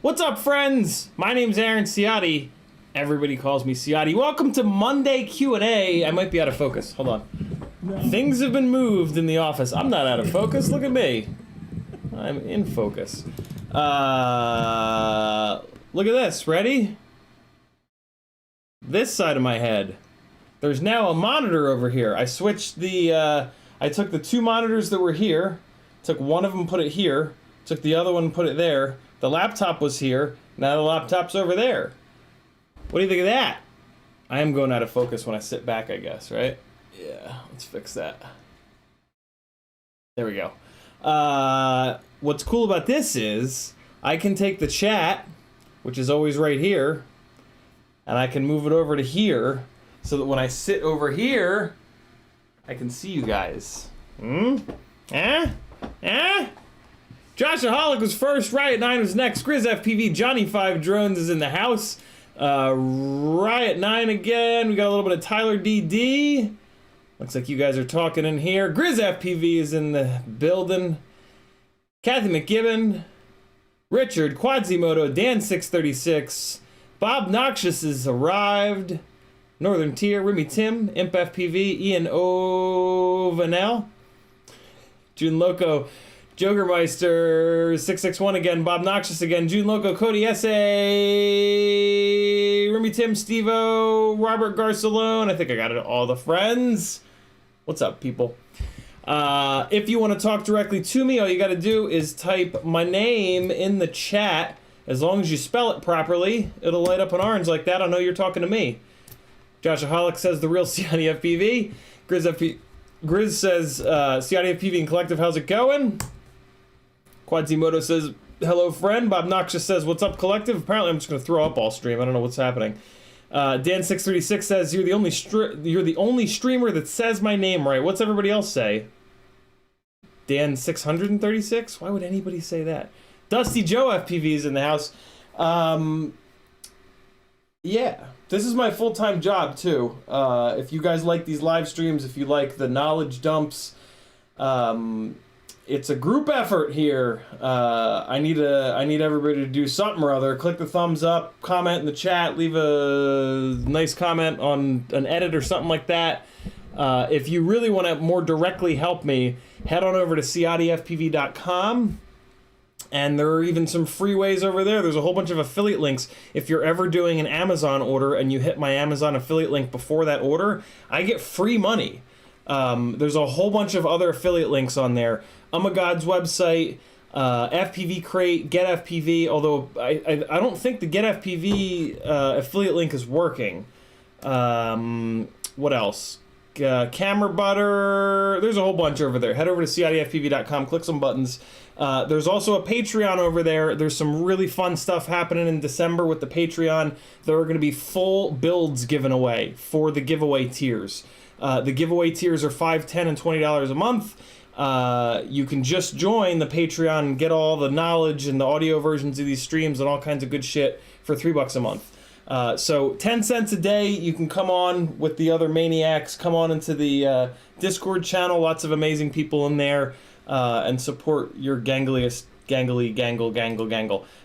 What's up, friends? My name's Aaron Ciotti. Everybody calls me Ciotti. Welcome to Monday Q&A. I might be out of focus. Hold on. Things have been moved in the office. I'm not out of focus. Look at me. I'm in focus. Look at this. Ready? This side of my head. There's now a monitor over here. I switched the, I took the 2 monitors that were here, took one of them, put it here, took the other one, put it there. The laptop was here, now the laptop's over there. What do you think of that? I am going out of focus when I sit back, I guess, right? Yeah, let's fix that. There we go. What's cool about this is I can take the chat, which is always right here, and I can move it over to here so that when I sit over here, I can see you guys. Joshaholic was first, Riot 9 was next, GrizzFPV, Johnny 5 Drones is in the house. Riot 9 again, we got a little bit of Tyler DD. Looks like you guys are talking in here. GrizzFPV is in the building. Kathy McGibbon, Richard, Quadzimoto, Dan636, Bob Noxious has arrived. Northern Tier, Remy Tim, Imp FPV, Ian Ovanel, June Loco, Jokermeister, 661 again, Bob Noxious again, June Loco, Cody S.A., Remy Tim, Stevo, Robert Garcelone. I think I got it, all the friends. What's up, people? If you want to talk directly to me, all you got to do is type my name in the chat. As long as you spell it properly, it'll light up an orange like that. I'll know you're talking to me. Joshaholic says the real CiottiFPV. Grizz says CiottiFPV and Collective, how's it going? Quadzimoto says hello friend. Bob Noxious says what's up Collective. Apparently I'm just gonna throw up all stream. I don't know what's happening. Dan636 says you're the only streamer that says my name right. What's everybody else say? Dan636? Why would anybody say that? Dusty Joe FPV is in the house. Yeah, this is my full-time job too. If you guys like these live streams, if you like the knowledge dumps, it's a group effort here. I need everybody to do something or other. Click the thumbs up, comment in the chat, leave a nice comment on an edit or something like that. If you really want to more directly help me, head on over to CiottiFPV.com. And there are even some free ways over there. There's a whole bunch of affiliate links. If you're ever doing an Amazon order and you hit my Amazon affiliate link before that order, I get free money. There's a whole bunch of other affiliate links on there. God's website, FPV Crate, Get FPV, although I don't think the Get FPV affiliate link is working. What else? Camera Butter. There's a whole bunch over there. Head over to CiottiFPV.com, click some buttons. There's also a Patreon over there. There's some really fun stuff happening in December with the Patreon. There are going to be full builds given away for the giveaway tiers. The giveaway tiers are $5, $10, and $20 a month. You can just join the Patreon and get all the knowledge and the audio versions of these streams and all kinds of good shit for $3 a month. So 10 cents a day, you can come on with the other maniacs, come on into the Discord channel, lots of amazing people in there, and support your gangle.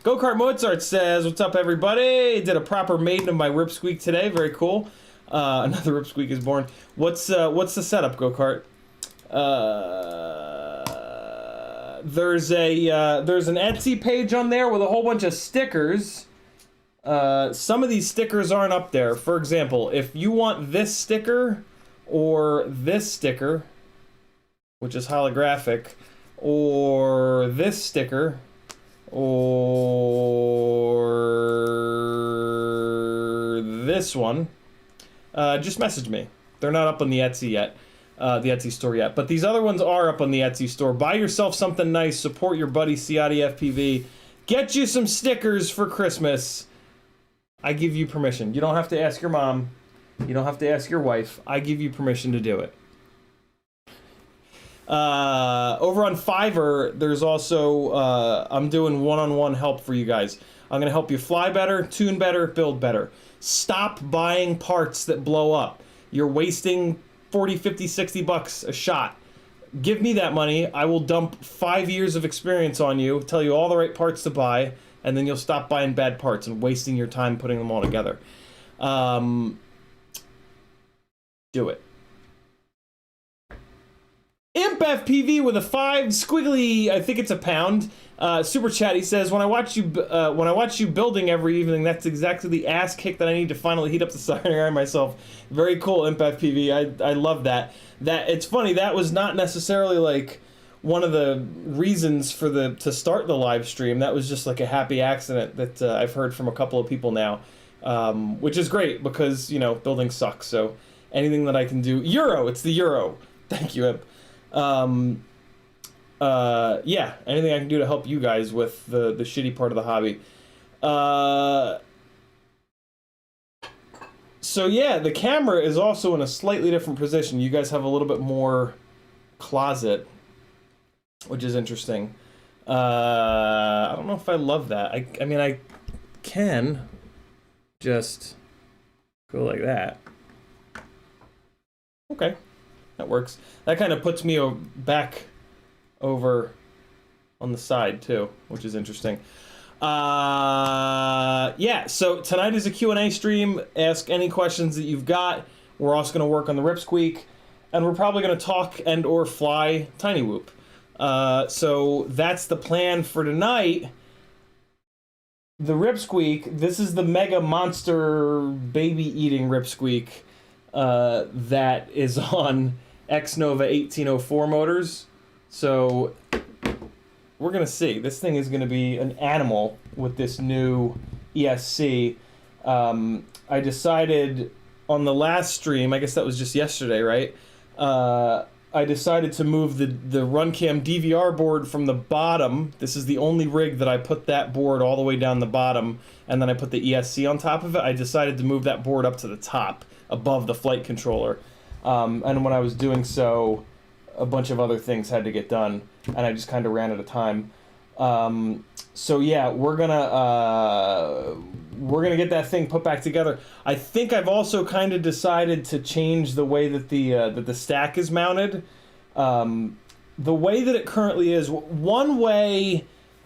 Go-Kart Mozart says, what's up everybody? Did a proper maiden of my Rip Squeak today, very cool. Another Rip Squeak is born. What's the setup, Go-Kart? There's an Etsy page on there with a whole bunch of stickers. Some of these stickers aren't up there. For example, if you want this sticker or this sticker, which is holographic, or this sticker, or this one, just message me. They're not up on the Etsy yet, the Etsy store yet, but these other ones are up on the Etsy store. Buy yourself something nice, support your buddy CiottiFPV, get you some stickers for Christmas. I give you permission. You don't have to ask your mom. You don't have to ask your wife. I give you permission to do it. Over on Fiverr, there's also, I'm doing one-on-one help for you guys. I'm going to help you fly better, tune better, build better. Stop buying parts that blow up. You're wasting 40, 50, 60 bucks a shot. Give me that money. I will dump 5 years of experience on you, tell you all the right parts to buy, and then you'll stop buying bad parts and wasting your time putting them all together. Do it. Imp FPV with a 5 squiggly, I think it's a pound. Super chat. He says, when I watch you building every evening, that's exactly the ass kick that I need to finally heat up the siren iron myself. Very cool, Imp FPV. I love that. It's funny, that was not necessarily like one of the reasons for to start the live stream. That was just like a happy accident that I've heard from a couple of people now, which is great because, you know, building sucks. So anything that I can do. Euro, it's the Euro. Thank you, Imp. Yeah, anything I can do to help you guys with the shitty part of the hobby. So yeah, the camera is also in a slightly different position. You guys have a little bit more closet, which is interesting. I don't know if I love that. I mean, I can just go like that. Okay, that works. That kind of puts me back over on the side too, which is interesting. Yeah, so tonight is a Q&A stream. Ask any questions that you've got. We're also going to work on the Rip Squeak, and we're probably going to talk and or fly Tiny Whoop. So that's the plan for tonight. The Rip Squeak, this is the mega monster baby eating Rip Squeak that is on Xnova 1804 motors. So we're gonna see. This thing is gonna be an animal with this new ESC. I decided on the last stream, I guess that was just yesterday, right? I decided to move the RunCam DVR board from the bottom. This is the only rig that I put that board all the way down the bottom, and then I put the ESC on top of it. I decided to move that board up to the top, above the flight controller. And when I was doing so, a bunch of other things had to get done, and I just kind of ran out of time. So yeah, we're gonna get that thing put back together. I think I've also kind of decided to change the way that the stack is mounted. The way that it currently is, one way.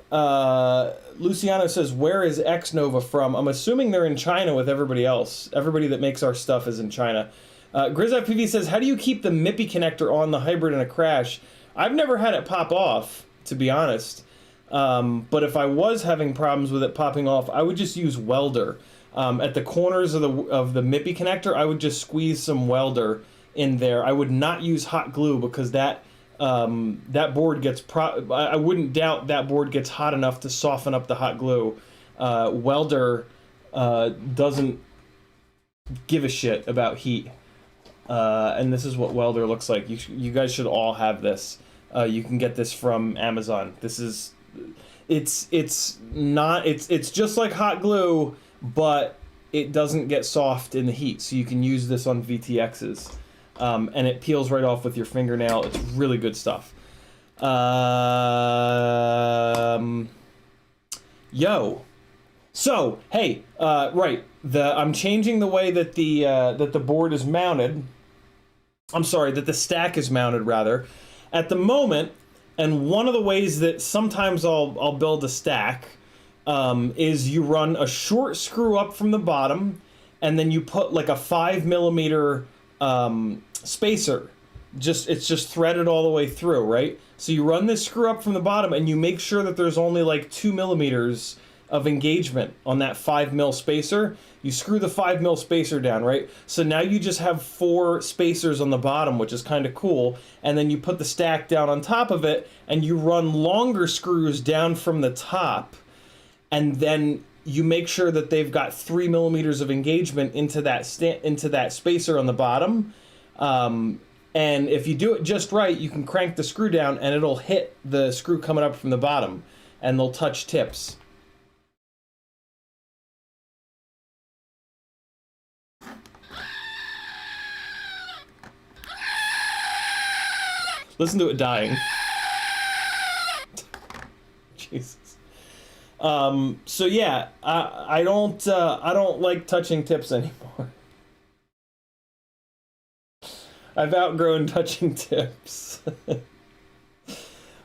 Luciano says, "Where is Xnova from?" I'm assuming they're in China with everybody else. Everybody that makes our stuff is in China. GrizzFPV says, "How do you keep the MIPI connector on the hybrid in a crash?" I've never had it pop off, to be honest. But if I was having problems with it popping off, I would just use welder. At the corners of the MIPI connector, I would just squeeze some welder in there. I would not use hot glue because that board gets I wouldn't doubt that board gets hot enough to soften up the hot glue. Welder doesn't give a shit about heat. And this is what welder looks like. You guys should all have this. You can get this from Amazon. This is, it's just like hot glue, but it doesn't get soft in the heat. So you can use this on VTXs, and it peels right off with your fingernail. It's really good stuff. Yo. So hey, right. I'm changing the way that the board is mounted. I'm sorry, that the stack is mounted, rather. At the moment, and one of the ways that sometimes I'll build a stack is you run a short screw up from the bottom, and then you put like a 5mm spacer. It's just threaded all the way through, right? So you run this screw up from the bottom, and you make sure that there's only like 2mm of engagement on that 5mm spacer. You screw the 5mm spacer down, right? So now you just have 4 spacers on the bottom, which is kind of cool. And then you put the stack down on top of it, and you run longer screws down from the top. And then you make sure that they've got 3mm of engagement into that spacer on the bottom. And if you do it just right, you can crank the screw down, and it'll hit the screw coming up from the bottom, and they'll touch tips. Listen to it dying. Jesus. So yeah, I don't like touching tips anymore. I've outgrown touching tips.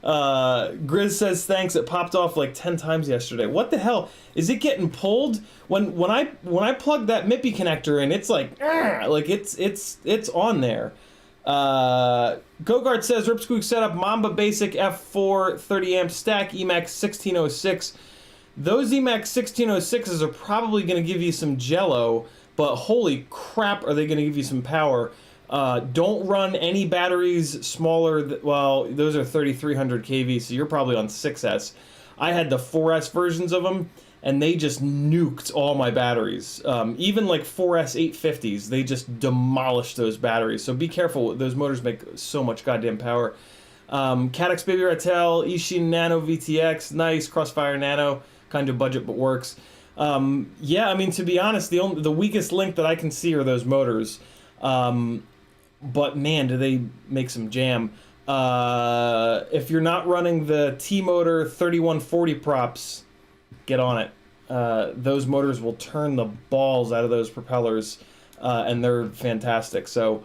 Grizz says thanks. It popped off like 10 times yesterday. What the hell? Is it getting pulled? When I plug that MIPI connector in, it's like it's on there. Gogart says, Rip Squeak setup, Mamba Basic F4 30 amp stack, Emax 1606. Those Emax 1606s are probably going to give you some jello, but holy crap, are they going to give you some power. Don't run any batteries smaller, well, those are 3300 kV, so you're probably on 6S. I had the 4S versions of them, and they just nuked all my batteries. Even like 4S 850s, they just demolished those batteries. So be careful, those motors make so much goddamn power. Cadex Baby Ratel, Ishin Nano VTX, nice, Crossfire Nano, kind of budget but works. Yeah, I mean, to be honest, the weakest link that I can see are those motors. But man, do they make some jam. If you're not running the T-Motor 3140 props, get on it. Those motors will turn the balls out of those propellers, and they're fantastic. So,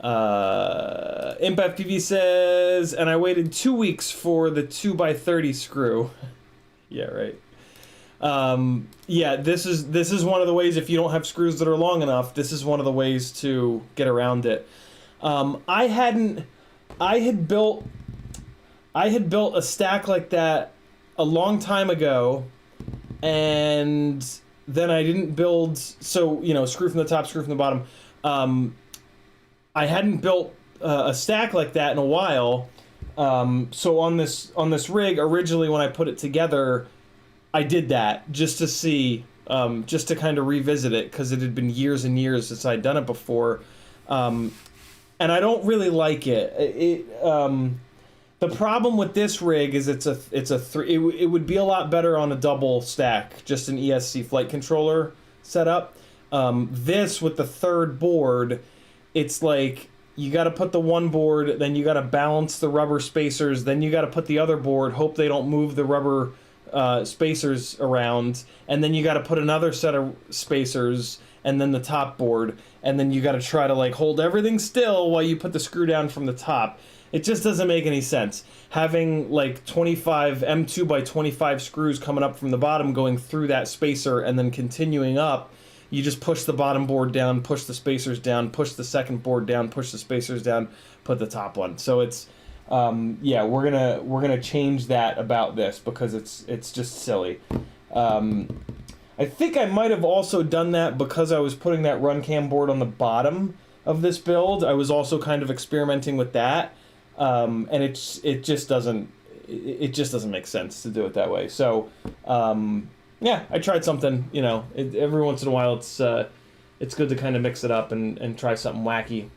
ImpFPV says, and I waited 2 weeks for the 2x30 screw. Yeah, right. Yeah, this is one of the ways, if you don't have screws that are long enough, this is one of the ways to get around it. I had built a stack like that a long time ago, and then I didn't build, so, you know, screw from the top, screw from the bottom. I hadn't built a stack like that in a while, so on this rig, originally when I put it together, I did that just to see, just to kind of revisit it, because it had been years and years since I'd done it before. And I don't really like it. The problem with this rig is it would be a lot better on a double stack, just an ESC flight controller setup. This with the third board, it's like you got to put the one board, then you got to balance the rubber spacers, then you got to put the other board, hope they don't move the rubber spacers around, and then you got to put another set of spacers, and then the top board, and then you got to try to like hold everything still while you put the screw down from the top. It just doesn't make any sense. Having like 25 M2 by 25 screws coming up from the bottom, going through that spacer, and then continuing up, you just push the bottom board down, push the spacers down, push the second board down, push the spacers down, put the top one. So it's yeah, we're gonna change that about this, because it's just silly. I think I might have also done that because I was putting that run cam board on the bottom of this build. I was also kind of experimenting with that, and it just doesn't make sense to do it that way. So yeah, I tried something. You know, every once in a while it's good to kind of mix it up and try something wacky.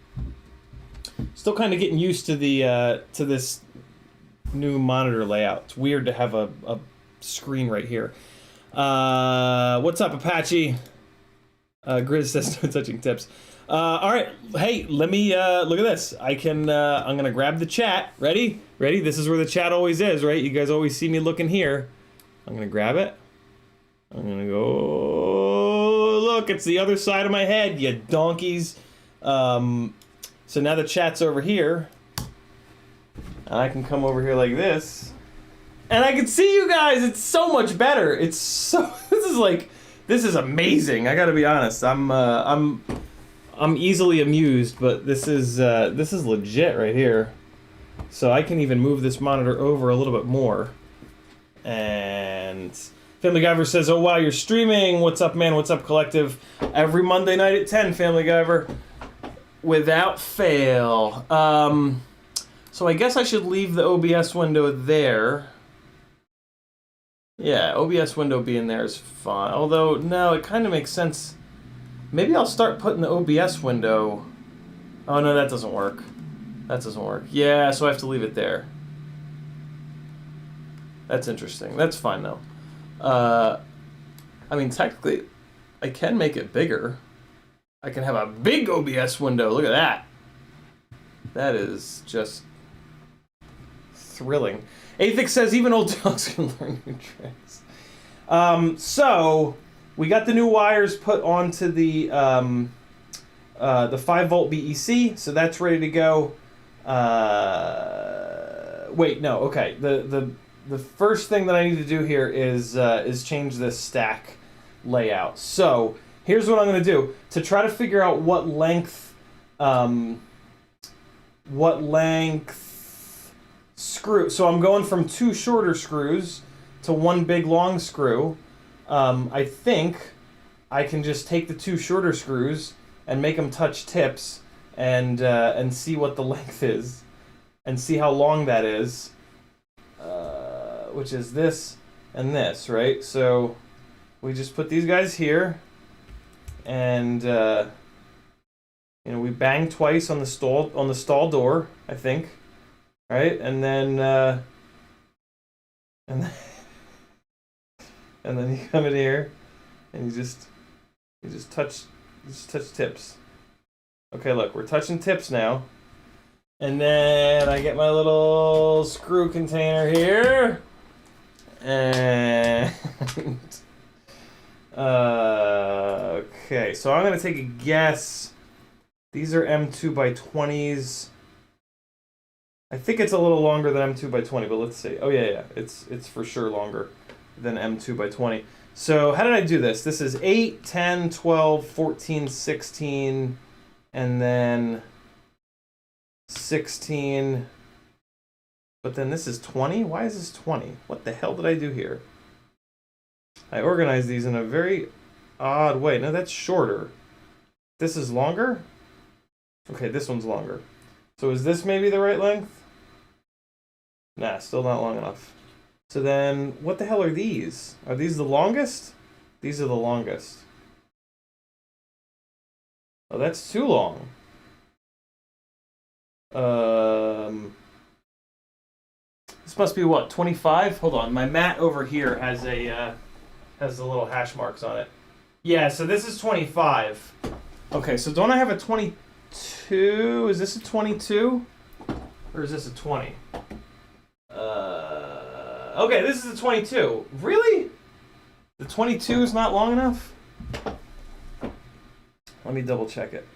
Still kind of getting used to to this new monitor layout. It's weird to have a screen right here. What's up, Apache? Grizz says no touching tips. All right, hey, let me look at this. I'm gonna grab the chat. Ready? This is where the chat always is, right? You guys always see me looking here. I'm gonna grab it. I'm gonna go. Look, it's the other side of my head, you donkeys. So now the chat's over here, and I can come over here like this. And I can see you guys. It's so much better. It's so. This is amazing. I got to be honest. I'm easily amused, but this is legit right here. So I can even move this monitor over a little bit more. And Family Guyver says, "Oh wow, you're streaming. What's up, man? What's up, collective? Every Monday night at 10, Family Guyver, without fail." So I guess I should leave the OBS window there. Yeah, OBS window being there is fine. Although, no, it kind of makes sense. Maybe I'll start putting the OBS window... Oh, no, that doesn't work. That doesn't work. Yeah, so I have to leave it there. That's interesting. That's fine, though. I mean, technically, I can make it bigger. I can have a big OBS window. Look at that. That is just thrilling. Athix says even old dogs can learn new tricks. So we got the new wires put onto the 5-volt BEC, so that's ready to go. Wait, no, okay. The first thing that I need to do here is change this stack layout. So here's what I'm going to do to try to figure out what length what length screw. So I'm going from 2 shorter screws to 1 big long screw. I think I can just take the 2 shorter screws and make them touch tips and see what the length is and see how long that is, which is this and this, right? So we just put these guys here, and you know, we bang twice on the stall door, I think, right? And then and then you come in here and you just touch tips. Okay, look, we're touching tips now. And then I get my little screw container here. And okay, so I'm gonna take a guess. These are M2 by 20s. I think it's a little longer than M2 by 20, but let's see. Oh yeah, it's for sure longer than M2 by 20. So how did I do this? This is 8, 10, 12, 14, 16, and then 16. But then this is 20? Why is this 20? What the hell did I do here? I organized these in a very odd way. No, that's shorter. This is longer? Okay, this one's longer. So is this maybe the right length? Nah, still not long enough. So then, what the hell are these? Are these the longest? These are the longest. Oh, that's too long. This must be what, 25? Hold on, my mat over here has the little hash marks on it. Yeah, so this is 25. Okay, so don't I have a 22? Is this a 22? Or is this a 20? Okay, this is a 22. Really? The 22 is not long enough? Let me double check it.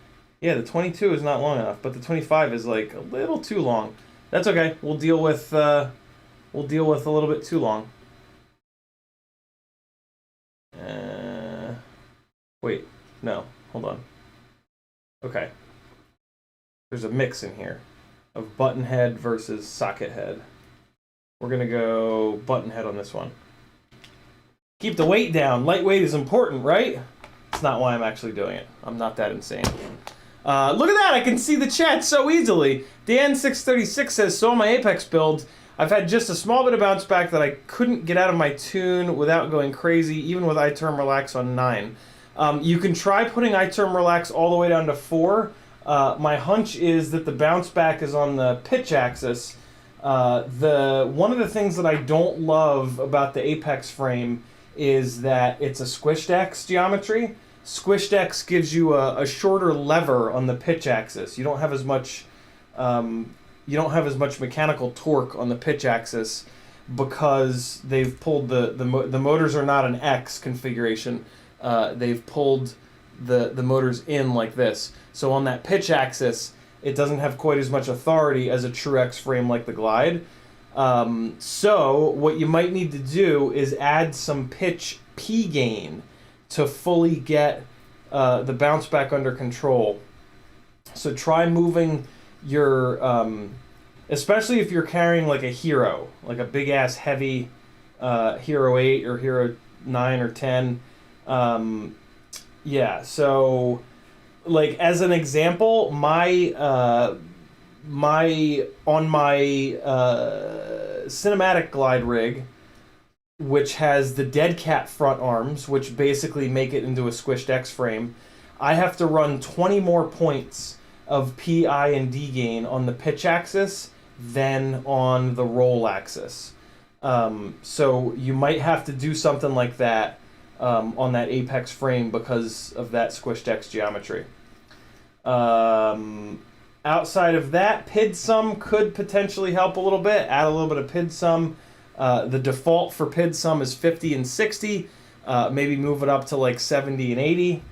Yeah, the 22 is not long enough, but the 25 is like a little too long. That's okay. We'll deal with a little bit too long. Wait, no, hold on. Okay. There's a mix in here of button head versus socket head. We're gonna go button head on this one. Keep the weight down. Lightweight is important, right? It's not why I'm actually doing it. I'm not that insane. Look at that! I can see the chat so easily. Dan636 says, so on my Apex build, I've had just a small bit of bounce back that I couldn't get out of my tune without going crazy, even with iTerm Relax on 9. You can try putting iTerm Relax all the way down to 4. My hunch is that the bounce back is on the pitch axis. One of the things that I don't love about the Apex frame is that it's a squished X geometry. Squished X gives you a shorter lever on the pitch axis. You don't have as much mechanical torque on the pitch axis because they've pulled the motors are not an X configuration. They've pulled the motors in like this. So on that pitch axis, it doesn't have quite as much authority as a true X frame like the Glide. So what you might need to do is add some pitch P gain to fully get the bounce back under control. So try moving your, especially if you're carrying like a Hero, like a big ass heavy Hero 8 or Hero 9 or 10. Yeah, so like as an example, my cinematic glide rig, which has the dead cat front arms, which basically make it into a squished X frame, I have to run 20 more points of P, I, and D gain on the pitch axis than on the roll axis. So you might have to do something like that on that Apex frame because of that squished X geometry. Outside of that, PID sum could potentially help a little bit. Add a little bit of PID sum. The default for PID sum is 50 and 60. Maybe move it up to like 70 and 80.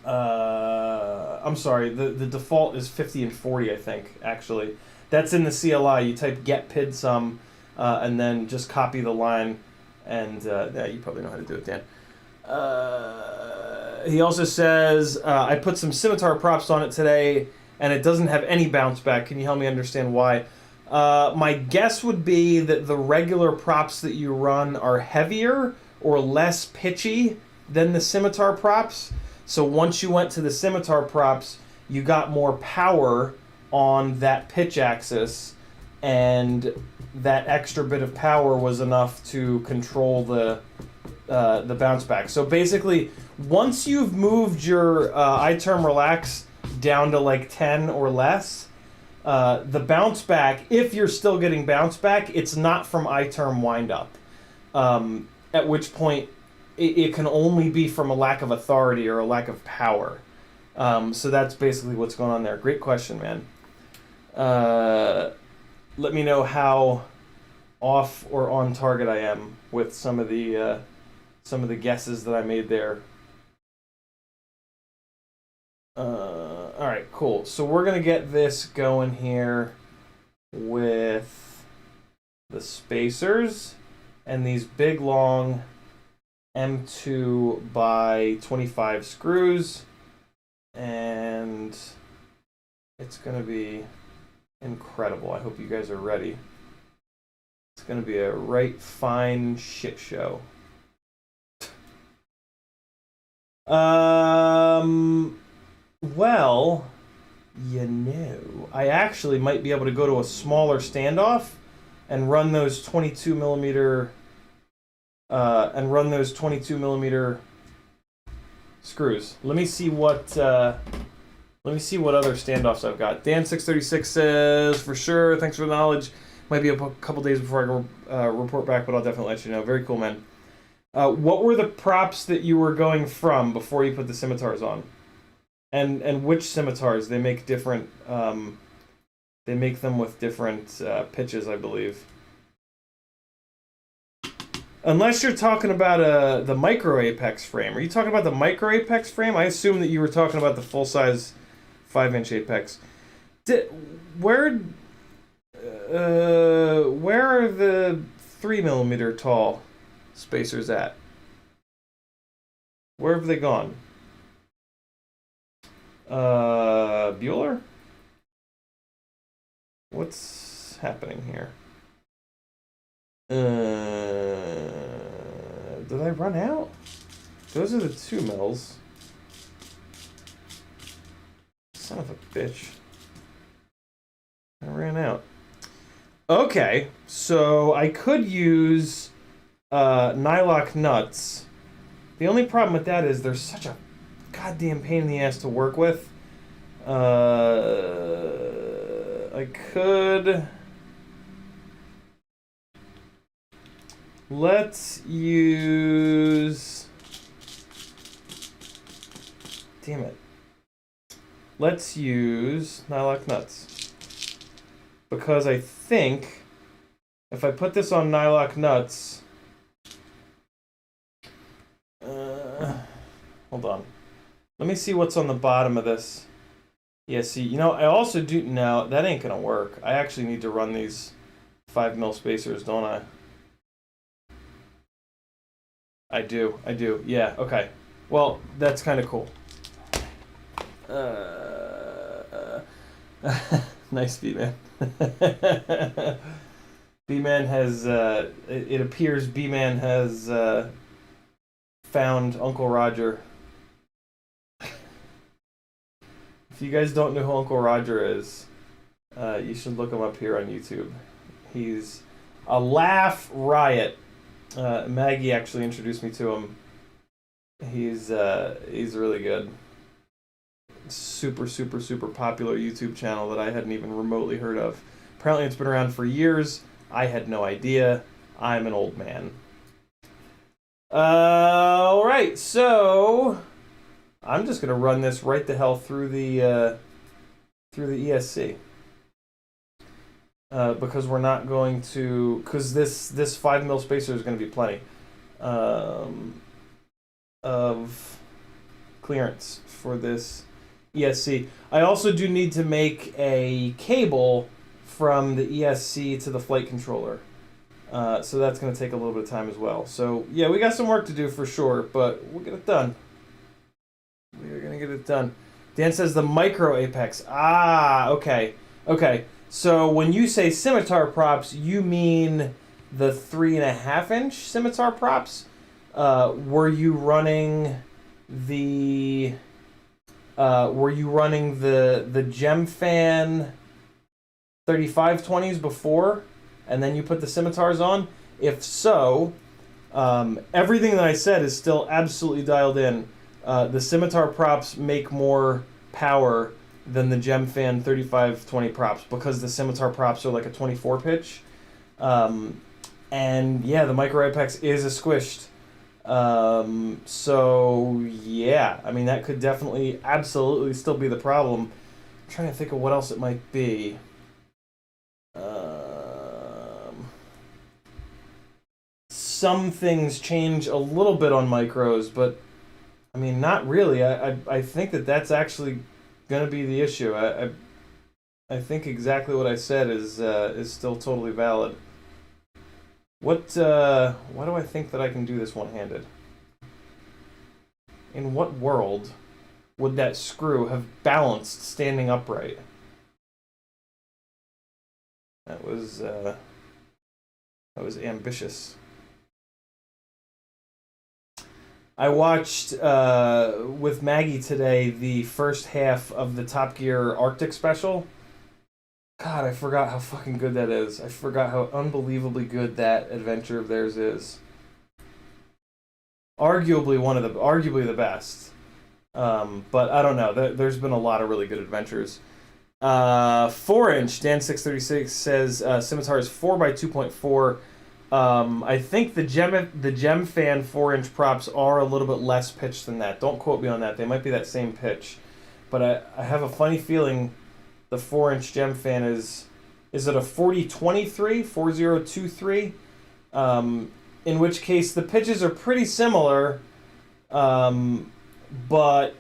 I'm sorry, the default is 50 and 40, I think, actually. That's in the CLI. You type get PID sum and then just copy the line. And yeah, you probably know how to do it, Dan. He also says, I put some scimitar props on it today and it doesn't have any bounce back. Can you help me understand why? My guess would be that the regular props that you run are heavier or less pitchy than the Scimitar props. So once you went to the Scimitar props, you got more power on that pitch axis, and that extra bit of power was enough to control the bounce back. So basically, once you've moved your iTerm Relax down to like 10 or less, the bounce back, if you're still getting bounce back, it's not from iTerm windup. At which point, it can only be from a lack of authority or a lack of power. So that's basically what's going on there. Great question, man. Let me know how off or on target I am with some of the guesses that I made there. All right, cool. So we're gonna get this going here with the spacers and these big long M2 by 25 screws, and it's gonna be incredible. I hope you guys are ready. It's gonna be a right fine shit show. Well, you know, I actually might be able to go to a smaller standoff and run those 22 millimeter screws. Let me see what other standoffs I've got. Dan636 says, for sure, thanks for the knowledge. Might be a couple days before I can report back, but I'll definitely let you know. Very cool, man. What were the props that you were going from before you put the Scimitars on? And which Scimitars? They make different, they make them with different pitches, I believe. Unless you're talking about the micro apex frame. Are you talking about the micro apex frame? I assume that you were talking about the full-size 5-inch apex. Where are the 3 millimeter tall spacers at? Where have they gone? Bueller? What's happening here? Did I run out? Those are the 2 mils. Son of a bitch. I ran out. Okay, so I could use nylock nuts. The only problem with that is they're such a goddamn pain in the ass to work with. I could... Let's use... Damn it. Let's use nylock nuts. Because I think if I put this on nylock nuts... hold on. Let me see what's on the bottom of this. Yeah, see, you know, I also do... No, that ain't gonna work. I actually need to run these 5 mil spacers, don't I? I do. Yeah, okay. Well, that's kind of cool. Nice, B-Man. B-Man has, it appears B-Man has found Uncle Roger. If you guys don't know who Uncle Roger is, you should look him up here on YouTube. He's a laugh riot. Maggie actually introduced me to him. He's really good. Super popular YouTube channel that I hadn't even remotely heard of. Apparently it's been around for years. I had no idea. I'm an old man. Alright, so I'm just gonna run this right the hell through the ESC. Because we're not going to, because this 5 mil spacer is going to be plenty of clearance for this ESC. I also do need to make a cable from the ESC to the flight controller, so that's going to take a little bit of time as well. So yeah, we got some work to do for sure, but we'll get it done. We are going to get it done. Dan says the micro apex. Ah, okay. Okay. So when you say scimitar props, you mean the 3.5-inch scimitar props? Were you running the Gem Fan 3520s before, and then you put the scimitars on? If so, everything that I said is still absolutely dialed in. The scimitar props make more power than the Gem Fan 3520 props because the scimitar props are like a 24 pitch. And yeah, the micro apex is a squished. So yeah, I mean that could definitely, absolutely still be the problem. I'm trying to think of what else it might be. Some things change a little bit on micros, but I mean not really. I think that that's actually going to be the issue. I think exactly what I said is still totally valid. Why do I think that I can do this one-handed? In what world would that screw have balanced standing upright? That was ambitious. I watched with Maggie today the first half of the Top Gear Arctic special. God, I forgot how fucking good that is. I forgot how unbelievably good that adventure of theirs is. Arguably the best. But I don't know. There's been a lot of really good adventures. 4-inch Dan636 says scimitar is 4x2.4. I think the Gem Fan 4-inch props are a little bit less pitched than that. Don't quote me on that. They might be that same pitch, but I have a funny feeling the 4-inch Gem Fan is it a 4023, 4023? In which case the pitches are pretty similar, but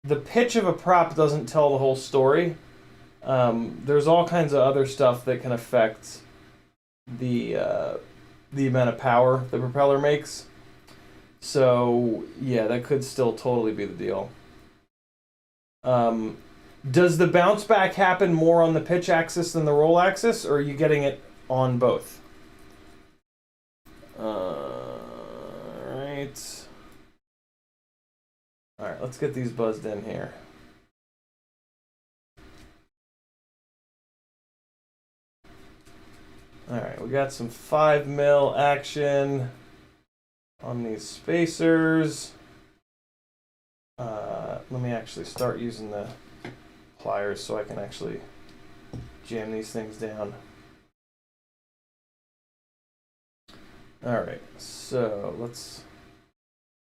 the pitch of a prop doesn't tell the whole story. There's all kinds of other stuff that can affect the amount of power the propeller makes. So yeah, that could still totally be the deal. Does the bounce back happen more on the pitch axis than the roll axis, or are you getting it on both? Alright, let's get these buzzed in here. Alright, we got some 5mm action on these spacers. Let me actually start using the pliers so I can actually jam these things down. Alright, so let's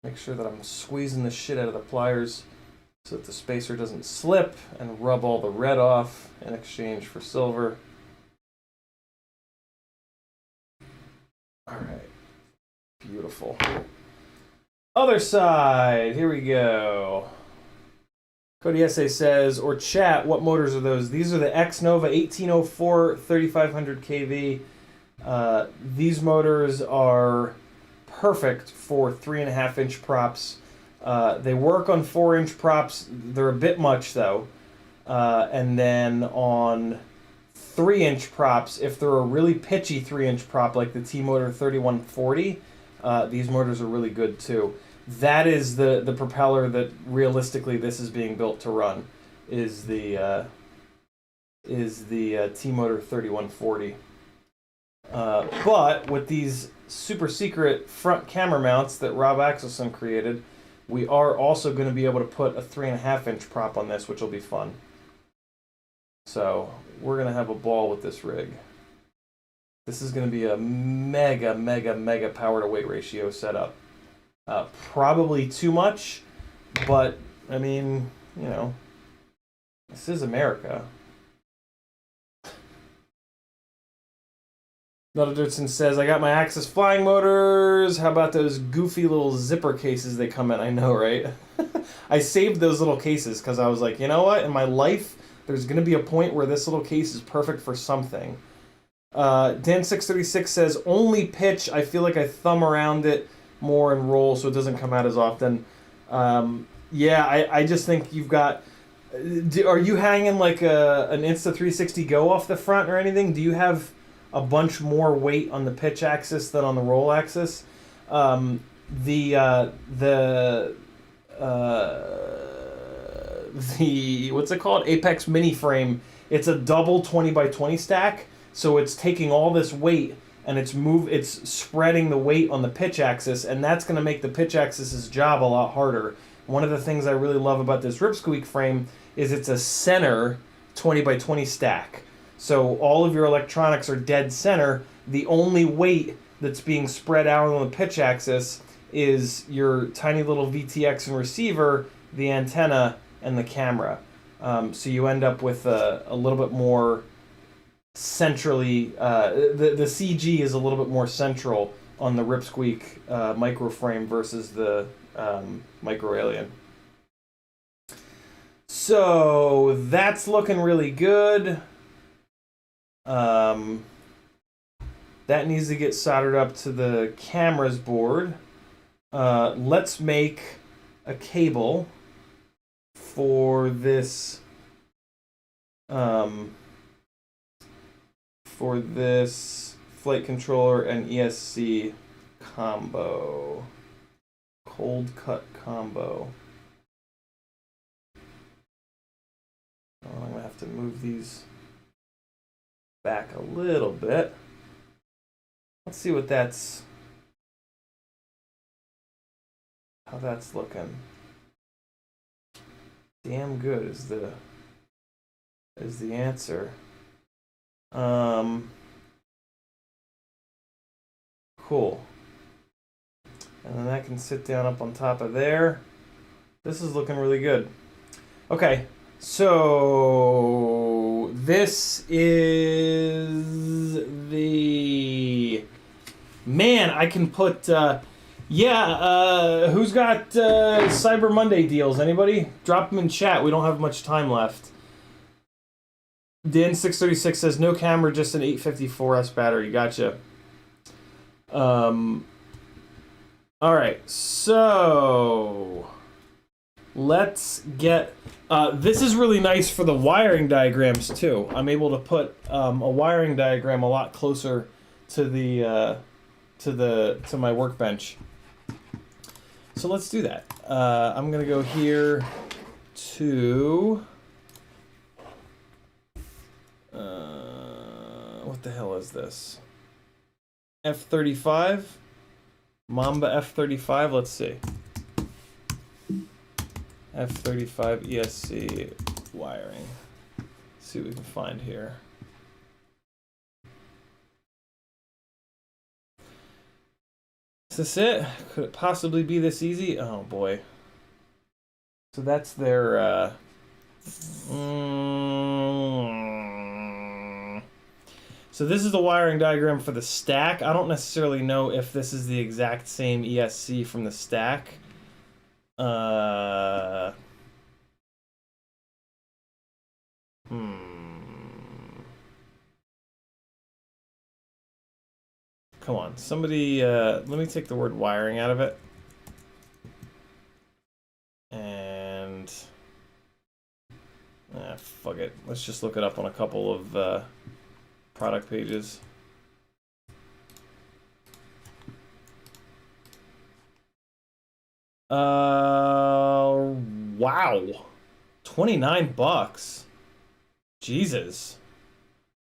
make sure that I'm squeezing the shit out of the pliers so that the spacer doesn't slip and rub all the red off in exchange for silver. Alright, beautiful. Other side, here we go. Cody Essay says, or chat, what motors are those? These are the X-Nova 1804 3500 kV. These motors are perfect for 3.5-inch props. They work on 4-inch props. They're a bit much though. And then on 3-inch props, if they're a really pitchy 3-inch prop like the T-Motor 3140, these motors are really good too. That is the propeller that realistically this is being built to run, is the T-Motor 3140. But with these super secret front camera mounts that Rob Axelson created, we are also going to be able to put a 3.5-inch prop on this, which will be fun. So we're going to have a ball with this rig. This is going to be a mega power to weight ratio setup. Probably too much, but I mean, you know, this is America. Nutterson says, I got my Axis flying motors. How about those goofy little zipper cases they come in? I know, right? I saved those little cases because I was like, you know what? In my life, there's going to be a point where this little case is perfect for something. Dan636 says, only pitch. I feel like I thumb around it more and roll so it doesn't come out as often. Yeah, I just think you've got. Are you hanging like an Insta360 Go off the front or anything? Do you have a bunch more weight on the pitch axis than on the roll axis? Um, the what's it called? Apex Mini Frame. It's a double 20 by 20 stack, so it's taking all this weight and it's spreading the weight on the pitch axis, and that's going to make the pitch axis's job a lot harder. One of the things I really love about this Rip Squeak frame is it's a center 20 by 20 stack. So all of your electronics are dead center. The only weight that's being spread out on the pitch axis is your tiny little VTX and receiver, the antenna, and the camera. So you end up with a little bit more centrally, the CG is a little bit more central on the Rip Squeak micro frame versus the Micro Alien. So that's looking really good. That needs to get soldered up to the camera's board. Let's make a cable for this flight controller and ESC combo. Cold cut combo. Oh, I'm gonna have to move these back a little bit. Let's see what that's how that's looking. Damn good is the answer. Cool. And then that can sit down up on top of there. This is looking really good. Okay, so this is the... Man, I can put... who's got Cyber Monday deals? Anybody? Drop them in chat. We don't have much time left. Dan636 says, no camera, just an 854S battery. Gotcha. Alright, so... Let's get... this is really nice for the wiring diagrams, too. I'm able to put a wiring diagram a lot closer to the... to my workbench. So let's do that. I'm gonna go here to what the hell is this? F35, Mamba F35. Let's see. F35 ESC wiring. Let's see what we can find here. Is this it? Could it possibly be this easy? Oh boy. So that's their So this is the wiring diagram for the stack. I don't necessarily know if this is the exact same ESC from the stack. Come on, somebody, let me take the word wiring out of it. And, fuck it. Let's just look it up on a couple of product pages. Wow. 29 bucks. Jesus.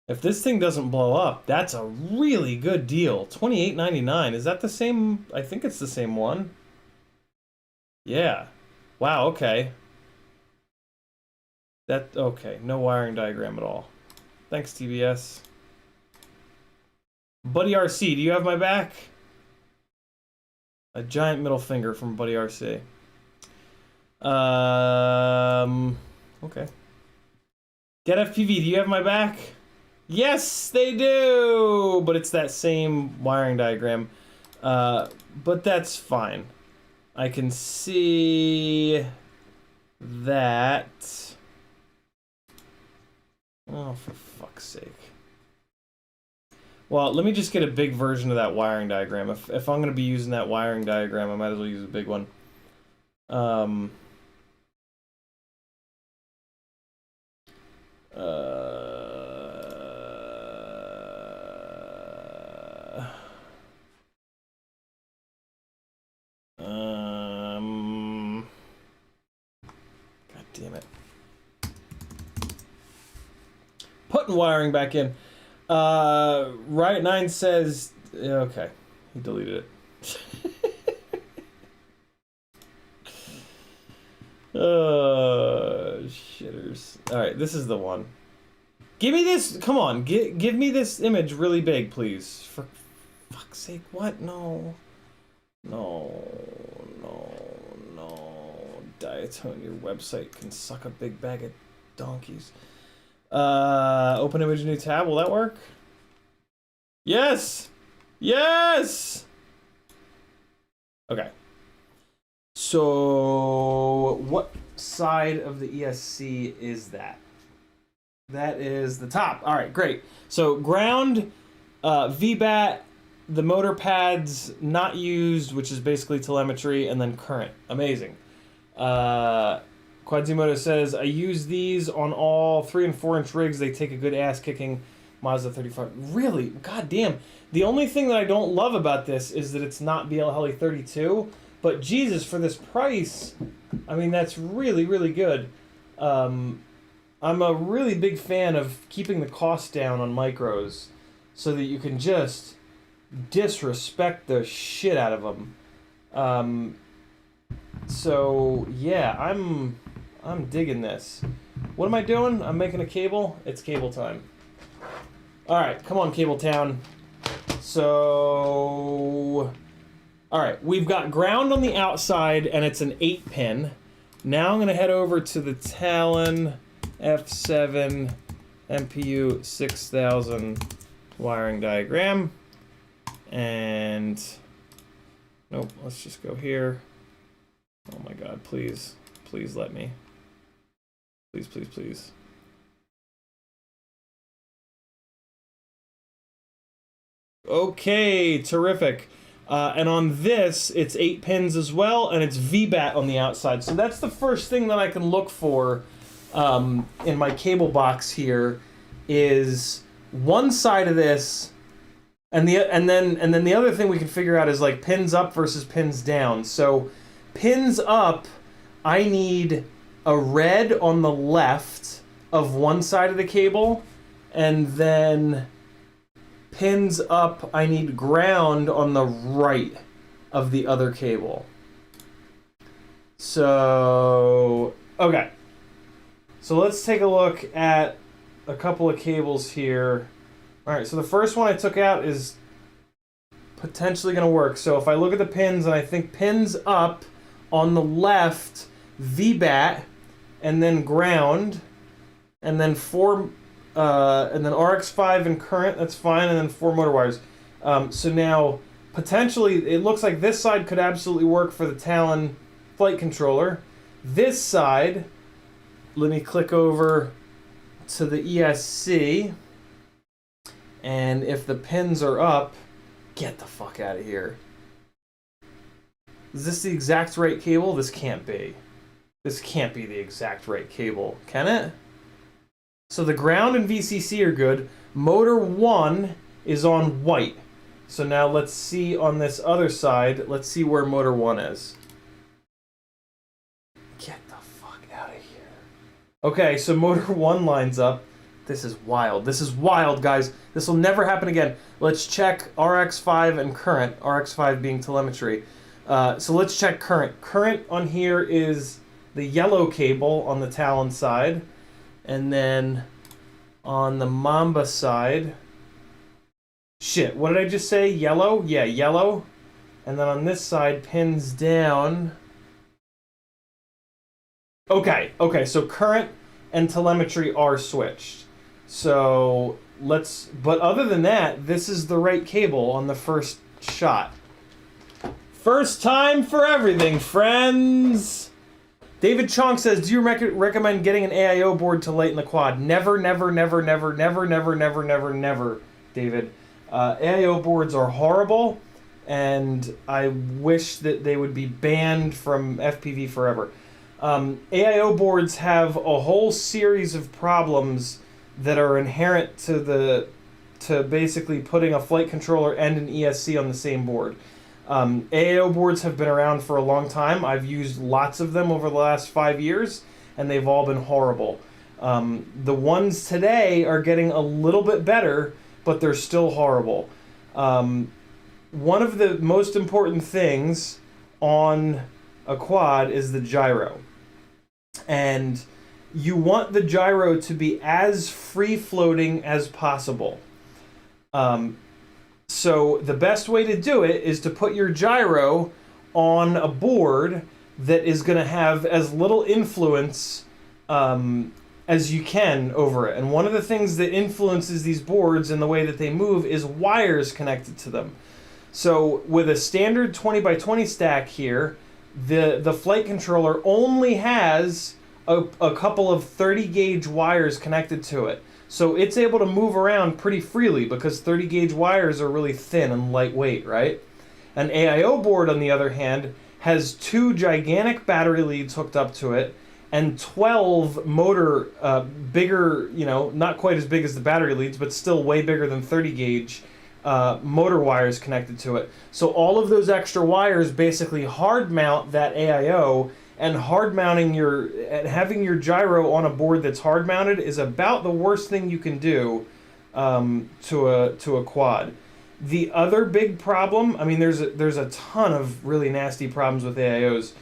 If this thing doesn't blow up, that's a really good deal. $28.99. Is that the same? I think it's the same one. Yeah. Wow, okay. Okay, no wiring diagram at all. Thanks, TBS. Buddy RC, do you have my back? A giant middle finger from Buddy RC. Okay. Get FPV, do you have my back? Yes, they do! But it's that same wiring diagram. But that's fine. I can see that. Oh, for fuck's sake. Well, let me just get a big version of that wiring diagram. If I'm going to be using that wiring diagram, I might as well use a big one. God damn it. Putting wiring back in. Riot9 says, okay, he deleted it. Shitters. Alright, this is the one. Give me this, come on, give me this image really big, please. For fuck's sake, what? No. No. Diatone, your website can suck a big bag of donkeys. Open image, new tab, will that work? Yes! Yes! Okay. So, what side of the ESC is that? That is the top. All right, great. So, ground, VBAT, the motor pads not used, which is basically telemetry, and then current. Amazing. Quadzimoto says, I use these on all 3 and 4 inch rigs. They take a good ass kicking. Mazda 35. Really? God damn. The only thing that I don't love about this is that it's not BL Heli 32. But Jesus, for this price, I mean, that's really, really good. I'm a really big fan of keeping the cost down on micros so that you can just disrespect the shit out of them. So, yeah, I'm digging this. What am I doing? I'm making a cable. It's cable time. All right, come on, Cable Town. So, all right, we've got ground on the outside, and it's an 8-pin. Now I'm going to head over to the Talon F7 MPU 6000 wiring diagram. And, nope, let's just go here. Oh my God, please, please let me. Please, please, please. Okay, terrific. And on this, it's 8 pins as well, and it's VBAT on the outside. So that's the first thing that I can look for in my cable box here is one side of this, and then the other thing we can figure out is like pins up versus pins down. So pins up, I need a red on the left of one side of the cable, and then pins up, I need ground on the right of the other cable. So, okay. So let's take a look at a couple of cables here. All right, so the first one I took out is potentially going to work. So if I look at the pins, and I think pins up on the left, VBAT, and then ground, and then and then RX5 and current, that's fine, and then 4 motor wires. So now, potentially, it looks like this side could absolutely work for the Talon flight controller. This side, let me click over to the ESC, and if the pins are up, get the fuck out of here. Is this the exact right cable? This can't be. This can't be the exact right cable, can it? So the ground and VCC are good. Motor 1 is on white. So now let's see on this other side, let's see where motor 1 is. Get the fuck out of here. Okay, so motor 1 lines up. This is wild. This is wild, guys. This will never happen again. Let's check RX5 and current, RX5 being telemetry. So let's check current. Current on here is the yellow cable on the Talon side. And then on the Mamba side, shit, what did I just say? Yellow? Yeah, yellow. And then on this side, pins down. Okay, so current and telemetry are switched. So but other than that, this is the right cable on the first shot. First time for everything, friends! David Chong says, do you recommend getting an AIO board to lighten the quad? Never, never, never, never, never, never, never, never, never, David. AIO boards are horrible, and I wish that they would be banned from FPV forever. AIO boards have a whole series of problems that are inherent to basically putting a flight controller and an ESC on the same board. AIO boards have been around for a long time. I've used lots of them over the last 5 years, and they've all been horrible. The ones today are getting a little bit better, but they're still horrible. One of the most important things on a quad is the gyro. And you want the gyro to be as free-floating as possible. So the best way to do it is to put your gyro on a board that is going to have as little influence as you can over it. And one of the things that influences these boards and the way that they move is wires connected to them. So with a standard 20 by 20 stack here, the flight controller only has a couple of 30 gauge wires connected to it. So it's able to move around pretty freely because 30 gauge wires are really thin and lightweight, right? An AIO board, on the other hand, has 2 gigantic battery leads hooked up to it and 12 motor, bigger, not quite as big as the battery leads, but still way bigger than 30 gauge motor wires connected to it. So all of those extra wires basically hard mount that AIO, and hard mounting having your gyro on a board that's hard mounted is about the worst thing you can do to a quad. The other big problem, I mean, there's a ton of really nasty problems with AIOs,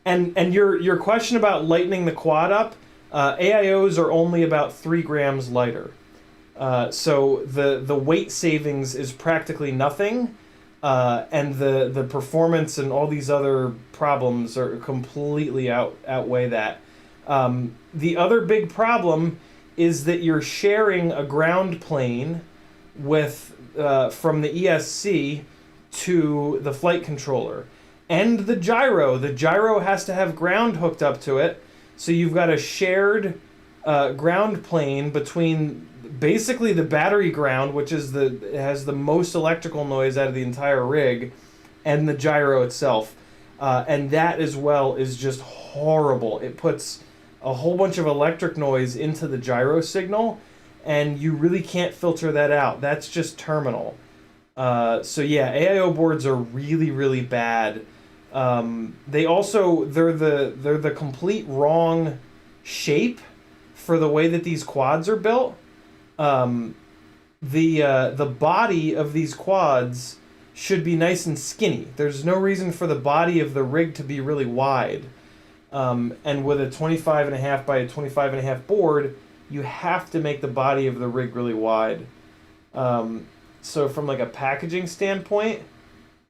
and your question about lightening the quad up, AIOs are only about 3 grams lighter, so the weight savings is practically nothing. And the performance and all these other problems are completely outweigh that. The other big problem is that you're sharing a ground plane with from the ESC to the flight controller and the gyro. The gyro has to have ground hooked up to it, so you've got a shared ground plane between basically the battery ground, which is it has the most electrical noise out of the entire rig, and the gyro itself. And that as well is just horrible. It puts a whole bunch of electric noise into the gyro signal, and you really can't filter that out. That's just terminal. So yeah, AIO boards are really, really bad. They're the complete wrong shape for the way that these quads are built. The body of these quads should be nice and skinny. There's no reason for the body of the rig to be really wide. And with a 25.5 by a 25.5 board, you have to make the body of the rig really wide. So from like a packaging standpoint,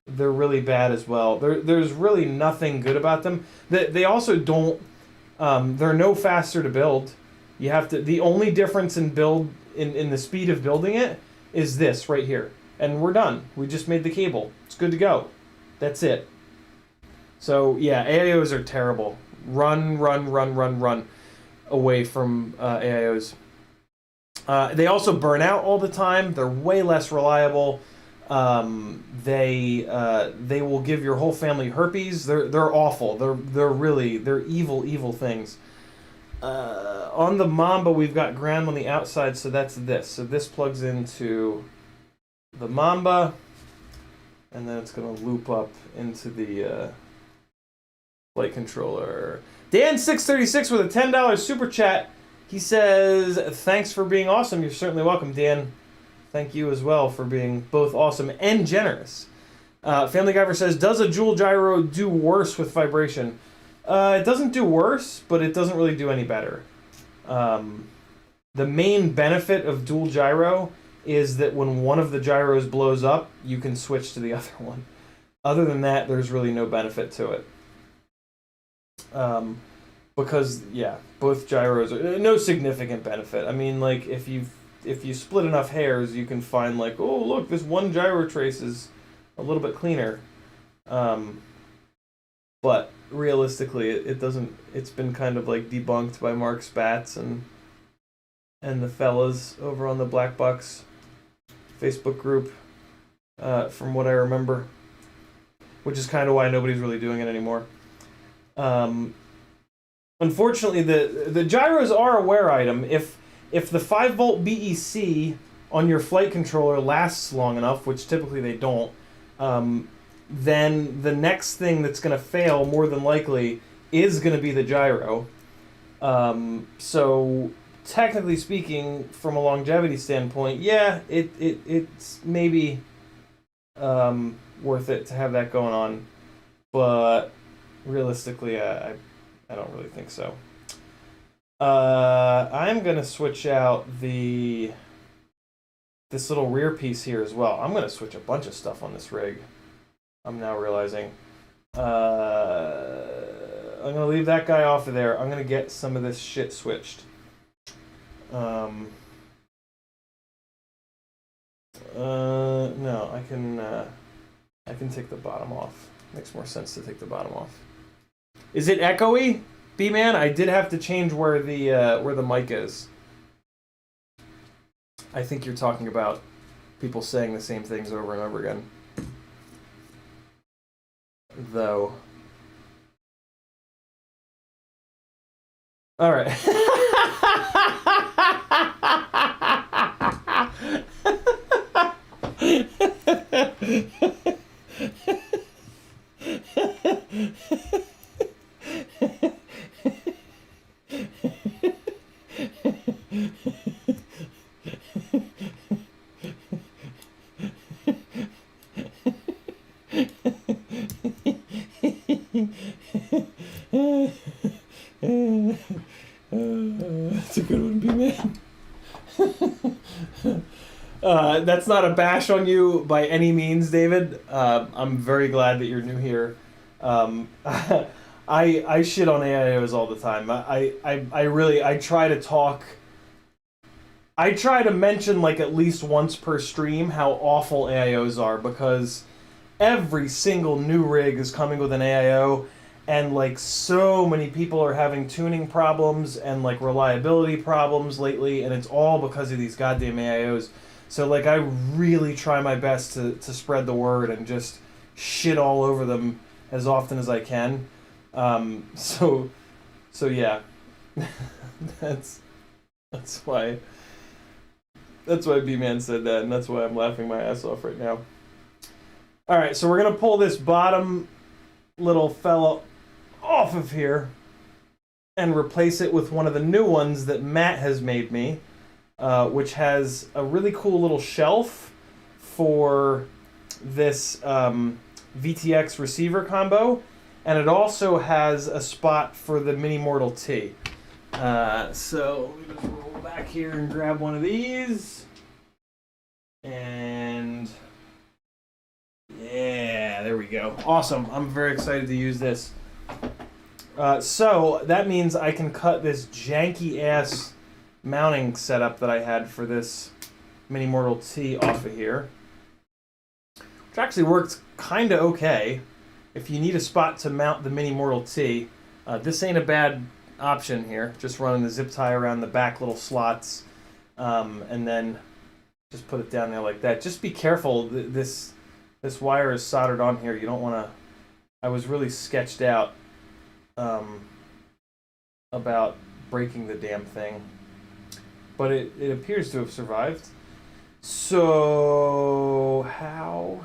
they're really bad as well. There's really nothing good about them. They also don't, they're no faster to build. You have to, the only difference in build, in the speed of building it is this right here. And we're done. We just made the cable. It's good to go. That's it. So yeah, AIOs are terrible. Run away from AIOs. They also burn out all the time. They're way less reliable. They will give your whole family herpes. They're awful. They're evil things. On the Mamba, we've got ground on the outside, so that's this. So this plugs into the Mamba, and then it's going to loop up into the flight controller. Dan636 with a $10 super chat. He says, thanks for being awesome. You're certainly welcome, Dan. Thank you as well for being both awesome and generous. Family Guyver says, does a dual gyro do worse with vibration? It doesn't do worse, but it doesn't really do any better. The main benefit of dual gyro is that when one of the gyros blows up, you can switch to the other one. Other than that, there's really no benefit to it. Because, yeah, both gyros are no significant benefit. I mean, like, if you split enough hairs, you can find, like, oh, look, this one gyro trace is a little bit cleaner. But realistically, it doesn't. It's been kind of like debunked by Mark Spatz and the fellas over on the Black Box Facebook group, from what I remember, which is kind of why nobody's really doing it anymore. unfortunately, the gyros are a wear item. If the 5-volt BEC on your flight controller lasts long enough, which typically they don't, then the next thing that's going to fail, more than likely, is going to be the gyro. So technically speaking, from a longevity standpoint, yeah, it's maybe worth it to have that going on, but realistically, I don't really think so. I'm gonna switch out this little rear piece here as well. I'm gonna switch a bunch of stuff on this rig. I'm now realizing. I'm gonna leave that guy off of there. I'm gonna get some of this shit switched. No, I can take the bottom off. Makes more sense to take the bottom off. Is it echoey, B-Man? I did have to change where the mic is. I think you're talking about people saying the same things over and over again. Though. All right. That's a good one, B-Man. That's not a bash on you by any means, David. I'm very glad that you're new here. I shit on AIOs all the time. I try to talk. I try to mention like at least once per stream how awful AIOs are, because every single new rig is coming with an AIO, and like so many people are having tuning problems and like reliability problems lately, and it's all because of these goddamn AIOs. So like I really try my best to spread the word and just shit all over them as often as I can. So yeah, that's why B-Man said that, and that's why I'm laughing my ass off right now. All right, so we're gonna pull this bottom little fella off of here and replace it with one of the new ones that Matt has made me, which has a really cool little shelf for this VTX receiver combo, and it also has a spot for the Mini Mortal T. So let me just roll back here and grab one of these, and yeah, there we go. Awesome. I'm very excited to use this. So that means I can cut this janky ass mounting setup that I had for this Mini Mortal T off of here, which actually works kind of okay. If you need a spot to mount the Mini Mortal T, this ain't a bad option here. Just running the zip tie around the back little slots, and then just put it down there like that. Just be careful. This wire is soldered on here. You don't want to. I was really sketched out about breaking the damn thing, but it appears to have survived. So how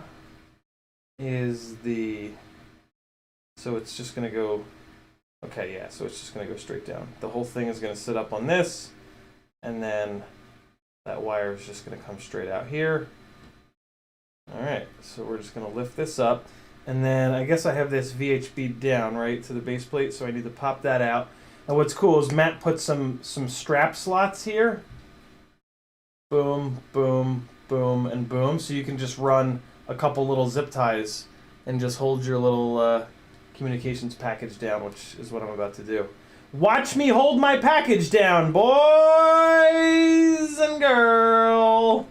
is the? So it's just gonna go. Okay, yeah. So it's just gonna go straight down. The whole thing is gonna sit up on this, and then that wire is just gonna come straight out here. All right. So we're just gonna lift this up. And then I guess I have this VHB down, right, to the base plate, so I need to pop that out. And what's cool is Matt put some strap slots here. Boom, boom, boom, and boom. So you can just run a couple little zip ties and just hold your little communications package down, which is what I'm about to do. Watch me hold my package down, boys and girl.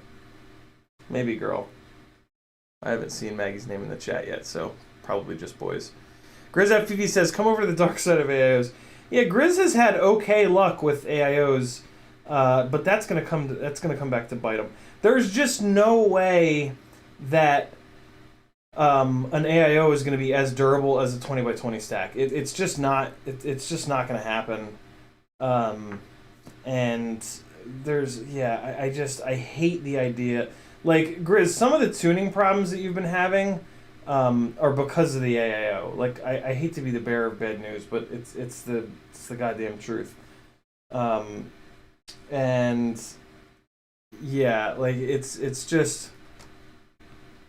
Maybe girl. I haven't seen Maggie's name in the chat yet, so probably just boys. GrizzFPV says, come over to the dark side of AIOs. Yeah, Grizz has had okay luck with AIOs, but that's gonna come back to bite him. There's just no way that an AIO is going to be as durable as a 20 by 20 stack. It's just not. It's just not going to happen. And there's I hate the idea. Like Grizz, some of the tuning problems that you've been having are because of the AIO. Like I hate to be the bearer of bad news, but it's the goddamn truth. And yeah, like it's just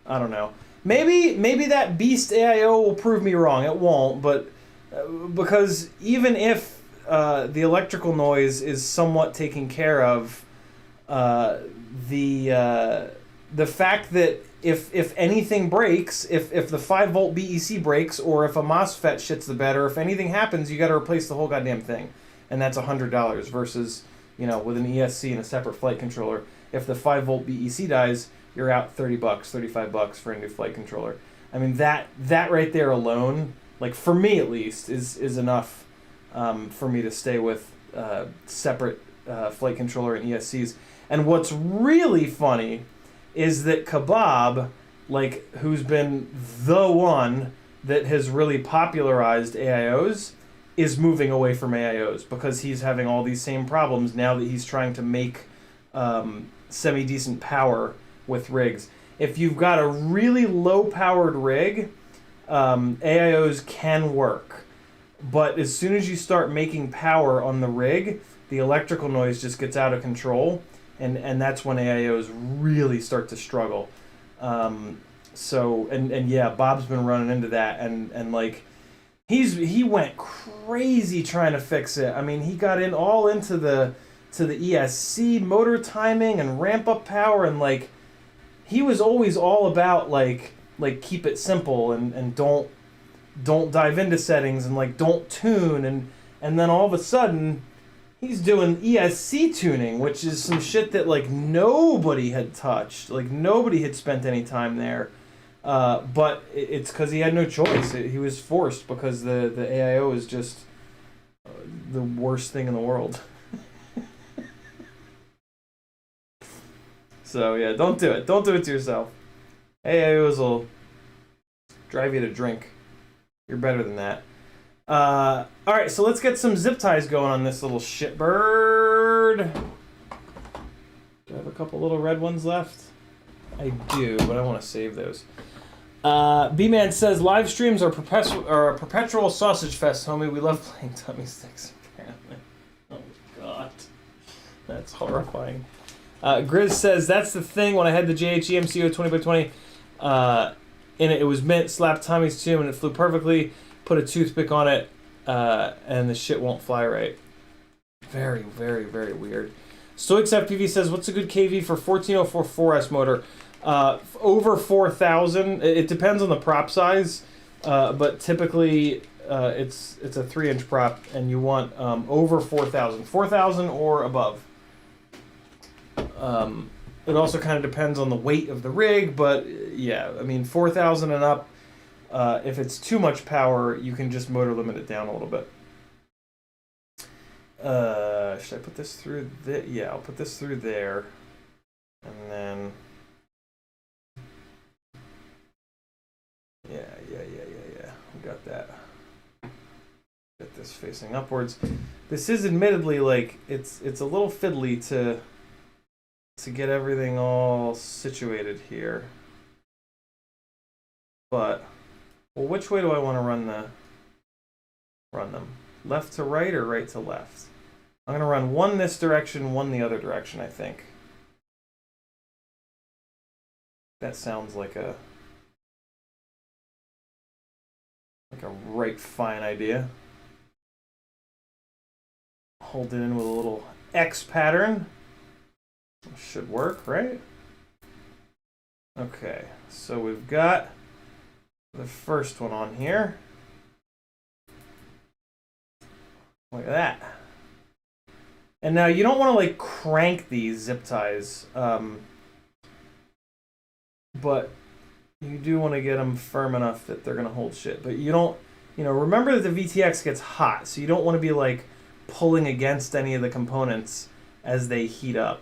I don't know. Maybe that beast AIO will prove me wrong. It won't, but because even if the electrical noise is somewhat taken care of, the fact that if anything breaks, if the 5-volt BEC breaks, or if a MOSFET shits the bed, or if anything happens, you got to replace the whole goddamn thing, and that's $100 versus with an ESC and a separate flight controller. If the 5-volt BEC dies, you're out $30, $35 for a new flight controller. I mean that right there alone, like for me at least, is enough for me to stay with separate flight controller and ESCs. And what's really funny is that Kebab, like who's been the one that has really popularized AIOs, is moving away from AIOs because he's having all these same problems now that he's trying to make semi-decent power with rigs. If you've got a really low-powered rig, AIOs can work. But as soon as you start making power on the rig, the electrical noise just gets out of control, and that's when AIOs really start to struggle. So yeah, Bob's been running into that, and like he went crazy trying to fix it. I mean, he got all into the ESC motor timing and ramp up power, and like he was always all about like keep it simple and don't dive into settings and like don't tune, and then all of a sudden he's doing ESC tuning, which is some shit that like nobody had touched, like nobody had spent any time there. But it's because he had no choice. He was forced because the AIO is just the worst thing in the world. So yeah, don't do it. Don't do it to yourself. AIOs will drive you to drink. You're better than that. All right, so let's get some zip ties going on this little shitbird. Do I have a couple little red ones left? I do, but I want to save those. B-Man says, live streams are a perpetual sausage fest, homie. We love playing tummy sticks, apparently. Oh, God. That's horrifying. Grizz says, that's the thing. When I had the JHE MCO 20 by 20, and it was mint, slapped Tommy's tomb, and it flew perfectly. Put a toothpick on it, and the shit won't fly right. Very, very, very weird. CiottiFPV says, what's a good KV for 1404 4S motor? Over 4,000. It depends on the prop size, but typically it's a 3-inch prop, and you want over 4,000. 4,000 or above. It also kind of depends on the weight of the rig, but yeah, I mean 4,000 and up. If it's too much power, you can just motor limit it down a little bit. Should I put this through the? Yeah, I'll put this through there, and then yeah. We got that. Get this facing upwards. This is admittedly like it's a little fiddly to get everything all situated here, but well, which way do I want to run them? Left to right or right to left? I'm going to run one this direction, one the other direction, I think. That sounds like a right fine idea. Hold it in with a little X pattern. Should work, right? Okay, so we've got the first one on here. Look at that. And now you don't want to like crank these zip ties, but you do want to get them firm enough that they're going to hold shit. But you don't, remember that the VTX gets hot, so you don't want to be like pulling against any of the components as they heat up.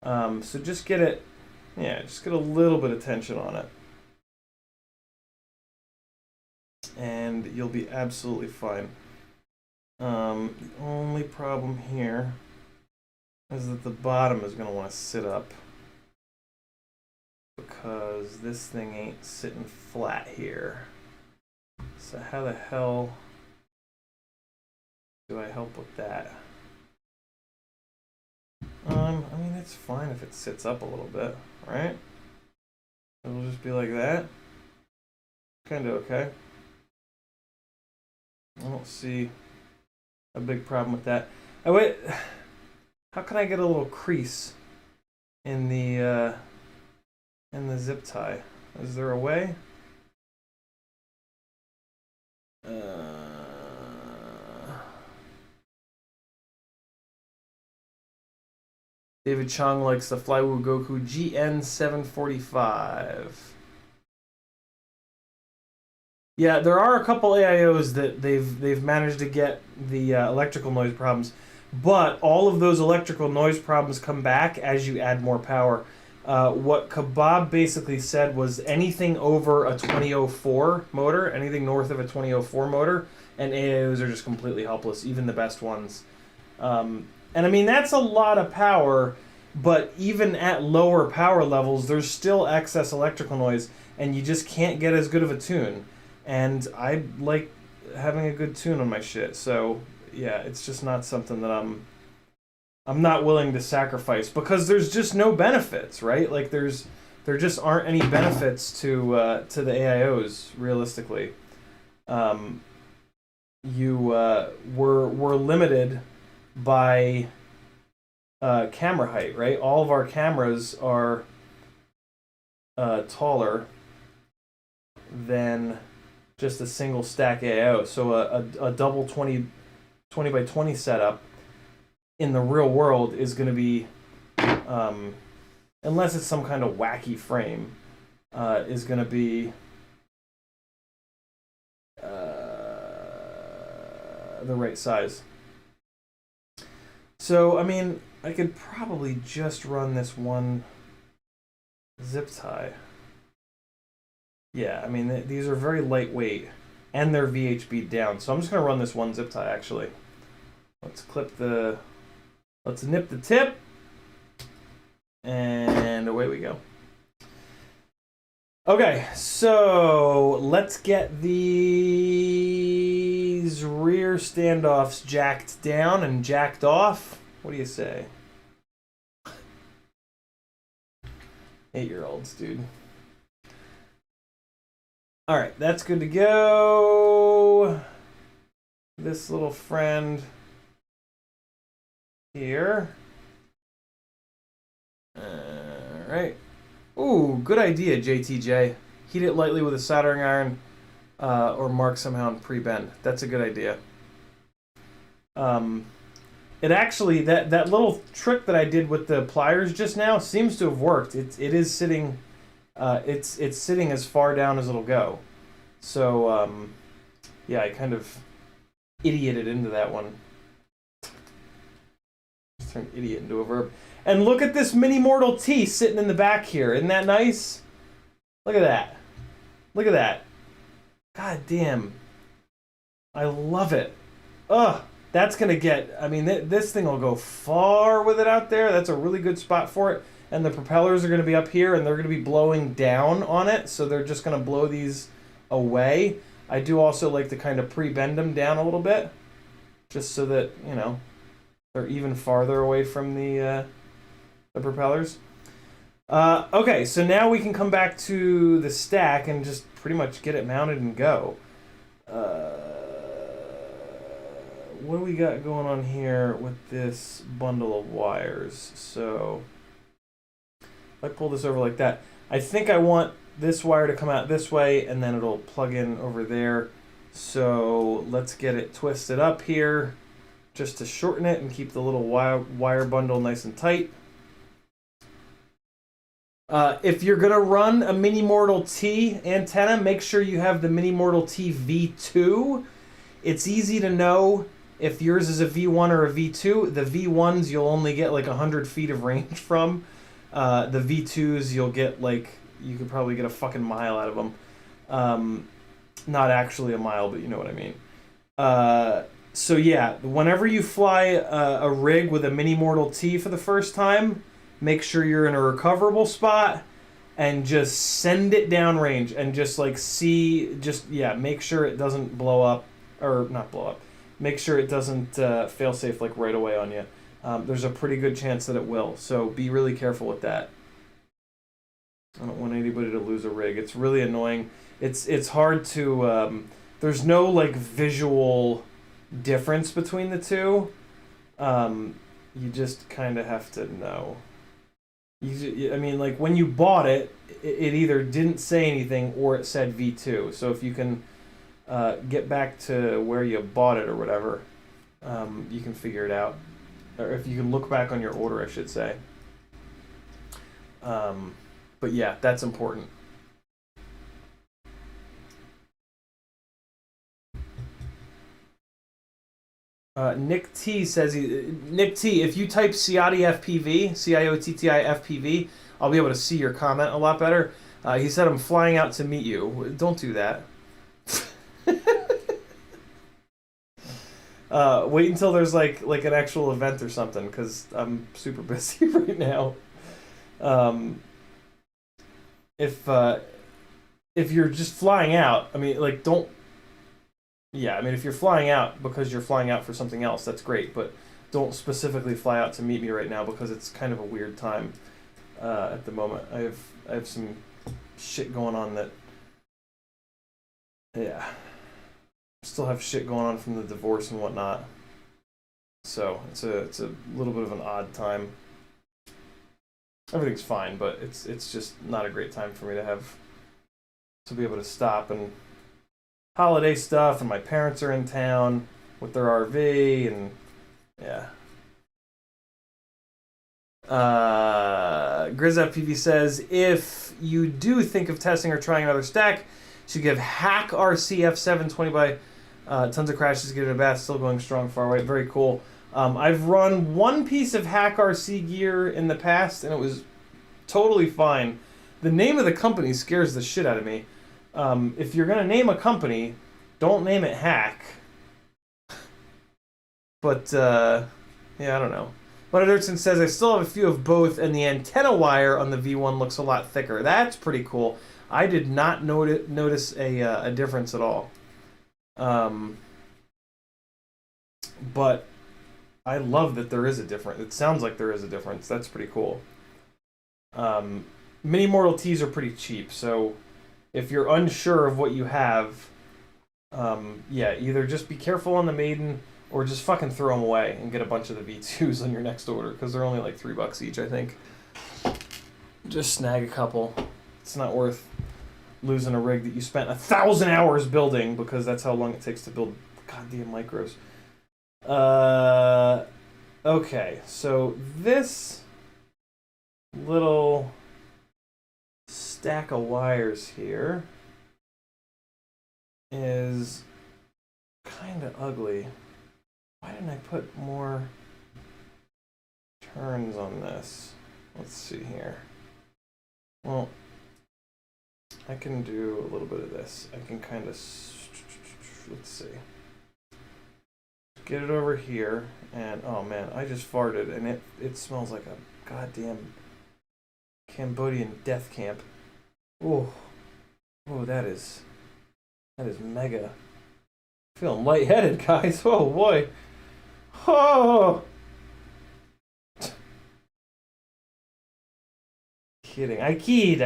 So just get it, just get a little bit of tension on it. and you'll be absolutely fine. The only problem here is that the bottom is going to want to sit up, because this thing ain't sitting flat here. So how the hell do I help with that? I mean, it's fine if it sits up a little bit, right? It'll just be like that. Kind of okay. I don't see a big problem with that. Oh wait, how can I get a little crease in the zip tie? Is there a way? David Chung likes the Flywoo Goku GN745. Yeah, there are a couple AIOs that they've managed to get the electrical noise problems, but all of those electrical noise problems come back as you add more power. What Kebab basically said was anything over a 2004 motor, anything north of a 2004 motor, and AIOs are just completely helpless, even the best ones. And I mean, that's a lot of power, but even at lower power levels, there's still excess electrical noise, and you just can't get as good of a tune. And I like having a good tune on my shit, so yeah, it's just not something that I'm not willing to sacrifice, because there's just no benefits, right? Like there just aren't any benefits to the AIOs realistically. We're limited by camera height, right? All of our cameras are taller than just a single stack AIO. So a double 20 by 20 setup in the real world is going to be, unless it's some kind of wacky frame, is going to be the right size. So, I mean, I could probably just run this one zip tie. Yeah, I mean, these are very lightweight, and they're VHB down. So I'm just going to run this one zip tie, actually. Let's nip the tip, and away we go. Okay, so let's get these rear standoffs jacked down and jacked off. What do you say? 8-year-olds, dude. All right, that's good to go. This little friend here. All right. Ooh, good idea, JTJ. Heat it lightly with a soldering iron, or mark somehow in pre-bend. That's a good idea. It actually, that little trick that I did with the pliers just now seems to have worked. It is sitting, it's sitting as far down as it'll go. So yeah, I kind of idioted into that one. Just turned idiot into a verb. And look at this mini Mortal T sitting in the back here. Isn't that nice? Look at that. Look at that. God damn. I love it. Ugh. That's going to get... I mean, this thing will go far with it out there. That's a really good spot for it. And the propellers are going to be up here, and they're going to be blowing down on it. So they're just going to blow these away. I do also like to kind of pre-bend them down a little bit. Just so that, you know, they're even farther away from the propellers. Okay, so now we can come back to the stack and just pretty much get it mounted and go. What do we got going on here with this bundle of wires? So if I pull this over like that, I think I want this wire to come out this way, and then it'll plug in over there. So let's get it twisted up here just to shorten it and keep the little wire bundle nice and tight. If you're going to run a Mini Mortal T antenna, make sure you have the Mini Mortal T V2. It's easy to know if yours is a V1 or a V2. The V1s you'll only get like 100 feet of range from. The V2s you'll get like, you could probably get a fucking mile out of them. Not actually a mile, but you know what I mean. So yeah, whenever you fly a rig with a mini Mortal T for the first time, make sure you're in a recoverable spot and just send it downrange and just like make sure it doesn't blow up, or not blow up. Make sure it doesn't fail safe like right away on you. There's a pretty good chance that it will, so be really careful with that. I don't want anybody to lose a rig. It's really annoying. It's hard to there's no like visual difference between the two. You just kind of have to know. I mean, like when you bought it, it either didn't say anything or it said V2. So if you can get back to where you bought it or whatever, you can figure it out. Or if you can look back on your order, I should say. But yeah, that's important. Nick T says Nick T, if you type CiottiFPV, CiottiFPV, I'll be able to see your comment a lot better. He said I'm flying out to meet you. Don't do that. Wait until there's like an actual event or something, because I'm super busy right now. If you're just flying out, I mean, like, don't. Yeah, I mean, if you're flying out because you're flying out for something else, that's great. But don't specifically fly out to meet me right now because it's kind of a weird time at the moment. I have some shit going on that. Yeah, still have shit going on from the divorce and whatnot. So it's a little bit of an odd time. Everything's fine, but it's just not a great time for me to be able to stop, and holiday stuff, and my parents are in town with their RV, and yeah. GrizzFPV says, if you do think of testing or trying another stack, you should give Hack RCF7 20 by tons of crashes, get it a bath, still going strong, far away. Very cool. I've run one piece of Hack RC gear in the past, and it was totally fine. The name of the company scares the shit out of me. If you're gonna name a company, don't name it Hack. But yeah, I don't know. Leonard Ertson says, I still have a few of both, and the antenna wire on the V1 looks a lot thicker. That's pretty cool. I did not notice a difference at all. But I love that there is a difference. It sounds like there is a difference. That's pretty cool. Mini Mortal Ts are pretty cheap, so if you're unsure of what you have, yeah, either just be careful on the Maiden or just fucking throw them away and get a bunch of the V2s on your next order, because they're only like $3 each, I think. Just snag a couple. It's not worth losing a rig that you spent 1,000 hours building, because that's how long it takes to build goddamn micros. Okay, so this little stack of wires here is kind of ugly. Why didn't I put more turns on this? Let's see here. Well, I can do a little bit of this. I can kind of, let's see. Get it over here, and oh man, I just farted, and it smells like a goddamn Cambodian death camp. Oh, that is mega. Feeling lightheaded, guys. Oh boy. Oh. Kidding. I keyed.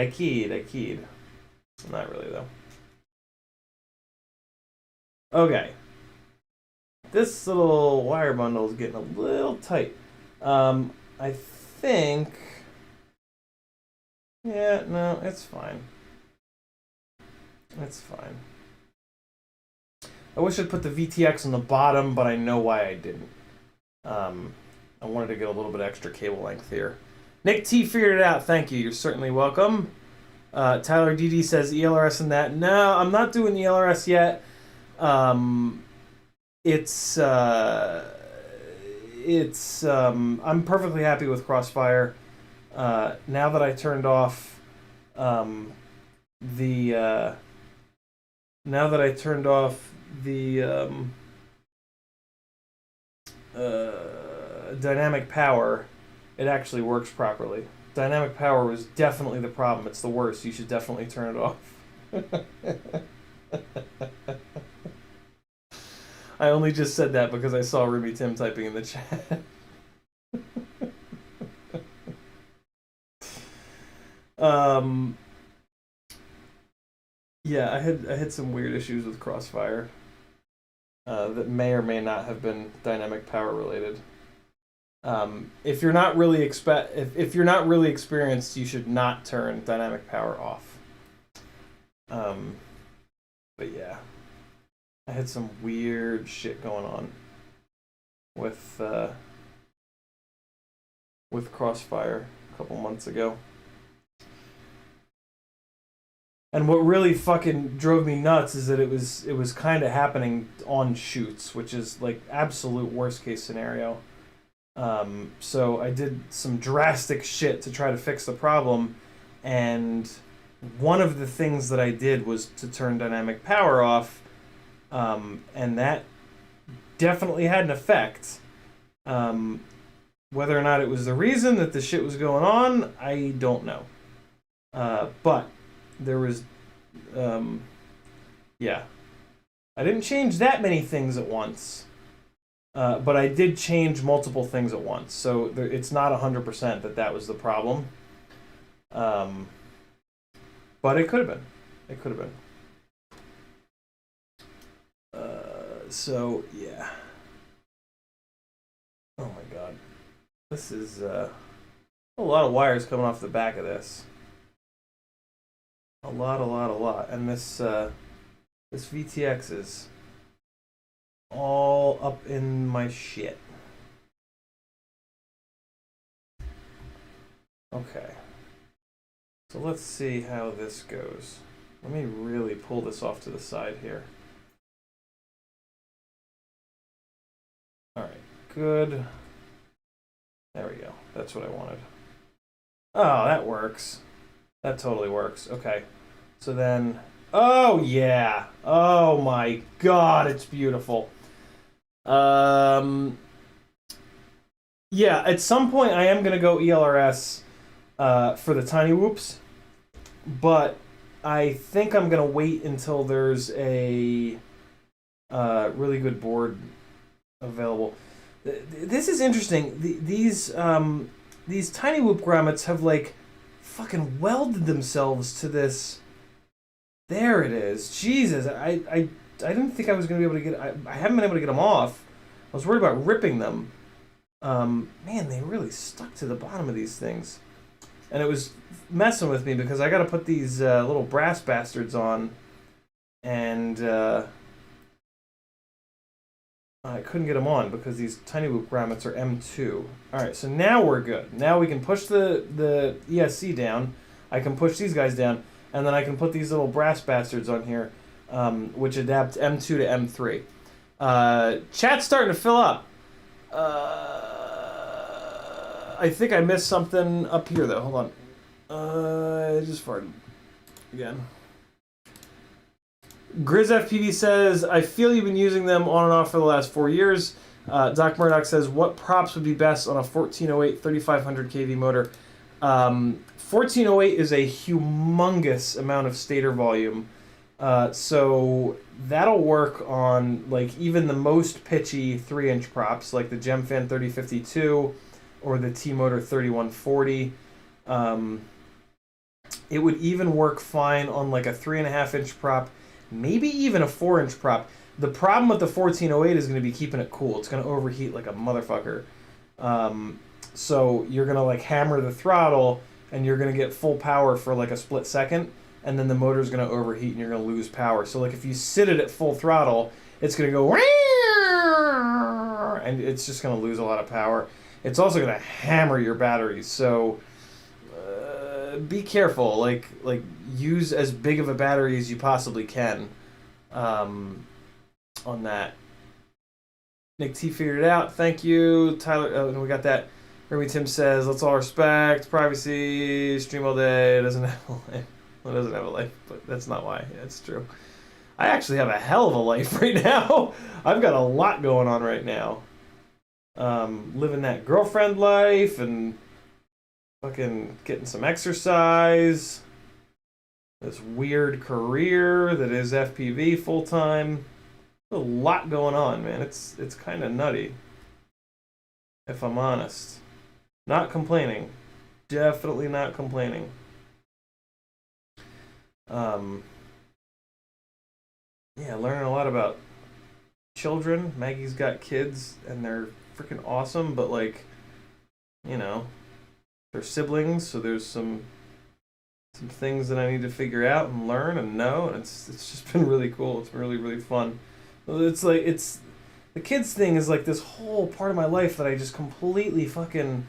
Not really though. Okay. This little wire bundle is getting a little tight. I think. Yeah, no, it's fine. It's fine. I wish I'd put the VTX on the bottom, but I know why I didn't. I wanted to get a little bit extra cable length here. Nick T figured it out. Thank you. You're certainly welcome. Tyler DD says ELRS and that. No, I'm not doing ELRS yet. I'm perfectly happy with Crossfire. Now that I turned off the now that I turned off the dynamic power, it actually works properly. Dynamic power was definitely the problem. It's the worst. You should definitely turn it off. I only just said that because I saw Ruby Tim typing in the chat. Yeah, I had some weird issues with Crossfire that may or may not have been dynamic power related. If you're not really if you're not really experienced, you should not turn dynamic power off. But yeah, I had some weird shit going on with Crossfire a couple months ago. And what really fucking drove me nuts is that it was kind of happening on shoots, which is like absolute worst case scenario. So I did some drastic shit to try to fix the problem, and one of the things that I did was to turn dynamic power off, and that definitely had an effect. Whether or not it was the reason that the shit was going on, I don't know. But there was, yeah. I didn't change that many things at once. But I did change multiple things at once. So it's not 100% that was the problem. But it could have been. It could have been. So, yeah. Oh my god. This is a lot of wires coming off the back of this. A lot. And this VTX is all up in my shit. Okay. So let's see how this goes. Let me really pull this off to the side here. Alright, good. There we go. That's what I wanted. Oh, that works. That totally works. Okay. So then... Oh, yeah. Oh, my God. It's beautiful. Yeah, at some point I am going to go ELRS for the tiny whoops. But I think I'm going to wait until there's a really good board available. This is interesting. These tiny whoop grommets have like fucking welded themselves to this. There it is. Jesus, I didn't think I was gonna be able to get. I haven't been able to get them off. I was worried about ripping them. Man, they really stuck to the bottom of these things, and it was messing with me because I got to put these little brass bastards on, and I couldn't get them on because these tiny whoop grommets are M2. All right, so now we're good. Now we can push the ESC down. I can push these guys down, and then I can put these little brass bastards on here, which adapt M2 to M3. Chat's starting to fill up. I think I missed something up here, though. Hold on. I just farted again. GrizzFPV says, I feel you've been using them on and off for the last 4 years. Doc Murdoch says, what props would be best on a 1408 3500 kV motor? 1408 is a humongous amount of stator volume. So that'll work on like even the most pitchy 3-inch props, like the GemFan 3052 or the T-Motor 3140. It would even work fine on like a 3.5-inch prop, maybe even a 4-inch prop. The problem with the 1408 is going to be keeping it cool. It's going to overheat like a motherfucker. So you're going to like hammer the throttle and you're going to get full power for like a split second, and then the motor's going to overheat and you're going to lose power. So like if you sit it at full throttle, it's going to go and it's just going to lose a lot of power. It's also going to hammer your batteries. So be careful. Like use as big of a battery as you possibly can on that. Nick T figured it out. Thank you, Tyler. And we got that. Ruby Tim says, let's all respect privacy. Stream all day. It doesn't have a life. Well, it doesn't have a life, but that's not why. That's true. I actually have a hell of a life right now. I've got a lot going on right now. Living that girlfriend life and fucking getting some exercise. This weird career that is FPV full time. A lot going on, man. It's kind of nutty, if I'm honest. Not complaining. Definitely not complaining. Yeah, learning a lot about children. Maggie's got kids, and they're freaking awesome, but, like, you know, they're siblings, so there's some things that I need to figure out and learn and know, and it's just been really cool. It's been really, really fun. It's like, the kids thing is like this whole part of my life that I just completely fucking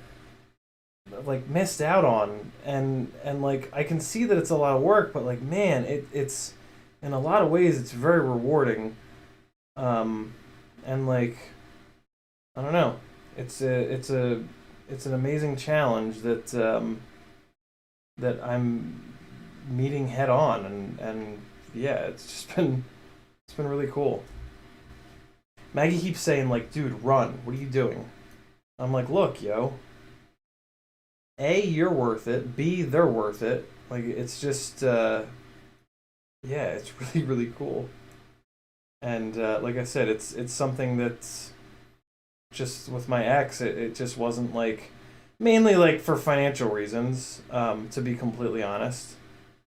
like missed out on, and like I can see that it's a lot of work, but like, man, it's in a lot of ways it's very rewarding, and like, I don't know, it's an amazing challenge that that I'm meeting head on, and yeah, it's been really cool. Maggie keeps saying, like, dude, run. What are you doing? I'm like, look, yo. A, you're worth it. B, they're worth it. Like, it's just, yeah, it's really, really cool. And, like I said, it's something that's just with my ex, it just wasn't, like, mainly, like, for financial reasons, to be completely honest.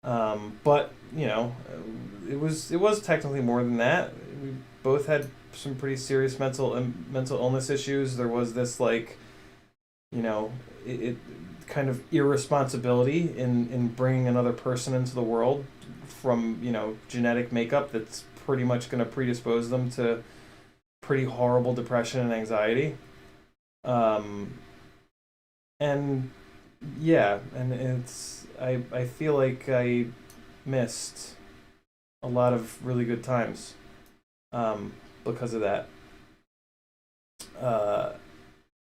But, you know, it was technically more than that. We both had some pretty serious mental illness issues. There was this, like, you know, it kind of irresponsibility in bringing another person into the world from, you know, genetic makeup that's pretty much going to predispose them to pretty horrible depression and anxiety. And yeah, and I feel like I missed a lot of really good times because of that.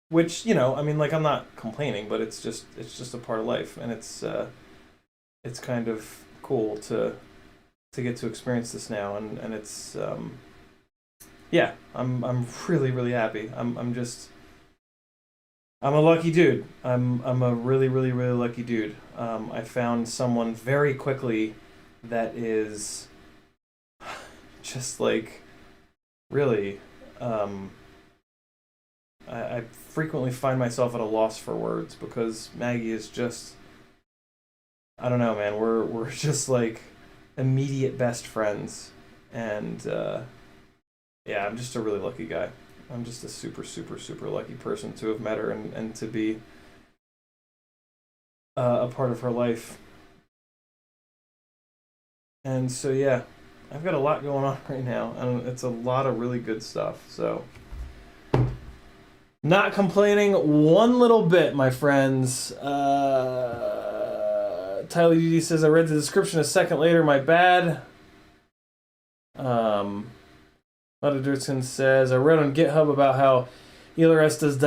Which, you know, I mean, like, I'm not complaining, but it's just a part of life, and it's kind of cool to get to experience this now, and it's yeah, I'm really, really happy. I'm a lucky dude. I'm a really, really, really lucky dude. I found someone very quickly that is just, like, really, I frequently find myself at a loss for words, because Maggie is just, I don't know, man. We're just, like, immediate best friends, and yeah, I'm just a really lucky guy. I'm just a super, super, super lucky person to have met her and to be a part of her life. And so, yeah, I've got a lot going on right now, and it's a lot of really good stuff. So, not complaining one little bit, my friends. Tyler D says, I read the description a second later, my bad. Lotta Dirtson says, I read on GitHub about how ELRS does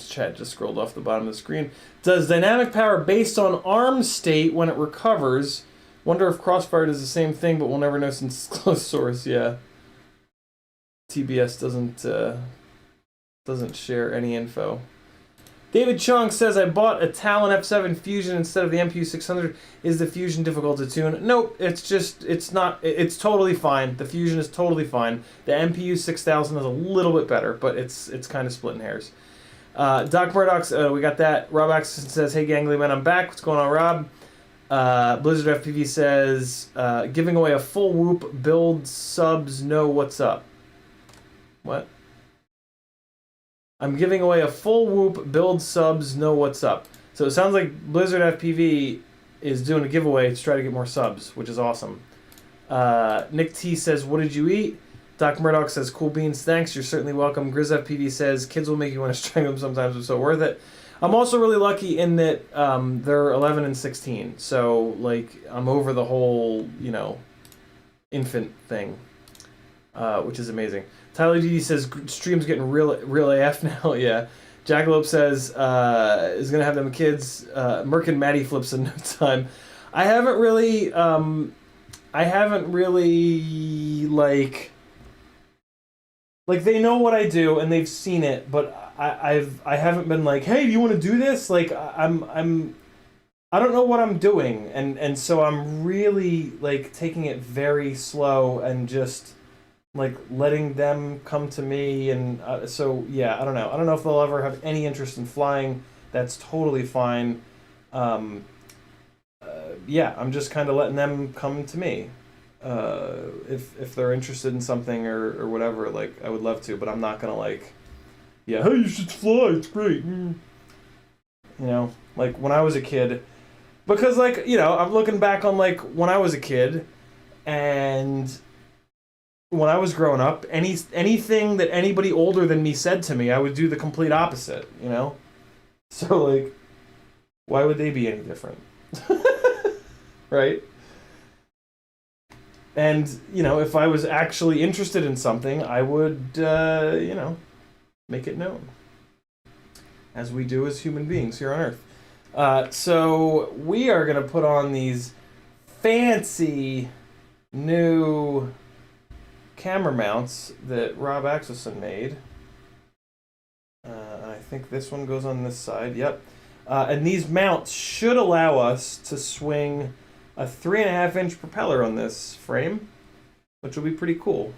chat just scrolled off the bottom of the screen. Does dynamic power based on arm state when it recovers. Wonder if Crossfire does the same thing, but we'll never know since it's closed source. Yeah. TBS doesn't share any info. David Chung says, I bought a Talon F7 Fusion instead of the MPU 600. Is the Fusion difficult to tune? Nope, it's not, it's totally fine. The Fusion is totally fine. The MPU 6000 is a little bit better, but it's kind of splitting hairs. Doc Murdoch's, we got that. Rob Axon says, hey Gangly Man, I'm back. What's going on, Rob? Blizzard FPV says, giving away a full whoop, build subs, know what's up. What? I'm giving away a full whoop, build subs, know what's up. So it sounds like Blizzard FPV is doing a giveaway to try to get more subs, which is awesome. Nick T says, what did you eat? Doc Murdoch says, cool beans, thanks, you're certainly welcome. Grizz FPV says, kids will make you want to string them sometimes, it's so worth it. I'm also really lucky in that they're 11 and 16, so, like, I'm over the whole, you know, infant thing, which is amazing. Tyler D says, stream's getting real AF now. Yeah. Jackalope says, is going to have them kids. Merc and Maddie flips in no time. I haven't really I haven't really like they know what I do and they've seen it, but I haven't been like, hey, do you want to do this? Like I don't know what I'm doing, and so I'm really like taking it very slow and just like letting them come to me, and so yeah, I don't know. I don't know if they'll ever have any interest in flying. That's totally fine. Yeah, I'm just kind of letting them come to me. If they're interested in something or whatever, like I would love to, but I'm not gonna like, yeah, hey, you should fly. It's great. You know, like when I was a kid, because like I'm looking back on like when I was a kid, and when I was growing up, anything that anybody older than me said to me, I would do the complete opposite. So like, why would they be any different? Right? And, if I was actually interested in something, I would, make it known. As we do as human beings here on Earth. So we are going to put on these fancy new camera mounts that Rob Axelson made. I think this one goes on this side. Yep. And these mounts should allow us to swing a 3.5-inch propeller on this frame, which will be pretty cool.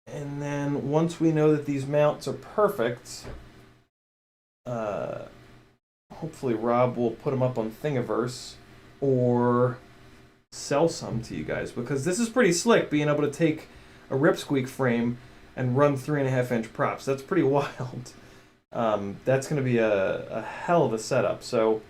And then once we know that these mounts are perfect, hopefully Rob will put them up on Thingiverse or sell some to you guys, because this is pretty slick, being able to take a Rip Squeak frame and run 3.5-inch props. That's pretty wild. That's going to be a hell of a setup. So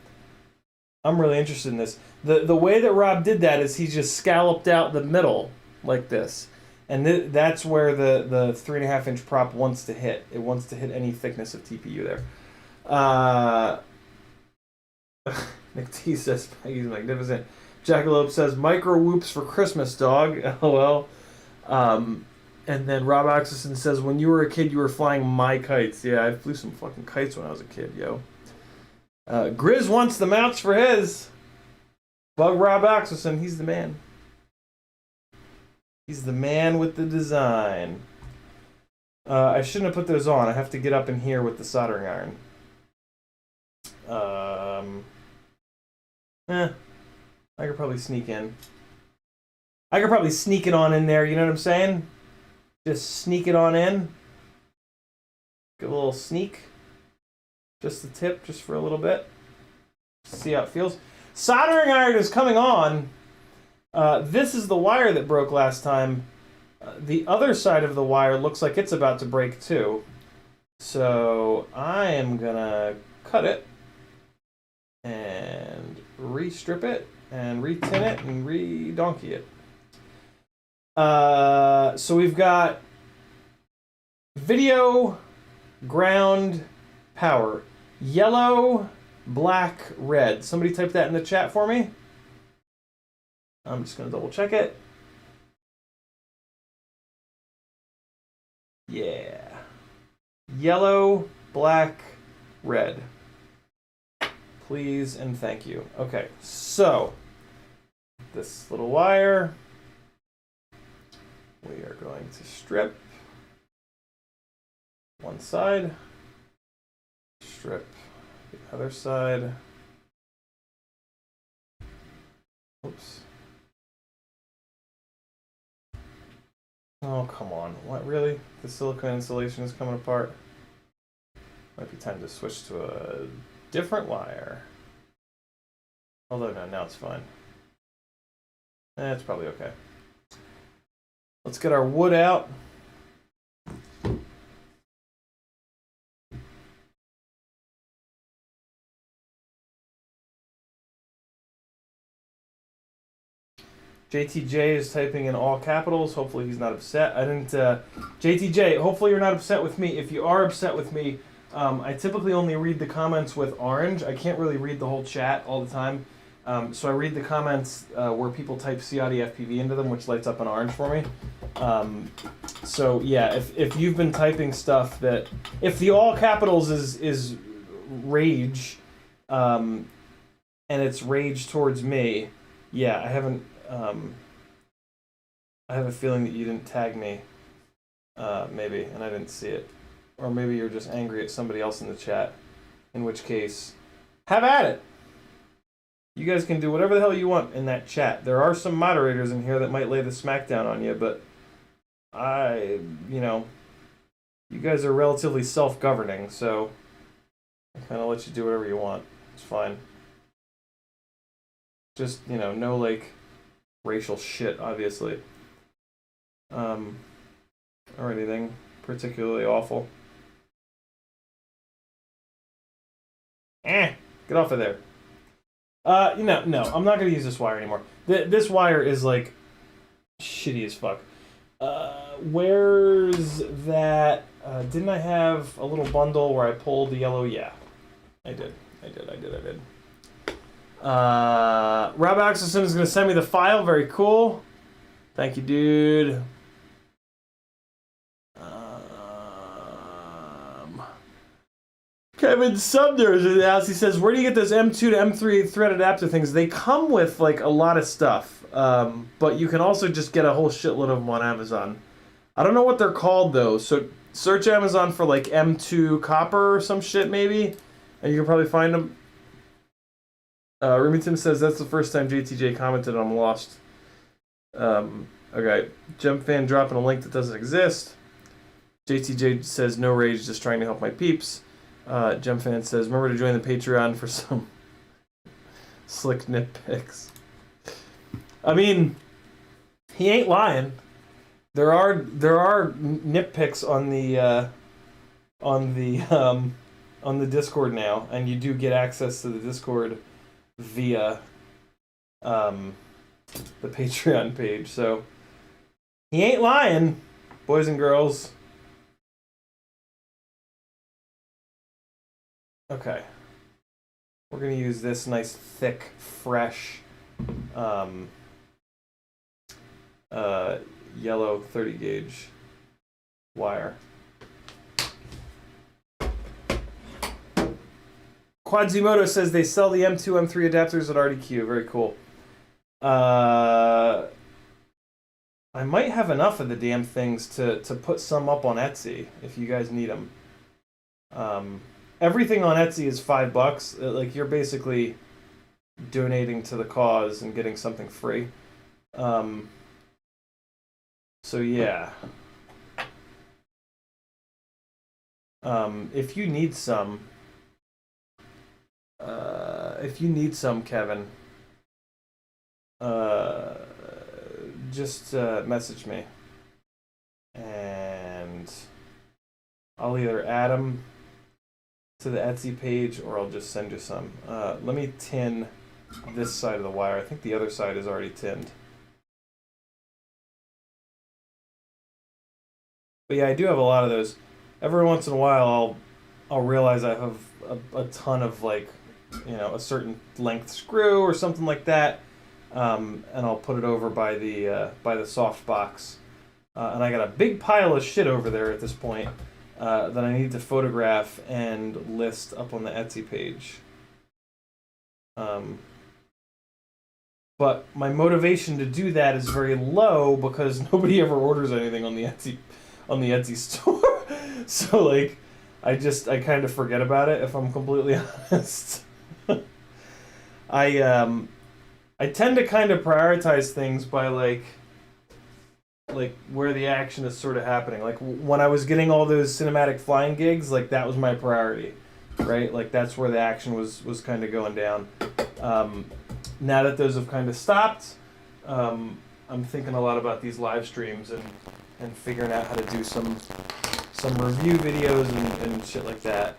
I'm really interested in this. The way that Rob did that is he just scalloped out the middle like this. And that's where the 3.5-inch prop wants to hit. It wants to hit any thickness of TPU there. Nick T says, he's magnificent. Jackalope says, micro whoops for Christmas, dog. LOL. And then Rob Axelson says, when you were a kid, you were flying my kites. Yeah, I flew some fucking kites when I was a kid, yo. Grizz wants the mounts for his. Bug Rob Axelson, he's the man. He's the man with the design. I shouldn't have put those on. I have to get up in here with the soldering iron. I could probably sneak in. I could probably sneak it on in there, you know what I'm saying? Just sneak it on in. Give a little sneak. Just the tip, just for a little bit. See how it feels. Soldering iron is coming on. This is the wire that broke last time. The other side of the wire looks like it's about to break too. So I am gonna cut it and re-strip it and re-tin it and re-donkey it. So we've got video, ground, power. Yellow, black, red. Somebody type that in the chat for me. I'm just going to double check it. Yeah. Yellow, black, red. Please and thank you. Okay, so this little wire, we are going to strip one side, strip the other side. Oops. Oh, come on. What, really? The silicone insulation is coming apart? Might be time to switch to a different wire. Although, no, now it's fine. It's probably okay. Let's get our wood out. JTJ is typing in all capitals. Hopefully he's not upset. I didn't... JTJ, hopefully you're not upset with me. If you are upset with me, I typically only read the comments with orange. I can't really read the whole chat all the time. So I read the comments where people type CiottiFPV into them, which lights up an orange for me. So yeah, if you've been typing stuff that... If the all capitals is rage, and it's rage towards me, Yeah, I haven't. I have a feeling that you didn't tag me, maybe, and I didn't see it, or maybe you're just angry at somebody else in the chat. In which case, have at it. You guys can do whatever the hell you want in that chat. There are some moderators in here that might lay the smackdown on you, but you know, you guys are relatively self-governing, so I kind of let you do whatever you want. It's fine. Just, you know, no, like, racial shit, obviously. Or anything particularly awful. Get off of there. No, I'm not gonna use this wire anymore. This wire is, like, shitty as fuck. Where's that? Didn't I have a little bundle where I pulled the yellow? Yeah, I did. Rob Axelson is going to send me the file. Very cool. Thank you, dude. Kevin Sumner is in the house. He says, where do you get those M2 to M3 thread adapter things? They come with, like, a lot of stuff. But you can also just get a whole shitload of them on Amazon. I don't know what they're called, though. So search Amazon for, like, M2 copper or some shit, maybe. And you can probably find them. Remington says, that's the first time JTJ commented on Lost. Okay. Gem fan dropping a link that doesn't exist. JTJ says, no rage, just trying to help my peeps. Gem fan says, remember to join the Patreon for some slick nitpicks. I mean, he ain't lying. There are nitpicks on the Discord now, and you do get access to the Discord via the Patreon page. So he ain't lying, boys and girls. Okay. We're going to use this nice, thick, fresh, yellow 30 gauge wire. Quadzimoto says they sell the M2, M3 adapters at RDQ. Very cool. I might have enough of the damn things to put some up on Etsy if you guys need them. Everything on Etsy is $5. Like, you're basically donating to the cause and getting something free. So yeah. If you need some, Kevin, just message me, and I'll either add them to the Etsy page or I'll just send you some. Let me tin this side of the wire. I think the other side is already tinned. But yeah, I do have a lot of those. Every once in a while, I'll realize I have a ton of, like, you know, a certain length screw or something like that, and I'll put it over by the soft box, and I got a big pile of shit over there at this point that I need to photograph and list up on the Etsy page. But my motivation to do that is very low because nobody ever orders anything on the Etsy store. So, like, I kind of forget about it, if I'm completely honest. I tend to kind of prioritize things by like where the action is sort of happening. Like, when I was getting all those cinematic flying gigs, like, that was my priority, right? Like, that's where the action was kind of going down. Now that those have kind of stopped, I'm thinking a lot about these live streams and figuring out how to do some review videos and shit like that.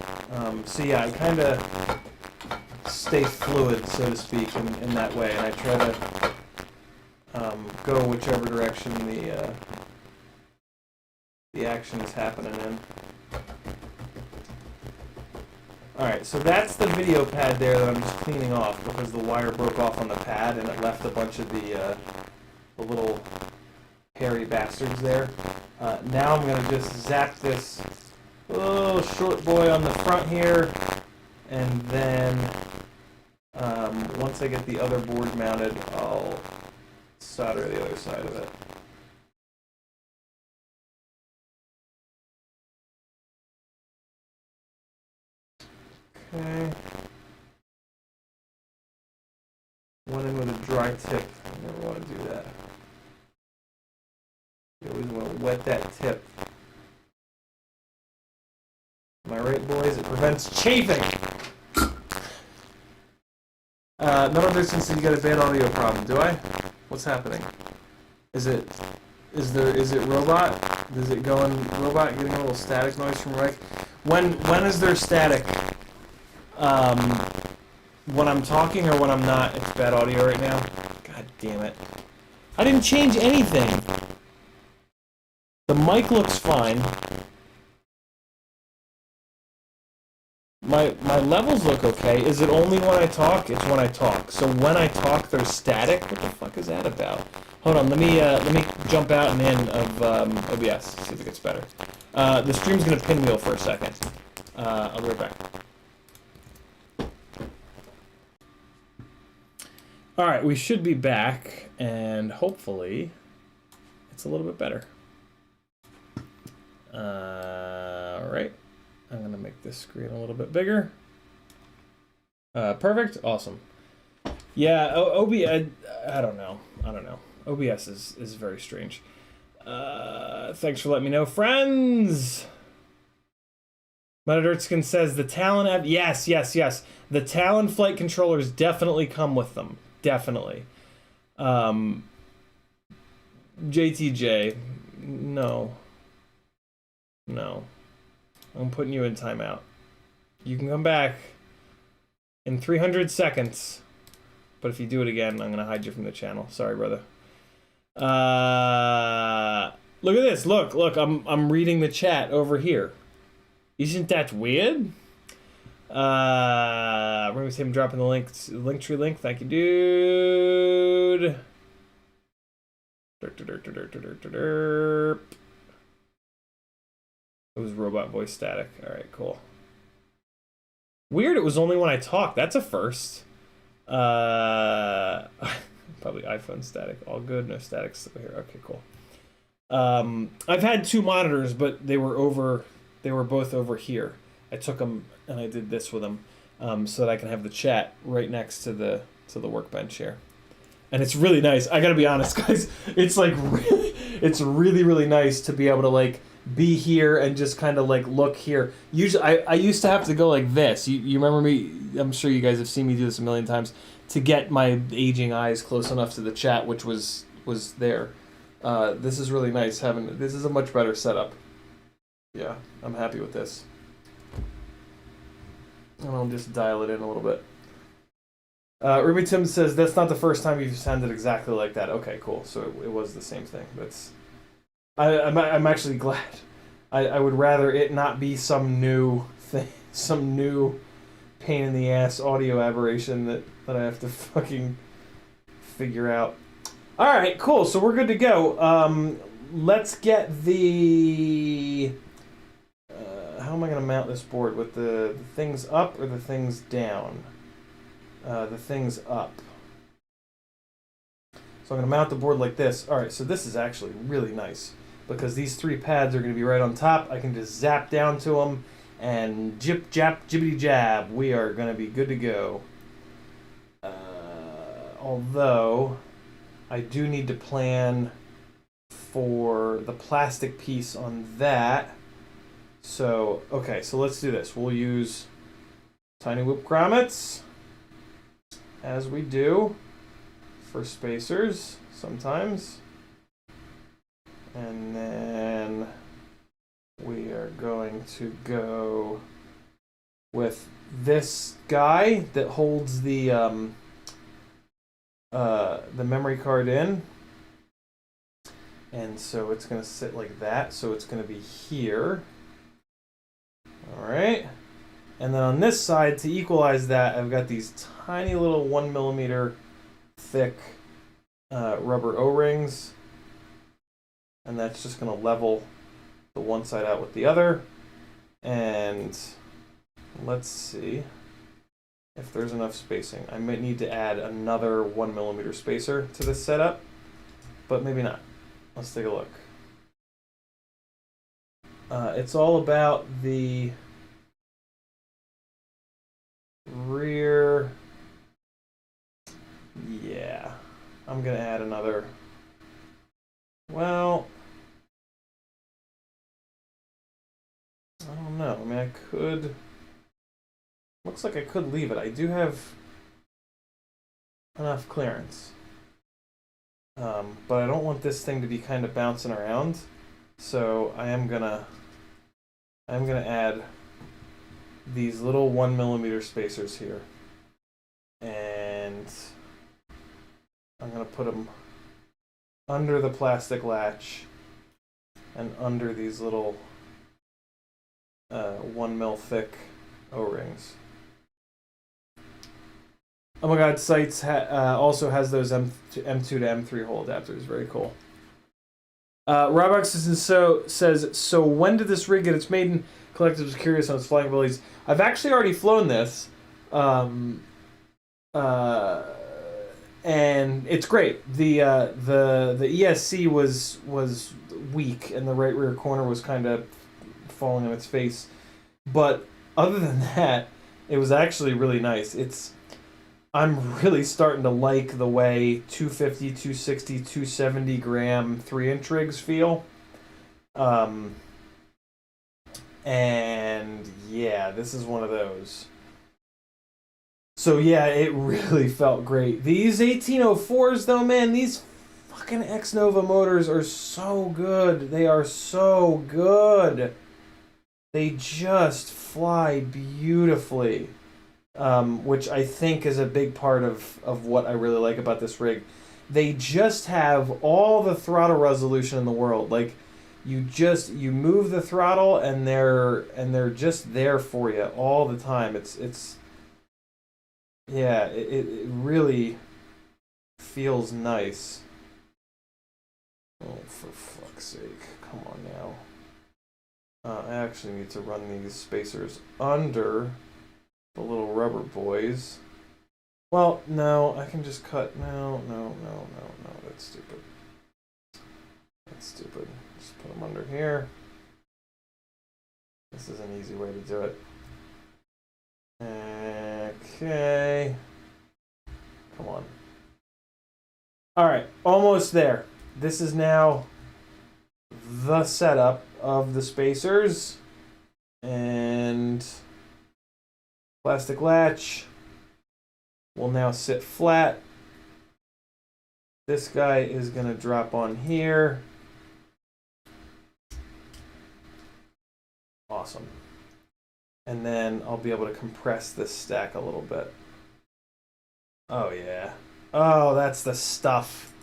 So yeah, I kind of stay fluid, so to speak, in that way, and I try to go whichever direction the action is happening in. Alright, so that's the video pad there that I'm just cleaning off because the wire broke off on the pad and it left a bunch of the little hairy bastards there. Now I'm going to just zap this little short boy on the front here, and then Once I get the other board mounted, I'll solder the other side of it. Okay. Went in with a dry tip. I never want to do that. You always want to wet that tip. Am I right, boys? It prevents chafing! None of this since you got a bad audio problem, do I? What's happening? Is it robot? Is it going robot getting a little static noise from Rick? When is there static? When I'm talking or when I'm not? It's bad audio right now. God damn it. I didn't change anything. The mic looks fine. My levels look okay. Is it only when I talk? It's when I talk. So when I talk, there's static? What the fuck is that about? Hold on, let me jump out and in of OBS, see if it gets better. The stream's gonna pinwheel for a second. I'll be right back. Alright, we should be back, and hopefully it's a little bit better. Alright, I'm gonna make this screen a little bit bigger. Perfect, awesome. Yeah, I don't know. OBS is very strange. Thanks for letting me know, friends. Metadirtskin says the Talon app. Yes. The Talon flight controllers definitely come with them. Definitely. JTJ, no. I'm putting you in timeout. You can come back in 300 seconds. But if you do it again, I'm gonna hide you from the channel. Sorry, brother. Look at this. Look. I'm reading the chat over here. Isn't that weird? Remember him dropping the Linktree link. Thank you, dude. It was robot voice static. All right, cool. Weird. It was only when I talk. That's a first. Probably iPhone static. All good. No static still here. Okay, cool. I've had two monitors, but they were both over here. I took them and I did this with them, so that I can have the chat right next to the workbench here. And it's really nice. I gotta be honest, guys. It's like really nice to be able to like be here and just kind of like look here. Usually, I used to have to go like this. You remember me? I'm sure you guys have seen me do this a million times to get my aging eyes close enough to the chat, which was there. This is really nice having. This is a much better setup. Yeah, I'm happy with this. And I'll just dial it in a little bit. Ruby Tim says, that's not the first time you've sounded exactly like that. Okay, cool. So it was the same thing. I'm actually glad. I would rather it not be some new thing, some new pain in the ass audio aberration that I have to fucking figure out. Alright, cool. So we're good to go. Let's get the... how am I going to mount this board? With the things up or the things down? The things up. So I'm going to mount the board like this. Alright, so this is actually really nice because these three pads are going to be right on top. I can just zap down to them and jip, jap, jibbity jab. We are going to be good to go. Although I do need to plan for the plastic piece on that. So, okay, so let's do this. We'll use tiny whoop grommets, as we do for spacers sometimes. And then we are going to go with this guy that holds the memory card in. And so it's going to sit like that. So it's going to be here. Alright, and then on this side, to equalize that, I've got these tiny little 1 millimeter thick rubber O-rings, and that's just going to level the one side out with the other. And let's see, if there's enough spacing. I might need to add another 1mm spacer to this setup, but maybe not. Let's take a look. It's all about the rear. Yeah, I'm gonna add another. Well, I don't know. I mean, I could. Looks like I could leave it. I do have enough clearance. But I don't want this thing to be kind of bouncing around. So I'm gonna add these little 1mm spacers here. And I'm gonna put them under the plastic latch and under these little 1mm thick O-rings. Oh my god, Ciotts also has those M2 to M3 hole adapters. Very cool. Robox says, so when did this rig get its maiden? Collective is curious on its flying abilities. I've actually already flown this. And it's great. The ESC was weak, and the right rear corner was kind of falling on its face. But other than that, it was actually really nice. I'm really starting to like the way 250, 260, 270 gram 3-inch rigs feel. And yeah, this is one of those. So yeah, it really felt great. These 1804s though, man, these fucking X-Nova motors are so good. They are so good. They just fly beautifully. Which I think is a big part of what I really like about this rig. They just have all the throttle resolution in the world. Like, you move the throttle and they're just there for you all the time. It really feels nice. Oh, for fuck's sake. Come on now. I actually need to run these spacers under the little rubber boys. Well, no, I can just cut. No, that's stupid. That's stupid. Just put them under here. This is an easy way to do it. Okay. Come on. Alright, almost there. This is now the setup of the spacers. And plastic latch will now sit flat. This guy is going to drop on here. Awesome. And then I'll be able to compress this stack a little bit. Oh yeah. Oh, that's the stuff.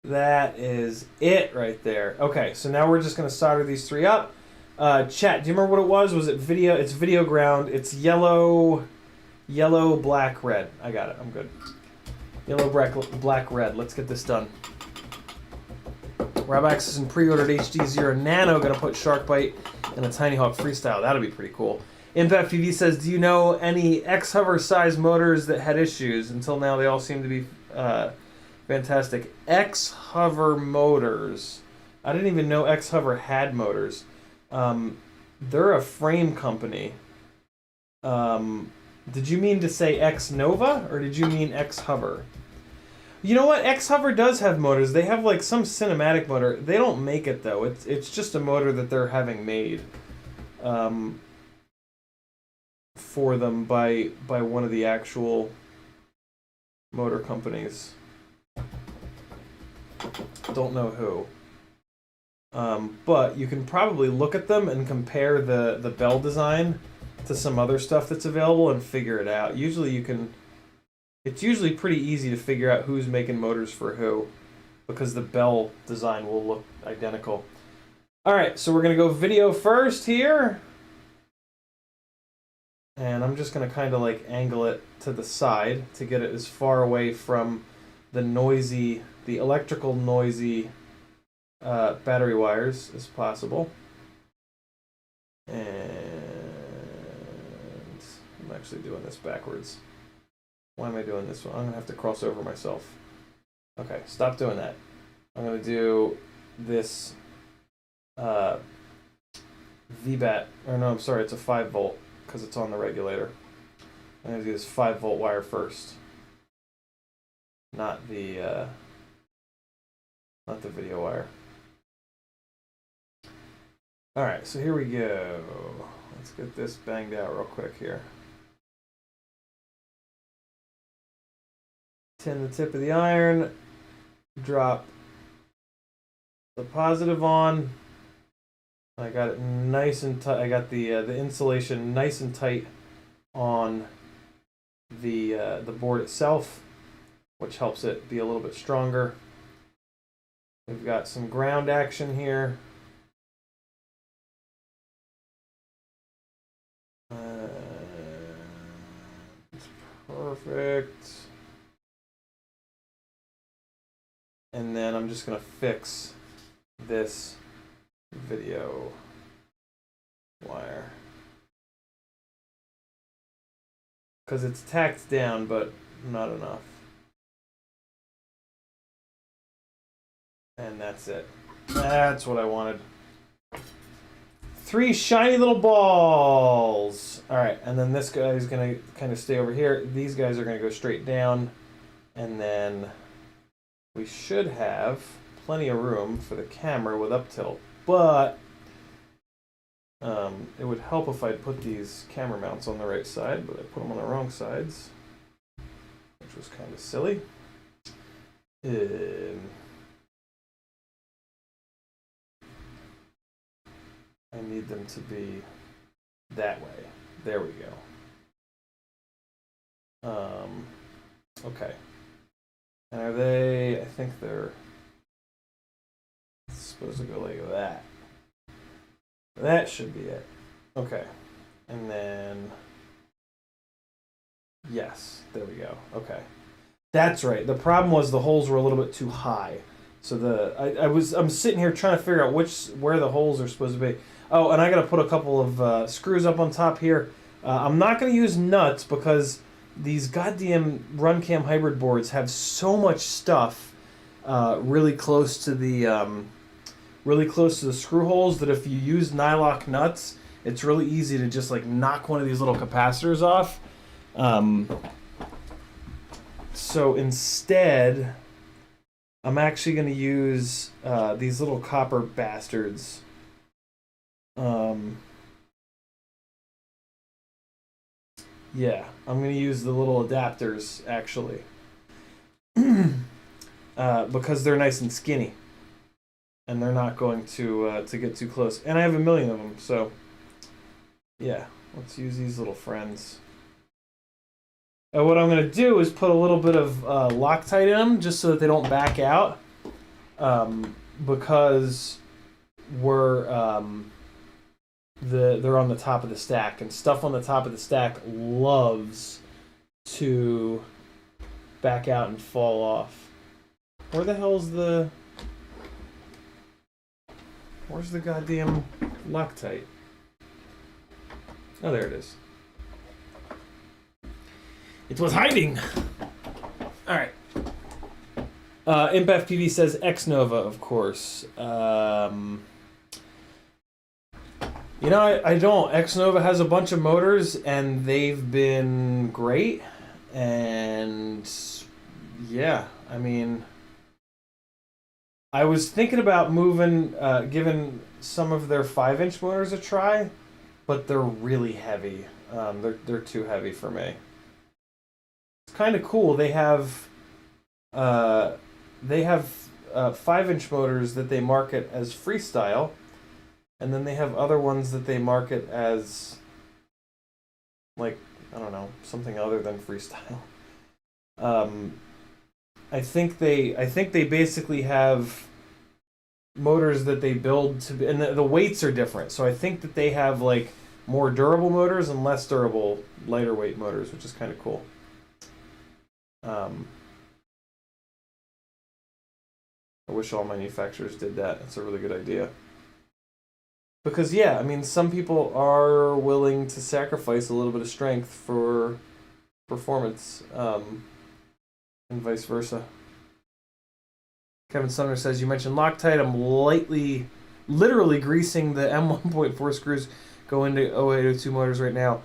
That is it right there. Okay, so now we're just going to solder these three up. Chat, do you remember what it was? Was it video? It's video ground. It's yellow, black, red. I got it. I'm good. Yellow, black, red. Let's get this done. Robax is in pre-ordered HD0 Nano. Gonna put Shark Bite and a Tiny Hawk Freestyle. That'll be pretty cool. ImpactPV says, do you know any X-Hover size motors that had issues? Until now, they all seem to be fantastic. X-Hover motors. I didn't even know X-Hover had motors. They're a frame company. Did you mean to say X-Nova, or did you mean X-Hover? You know what? X-Hover does have motors. They have like some cinematic motor. They don't make it though. It's just a motor that they're having made for them by one of the actual motor companies. Don't know who. But you can probably look at them and compare the bell design to some other stuff that's available and figure it out. Usually you can... It's usually pretty easy to figure out who's making motors for who, because the bell design will look identical. Alright, so we're going to go video first here. And I'm just going to kind of like angle it to the side to get it as far away from the electrical noisy battery wires as possible. And I'm actually doing this backwards. Why am I doing this one? I'm gonna have to cross over myself. Okay, stop doing that. I'm gonna do this VBAT, or no, I'm sorry, it's a 5 volt because it's on the regulator. I'm gonna do this 5 volt wire first, not the video wire. All right, so here we go. Let's get this banged out real quick here. Tin the tip of the iron, drop the positive on. I got it nice and tight. I got the insulation nice and tight on the board itself, which helps it be a little bit stronger. We've got some ground action here. It's perfect. And then I'm just gonna fix this video wire because it's tacked down, but not enough. And that's it. That's what I wanted. 3 shiny little balls. All right, and then this guy is gonna kind of stay over here. These guys are gonna go straight down, and then we should have plenty of room for the camera with up tilt. But it would help if I'd put these camera mounts on the right side, but I put them on the wrong sides, which was kind of silly. I need them to be that way. There we go. Okay. And are they, I think they're supposed to go like that. That should be it. Okay. And then, yes, there we go. Okay. That's right. The problem was the holes were a little bit too high. So I'm sitting here trying to figure out where the holes are supposed to be. Oh, and I got to put a couple of screws up on top here. I'm not going to use nuts because these goddamn RunCam hybrid boards have so much stuff really close to the screw holes that if you use nylock nuts, it's really easy to just like knock one of these little capacitors off. So instead, I'm actually going to use these little copper bastards. Yeah, I'm going to use the little adapters actually because they're nice and skinny. And they're not going to get too close. And I have a million of them, so yeah, let's use these little friends. And what I'm going to do is put a little bit of Loctite in them just so that they don't back out, because they're on the top of the stack, and stuff on the top of the stack loves to back out and fall off. Where the hell's the... Where's the goddamn Loctite? Oh, there it is. It was hiding! Alright. ImpFPV says X-Nova, of course. You know, I don't. X-Nova has a bunch of motors, and they've been great. And, yeah, I mean... I was thinking about moving, giving some of their 5-inch motors a try, but they're really heavy. They're too heavy for me. It's kind of cool. They have 5-inch motors that they market as freestyle, and then they have other ones that they market as, like, I don't know, something other than freestyle. I think they basically have motors that they build to be, and the weights are different. So I think that they have like more durable motors and less durable, lighter weight motors, which is kind of cool. I wish all manufacturers did that. It's a really good idea. Because yeah, I mean, some people are willing to sacrifice a little bit of strength for performance, and vice versa. Kevin Sumner says, you mentioned Loctite. I'm literally greasing the M1.4 screws go into 0802 motors right now.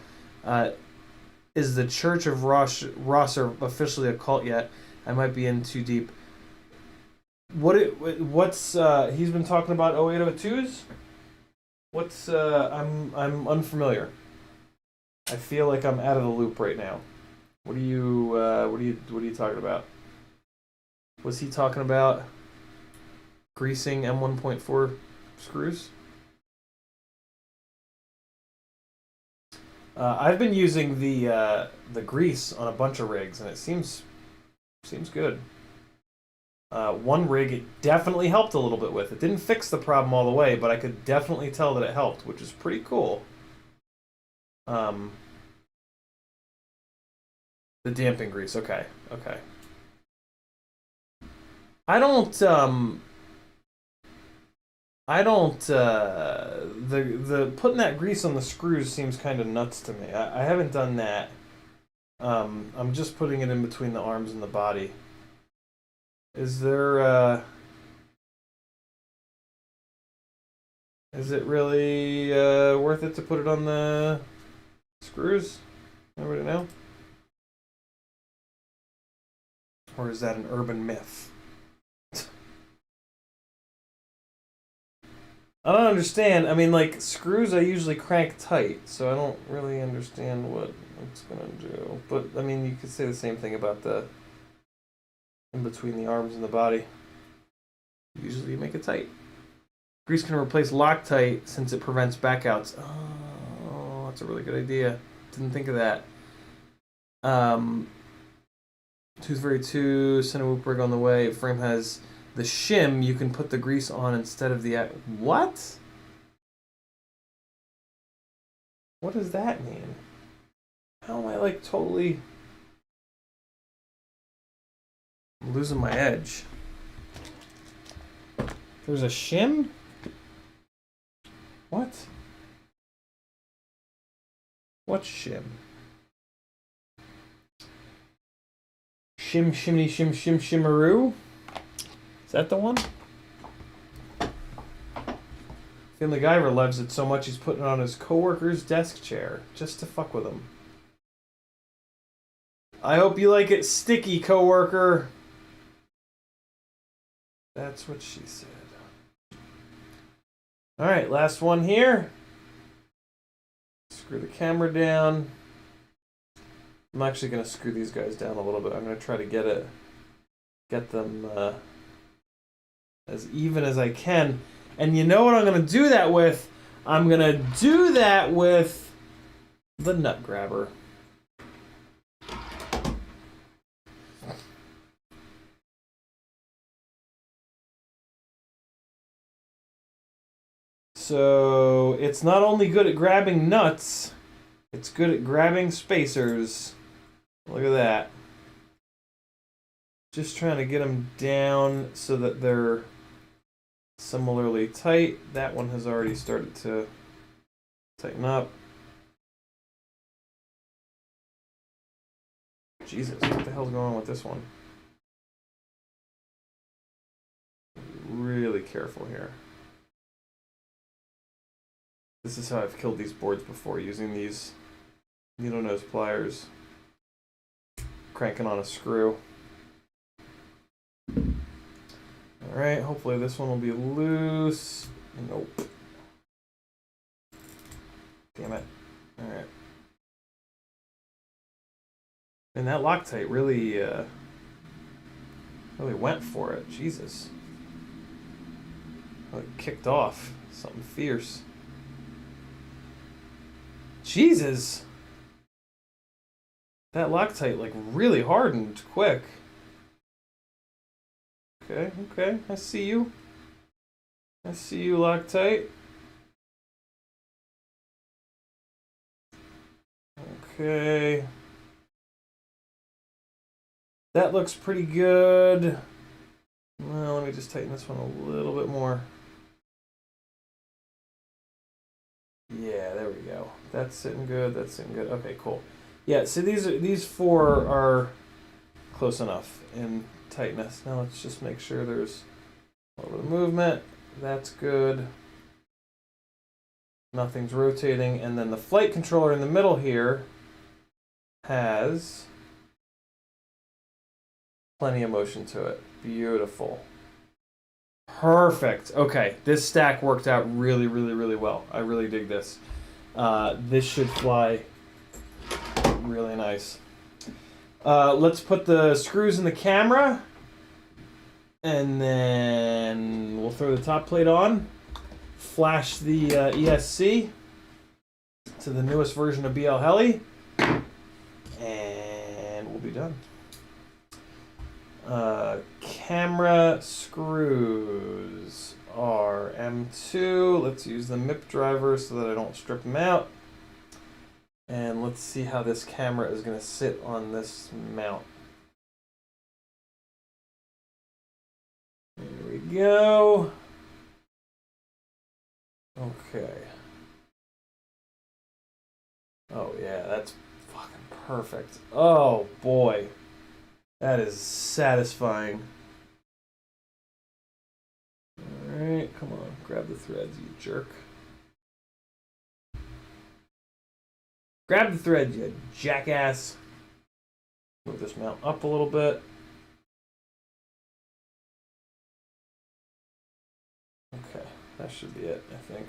Is the Church of Rosser officially a cult yet? I might be in too deep. What's he's been talking about 0802s? What's I'm unfamiliar. I feel like I'm out of the loop right now. What are you talking about? Was he talking about greasing M1.4 screws? I've been using the grease on a bunch of rigs, and it seems good. One rig it definitely helped a little bit with. It didn't fix the problem all the way, but I could definitely tell that it helped, which is pretty cool. The damping grease, okay. I don't the putting that grease on the screws seems kind of nuts to me. I haven't done that. I'm just putting it in between the arms and the body. Is there is it really worth it to put it on the screws? Anybody know? Or is that an urban myth? I don't understand. I mean, like, screws I usually crank tight, so I don't really understand what it's gonna do. But, I mean, you could say the same thing about the in between the arms and the body. Usually you make it tight. Grease can replace Loctite since it prevents backouts. Oh, that's a really good idea. Didn't think of that. Toothfairy 2, Cinewoop rig on the way. Frame has the shim. You can put the grease on instead of the... What? What does that mean? How am I, like, totally... I'm losing my edge. There's a shim? What? What shim? Shim shimmy shim shim shimmeroo? Is that the one? Family Guyver loves it so much he's putting it on his coworker's desk chair just to fuck with him. I hope you like it sticky, coworker. That's what she said. Alright, last one here. Screw the camera down. I'm actually going to screw these guys down a little bit. I'm going to try to get them as even as I can. And you know what I'm going to do that with? I'm going to do that with the nut grabber. So it's not only good at grabbing nuts, it's good at grabbing spacers. Look at that. Just trying to get them down so that they're similarly tight. That one has already started to tighten up. Jesus, what the hell's going on with this one? Really careful here. This is how I've killed these boards before, using these needle nose pliers, cranking on a screw. Alright, hopefully this one will be loose. Nope. Damn it. Alright. And that Loctite really, really went for it. Jesus. It kicked off. Something fierce. Jesus! That Loctite, like, really hardened quick. Okay, I see you. I see you, Loctite. Okay. That looks pretty good. Well, let me just tighten this one a little bit more. Yeah, there we go. That's sitting good. That's sitting good. Okay, cool. Yeah, so these four are close enough in tightness. Now let's just make sure there's a little bit of movement. That's good. Nothing's rotating. And then the flight controller in the middle here has plenty of motion to it. Beautiful. Perfect. Okay, this stack worked out really, really, really well. I really dig this. This should fly really nice. Let's put the screws in the camera, and then we'll throw the top plate on, flash the ESC to the newest version of BL Heli, and we'll be done. Camera screws are M2. Let's use the MIP driver so that I don't strip them out. And let's see how this camera is going to sit on this mount. There we go. Okay. Oh yeah, that's fucking perfect. Oh boy. That is satisfying. Alright, come on. Grab the threads, you jerk. Grab the thread, you jackass. Move this mount up a little bit. Okay, that should be it, I think.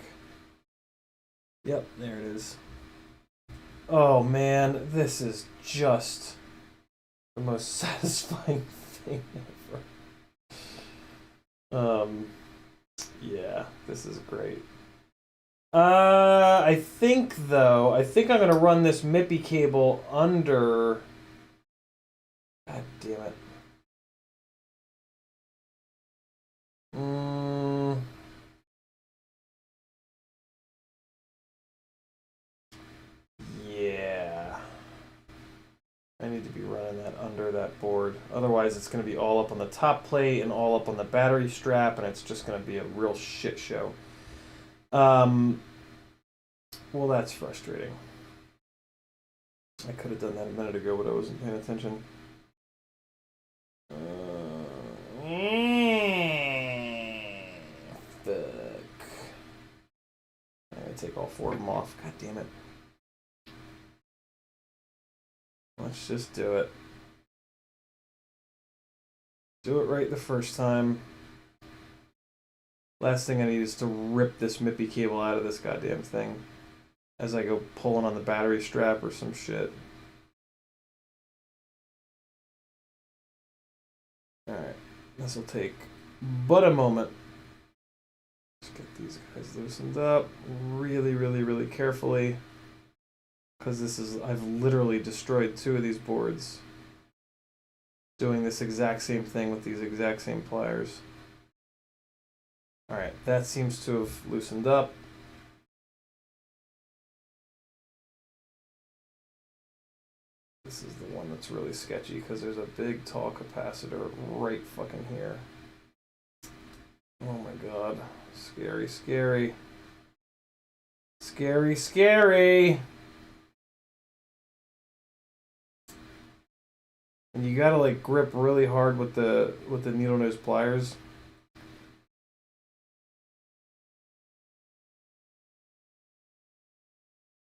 Yep, there it is. Oh man, this is just the most satisfying thing ever. Yeah, this is great. I think I'm gonna run this MIPI cable under. God damn it. Yeah. I need to be running that under that board. Otherwise, it's going to be all up on the top plate and all up on the battery strap, and it's just going to be a real shit show. Well, that's frustrating. I could have done that a minute ago, but I wasn't paying attention. Fuck. I'm going to take all four of them off. God damn it. Let's just do it. Do it right the first time. Last thing I need is to rip this MIPI cable out of this goddamn thing as I go pulling on the battery strap or some shit. Alright, this will take but a moment. Just get these guys loosened up really, really, really carefully. Because I've literally destroyed two of these boards doing this exact same thing with these exact same pliers. Alright, that seems to have loosened up. This is the one that's really sketchy because there's a big tall capacitor right fucking here. Oh my god. Scary, scary. Scary, scary! And you gotta like grip really hard with the needle nose pliers.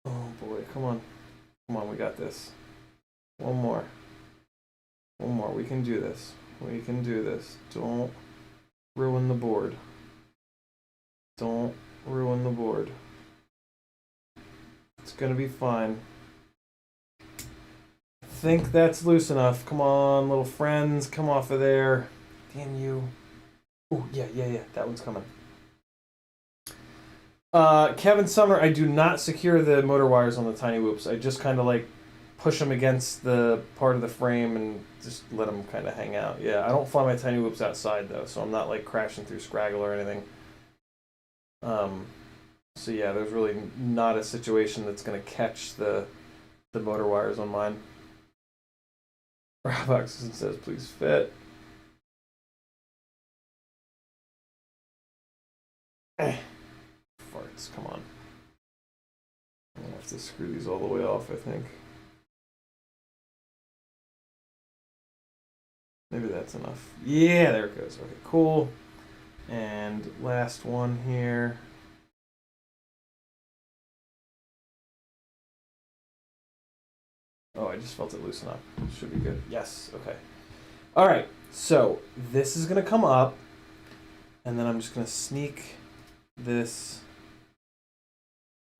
Oh boy, come on. Come on, we got this. One more. One more. We can do this. We can do this. Don't ruin the board. Don't ruin the board. It's gonna be fine. I think that's loose enough. Come on, little friends. Come off of there. Damn you. Oh, yeah. That one's coming. Kevin Sumner, I do not secure the motor wires on the tiny whoops. I just kind of like push them against the part of the frame and just let them kind of hang out. Yeah, I don't fly my tiny whoops outside though, so I'm not like crashing through Scraggle or anything. So yeah, there's really not a situation that's going to catch the motor wires on mine. Roboxon says, please fit. Farts, come on. I have to screw these all the way off, I think. Maybe that's enough. Yeah, there it goes. Okay, cool. And last one here. Oh, I just felt it loosen up. Should be good. Yes, okay. All right, so this is gonna come up, and then I'm just gonna sneak this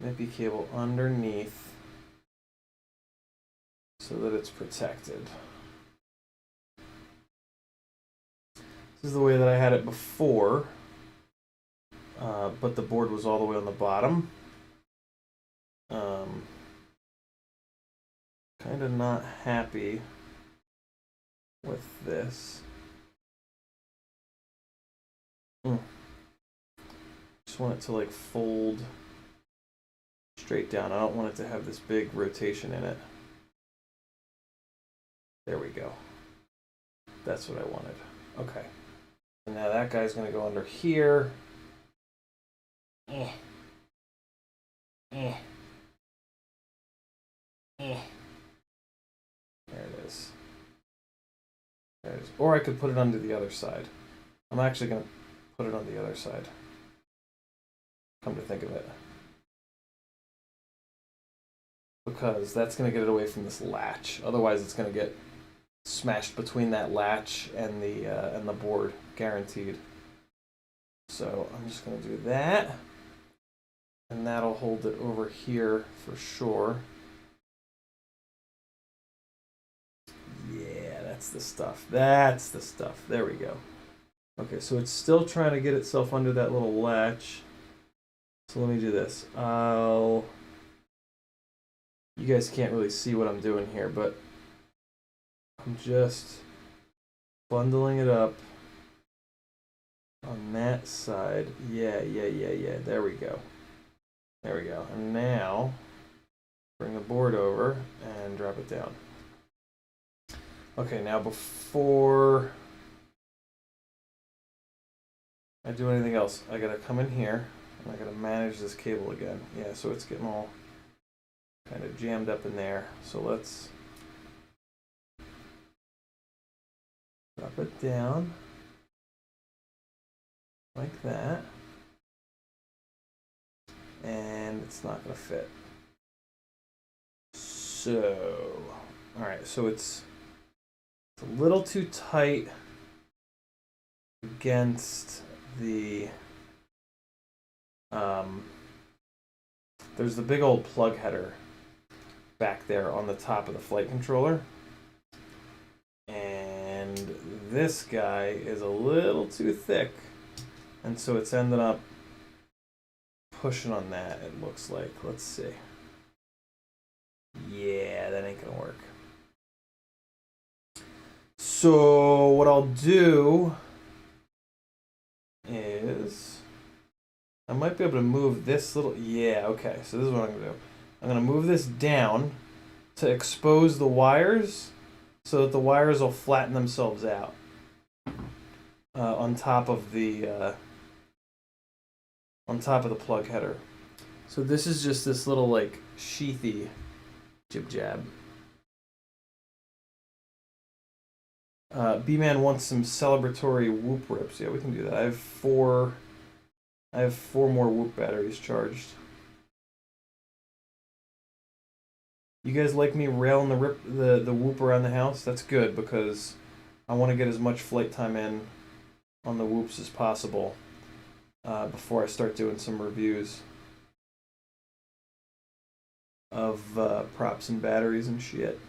MIPI cable underneath so that it's protected. This is the way that I had it before, but the board was all the way on the bottom. Kind of not happy with this. Just want it to like fold straight down. I don't want it to have this big rotation in it. There we go. That's what I wanted. Okay. And now that guy's going to go under here. There it is. There it is. Or I could put it onto the other side. I'm actually going to put it on the other side. Come to think of it. Because that's going to get it away from this latch. Otherwise it's going to get smashed between that latch and the board, guaranteed. So I'm just going to do that. And that'll hold it over here for sure. Yeah, that's the stuff. That's the stuff. There we go. Okay, so it's still trying to get itself under that little latch. So let me do this. You guys can't really see what I'm doing here, but I'm just bundling it up on that side. Yeah. There we go. There we go. And now, bring the board over and drop it down. Okay, now before I do anything else, I gotta come in here and I gotta manage this cable again. Yeah, so it's getting all kind of jammed up in there. So let's drop it down like that. And it's not going to fit. So, all right, so it's a little too tight against the, there's the big old plug header back there on the top of the flight controller. And this guy is a little too thick. And so it's ended up pushing on that, it looks like. Let's see. Yeah, that ain't gonna work. So what I'll do is I might be able to move this little, yeah, okay, so this is what I'm gonna do. I'm gonna move this down to expose the wires so that the wires will flatten themselves out on top of the plug header. So this is just this little like sheathy jib jab. B-Man wants some celebratory whoop rips. Yeah, we can do that. I have four more whoop batteries charged. You guys like me railing the whoop around the house? That's good because I want to get as much flight time in on the whoops as possible before I start doing some reviews of props and batteries and shit.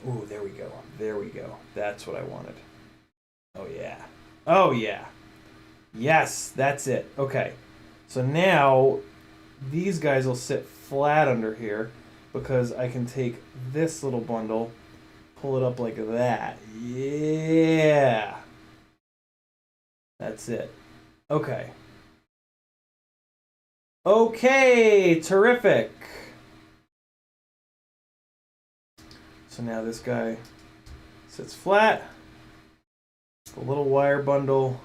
Ooh, there we go. There we go. That's what I wanted. Oh, yeah. Oh, yeah. Yes, that's it. Okay. So now these guys will sit flat under here because I can take this little bundle, pull it up like that. Yeah. That's it. Okay. Okay, terrific. So now this guy sits flat. The little wire bundle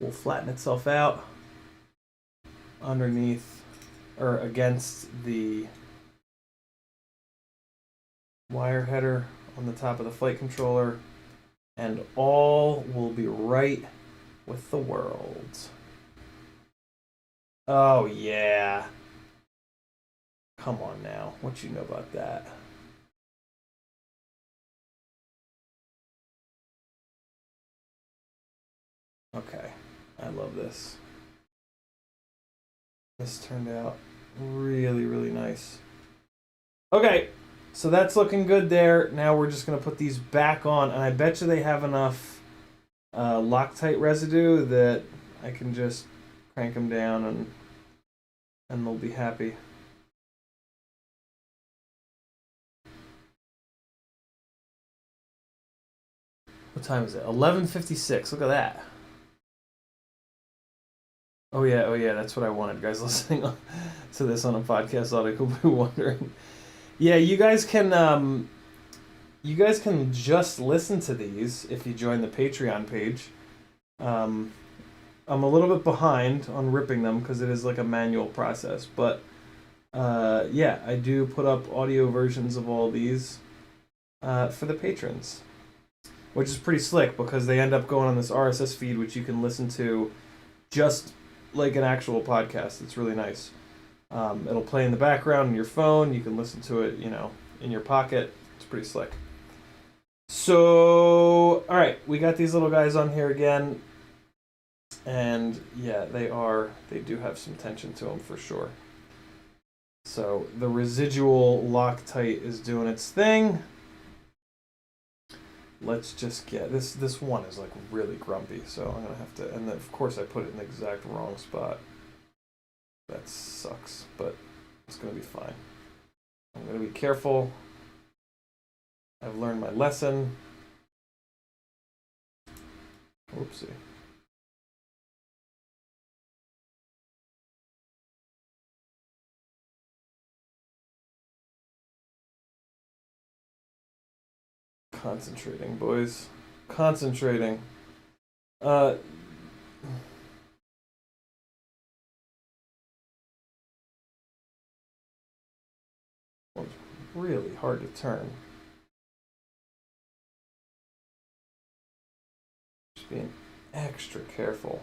will flatten itself out underneath or against the wire header on the top of the flight controller, and all will be right with the world. Oh, yeah. Come on now. What you know about that? Okay. I love this. This turned out really, really nice. Okay. So that's looking good there. Now we're just going to put these back on, and I bet you they have enough Loctite residue that I can just crank them down and they'll be happy. What time is it? 11:56. Look at that. Oh yeah, that's what I wanted. Guys listening to this on a podcast audio will be wondering. Yeah, you guys can just listen to these if you join the Patreon page. I'm a little bit behind on ripping them because it is like a manual process, but yeah, I do put up audio versions of all these for the patrons, which is pretty slick because they end up going on this RSS feed, which you can listen to just like an actual podcast. It's really nice. It'll play in the background on your phone. You can listen to it, in your pocket. It's pretty slick. So, all right, we got these little guys on here again. And yeah, they do have some tension to them for sure. So the residual Loctite is doing its thing. Let's just get this one is like really grumpy, so I'm gonna have to, and then of course I put it in the exact wrong spot. That sucks, but it's gonna be fine. I'm gonna be careful. I've learned my lesson. Whoopsie. Concentrating, boys. Concentrating. It's really hard to turn. Just being extra careful.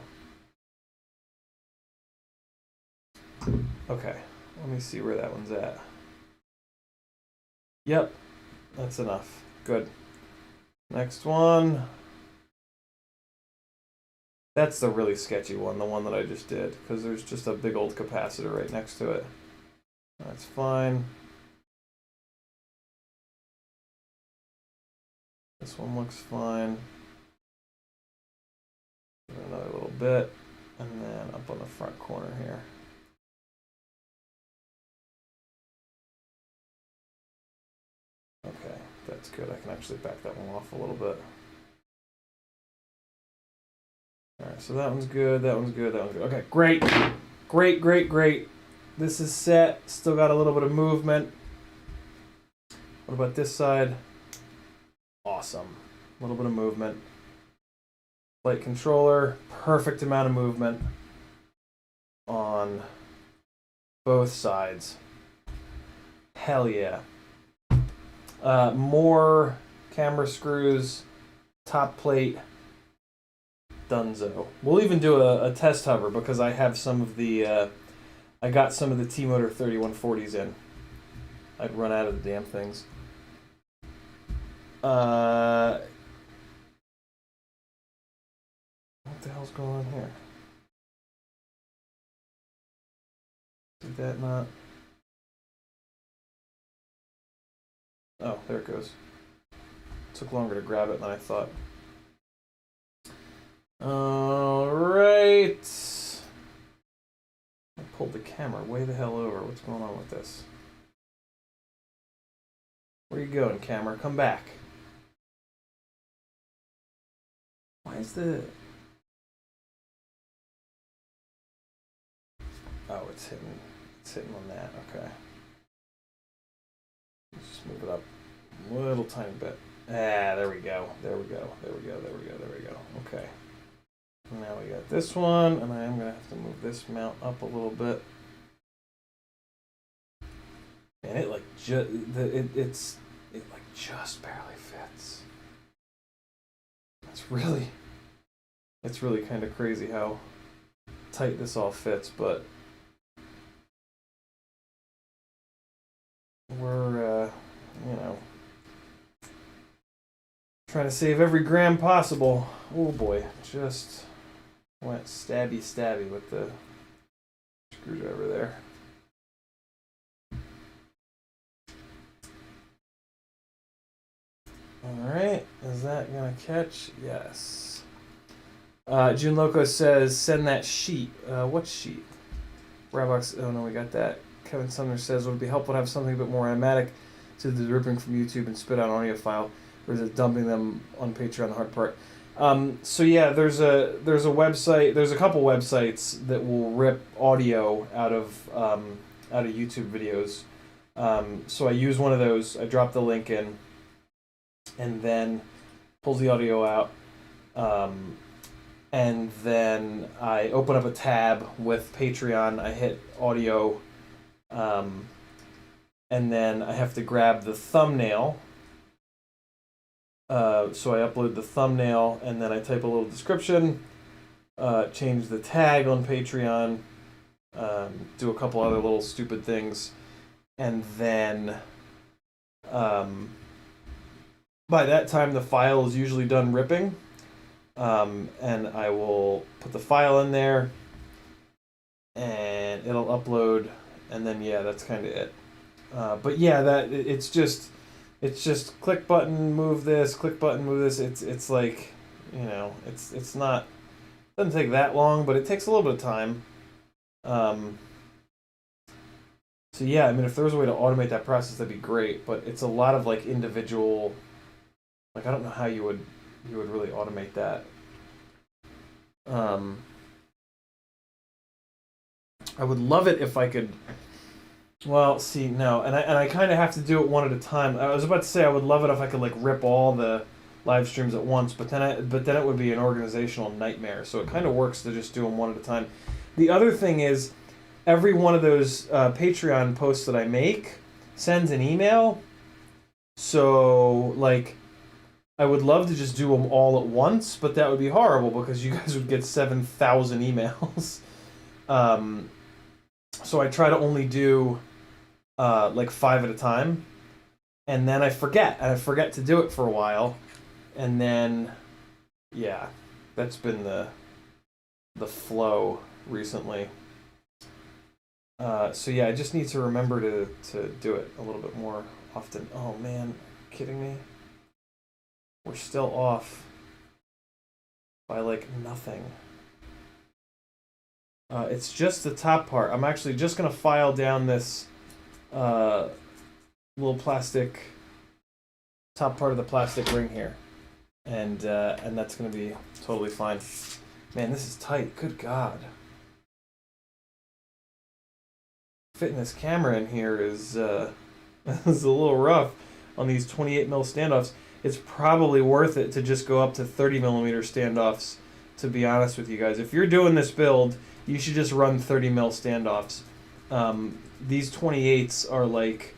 Okay, let me see where that one's at. Yep, that's enough. Good. Next one. That's the really sketchy one, the one that I just did, because there's just a big old capacitor right next to it. That's fine. This one looks fine. Give it another little bit, and then up on the front corner here. Okay, that's good. I can actually back that one off a little bit. Alright, so that one's good, that one's good, that one's good. Okay, great. Great, great, great. This is set. Still got a little bit of movement. What about this side? Awesome. A little bit of movement. Flight controller, perfect amount of movement on both sides. Hell yeah. More camera screws, top plate, dunzo. We'll even do a test hover because I have some of the, I got some of the T-Motor 3140s in. I'd run out of the damn things. What the hell's going on here? Did that not? Oh, there it goes. Took longer to grab it than I thought. Alright. I pulled the camera way the hell over. What's going on with this? Where you going, camera? Come back. Why is the... Oh, it's hitting on that. Okay. Let's just move it up a little tiny bit. Ah, there we go. There we go. There we go. There we go. There we go. Okay. Now we got this one, and I am gonna have to move this mount up a little bit. And it like it like just barely fits. It's really kind of crazy how tight this all fits, but we're, you know, trying to save every gram possible. Oh boy, just went stabby with the screwdriver there. Alright, is that gonna catch? Yes. June Loco says, send that sheet. What sheet? Rabox, oh no, we got that. Kevin Sumner says, would it be helpful to have something a bit more automatic to the ripping from YouTube and spit out audio file, or is it dumping them on Patreon the hard part? So yeah, there's a website, there's a couple websites that will rip audio out of YouTube videos. So I use one of those, I drop the link in, and then pulls the audio out. And then I open up a tab with Patreon, I hit audio, and then I have to grab the thumbnail. So I upload the thumbnail, and then I type a little description, change the tag on Patreon, do a couple other little stupid things, and then by that time the file is usually done ripping. And I will put the file in there, and it'll upload, and then yeah, that's kind of it. But yeah, it's just click button, move this, click button, move this. It's like, you know, it's not, doesn't take that long, but it takes a little bit of time. So yeah, I mean, if there was a way to automate that process, that'd be great. But it's a lot of like individual, like I don't know how you would really automate that. I would love it if I could. Well, see, no, and I kind of have to do it one at a time. I was about to say I would love it if I could like rip all the live streams at once, but then it would be an organizational nightmare. So it kind of works to just do them one at a time. The other thing is, every one of those Patreon posts that I make sends an email. So like, I would love to just do them all at once, but that would be horrible because you guys would get 7,000 emails. So I try to only do like 5 at a time, and then I forget to do it for a while, and then yeah, that's been the flow recently. So yeah, I just need to remember to do it a little bit more often. Oh man, kidding me? We're still off by like nothing. It's just the top part. I'm actually just gonna file down this little plastic top part of the plastic ring here, and that's gonna be totally fine. Man, this is tight. Good God. Fitting this camera in here is is a little rough on these 28mm standoffs. It's probably worth it to just go up to 30mm standoffs, to be honest with you guys. If you're doing this build, you should just run 30mm standoffs. These 28s are like,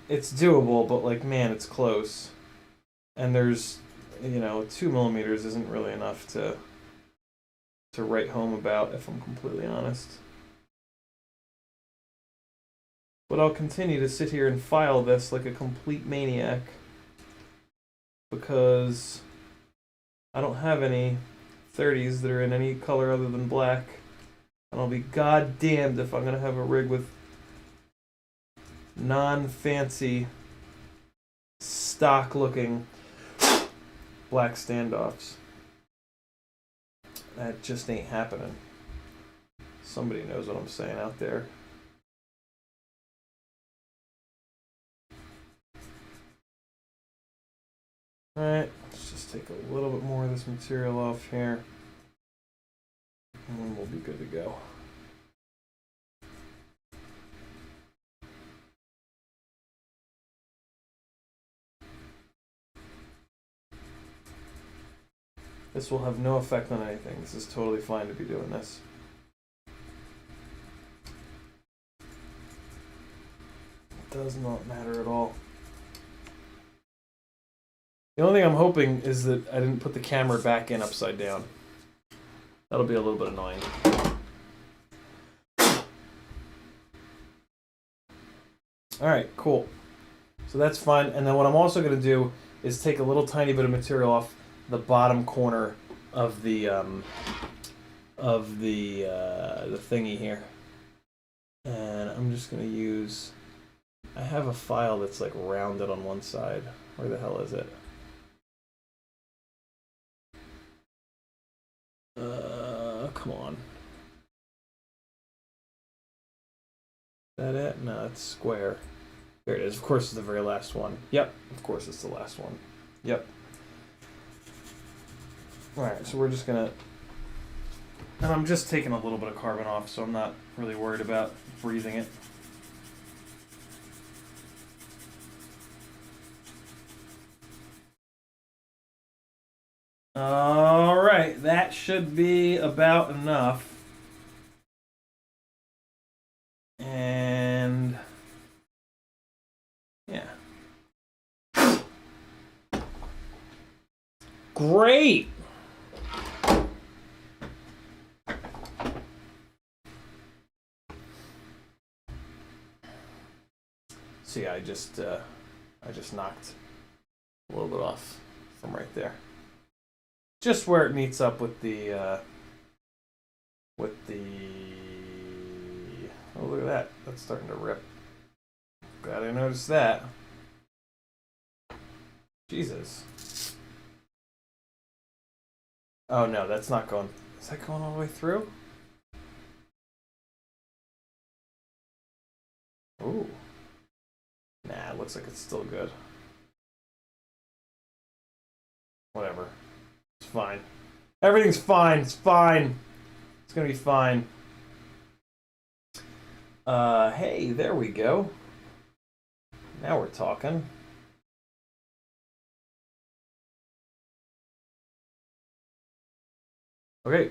it's doable, but like, man, it's close. And there's, you know, 2mm isn't really enough to write home about, if I'm completely honest. But I'll continue to sit here and file this like a complete maniac, because I don't have any 30s that are in any color other than black. And I'll be goddamned if I'm going to have a rig with non-fancy, stock-looking black standoffs. That just ain't happening. Somebody knows what I'm saying out there. Alright, let's just take a little bit more of this material off here, and then we'll be good to go. This will have no effect on anything. This is totally fine to be doing this. It does not matter at all. The only thing I'm hoping is that I didn't put the camera back in upside down. That'll be a little bit annoying. Alright, cool. So that's fine. And then what I'm also going to do is take a little tiny bit of material off the bottom corner of the thingy here. And I'm just going to use... I have a file that's like rounded on one side. Where the hell is it? Come on. Is that it? No, it's square. There it is. Of course, it's the very last one. Yep. Of course, it's the last one. Yep. Alright, so we're just gonna... And I'm just taking a little bit of carbon off, so I'm not really worried about freezing it. Alright, that should be about enough. And... yeah. Great! See, I just knocked a little bit off from right there. Just where it meets up with the oh, look at that. That's starting to rip. Glad I noticed that. Jesus. Oh no, that's not going... Is that going all the way through? Ooh. Nah, it looks like it's still good. Whatever. It's fine. Everything's fine. It's fine. It's gonna be fine. Hey, there we go. Now we're talking. Okay,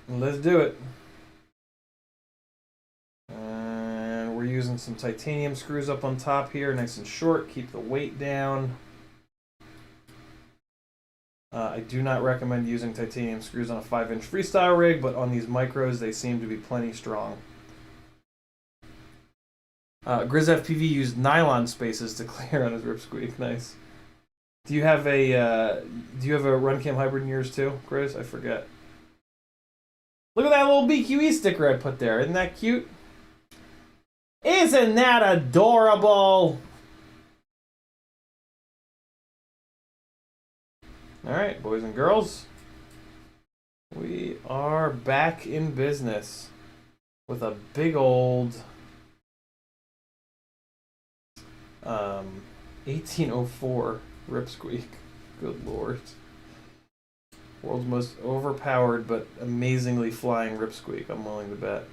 let's do it. And we're using some titanium screws up on top here, nice and short. Keep the weight down. I do not recommend using titanium screws on a 5-inch freestyle rig, but on these micros, they seem to be plenty strong. GrizzFPV used nylon spaces to clear on his Rip Squeak. Nice. Do you have a RunCam hybrid in yours too, Grizz? I forget. Look at that little BQE sticker I put there. Isn't that cute? Isn't that adorable? Alright, boys and girls. We are back in business with a big old 1804 Rip Squeak. Good lord. World's most overpowered but amazingly flying Rip Squeak, I'm willing to bet.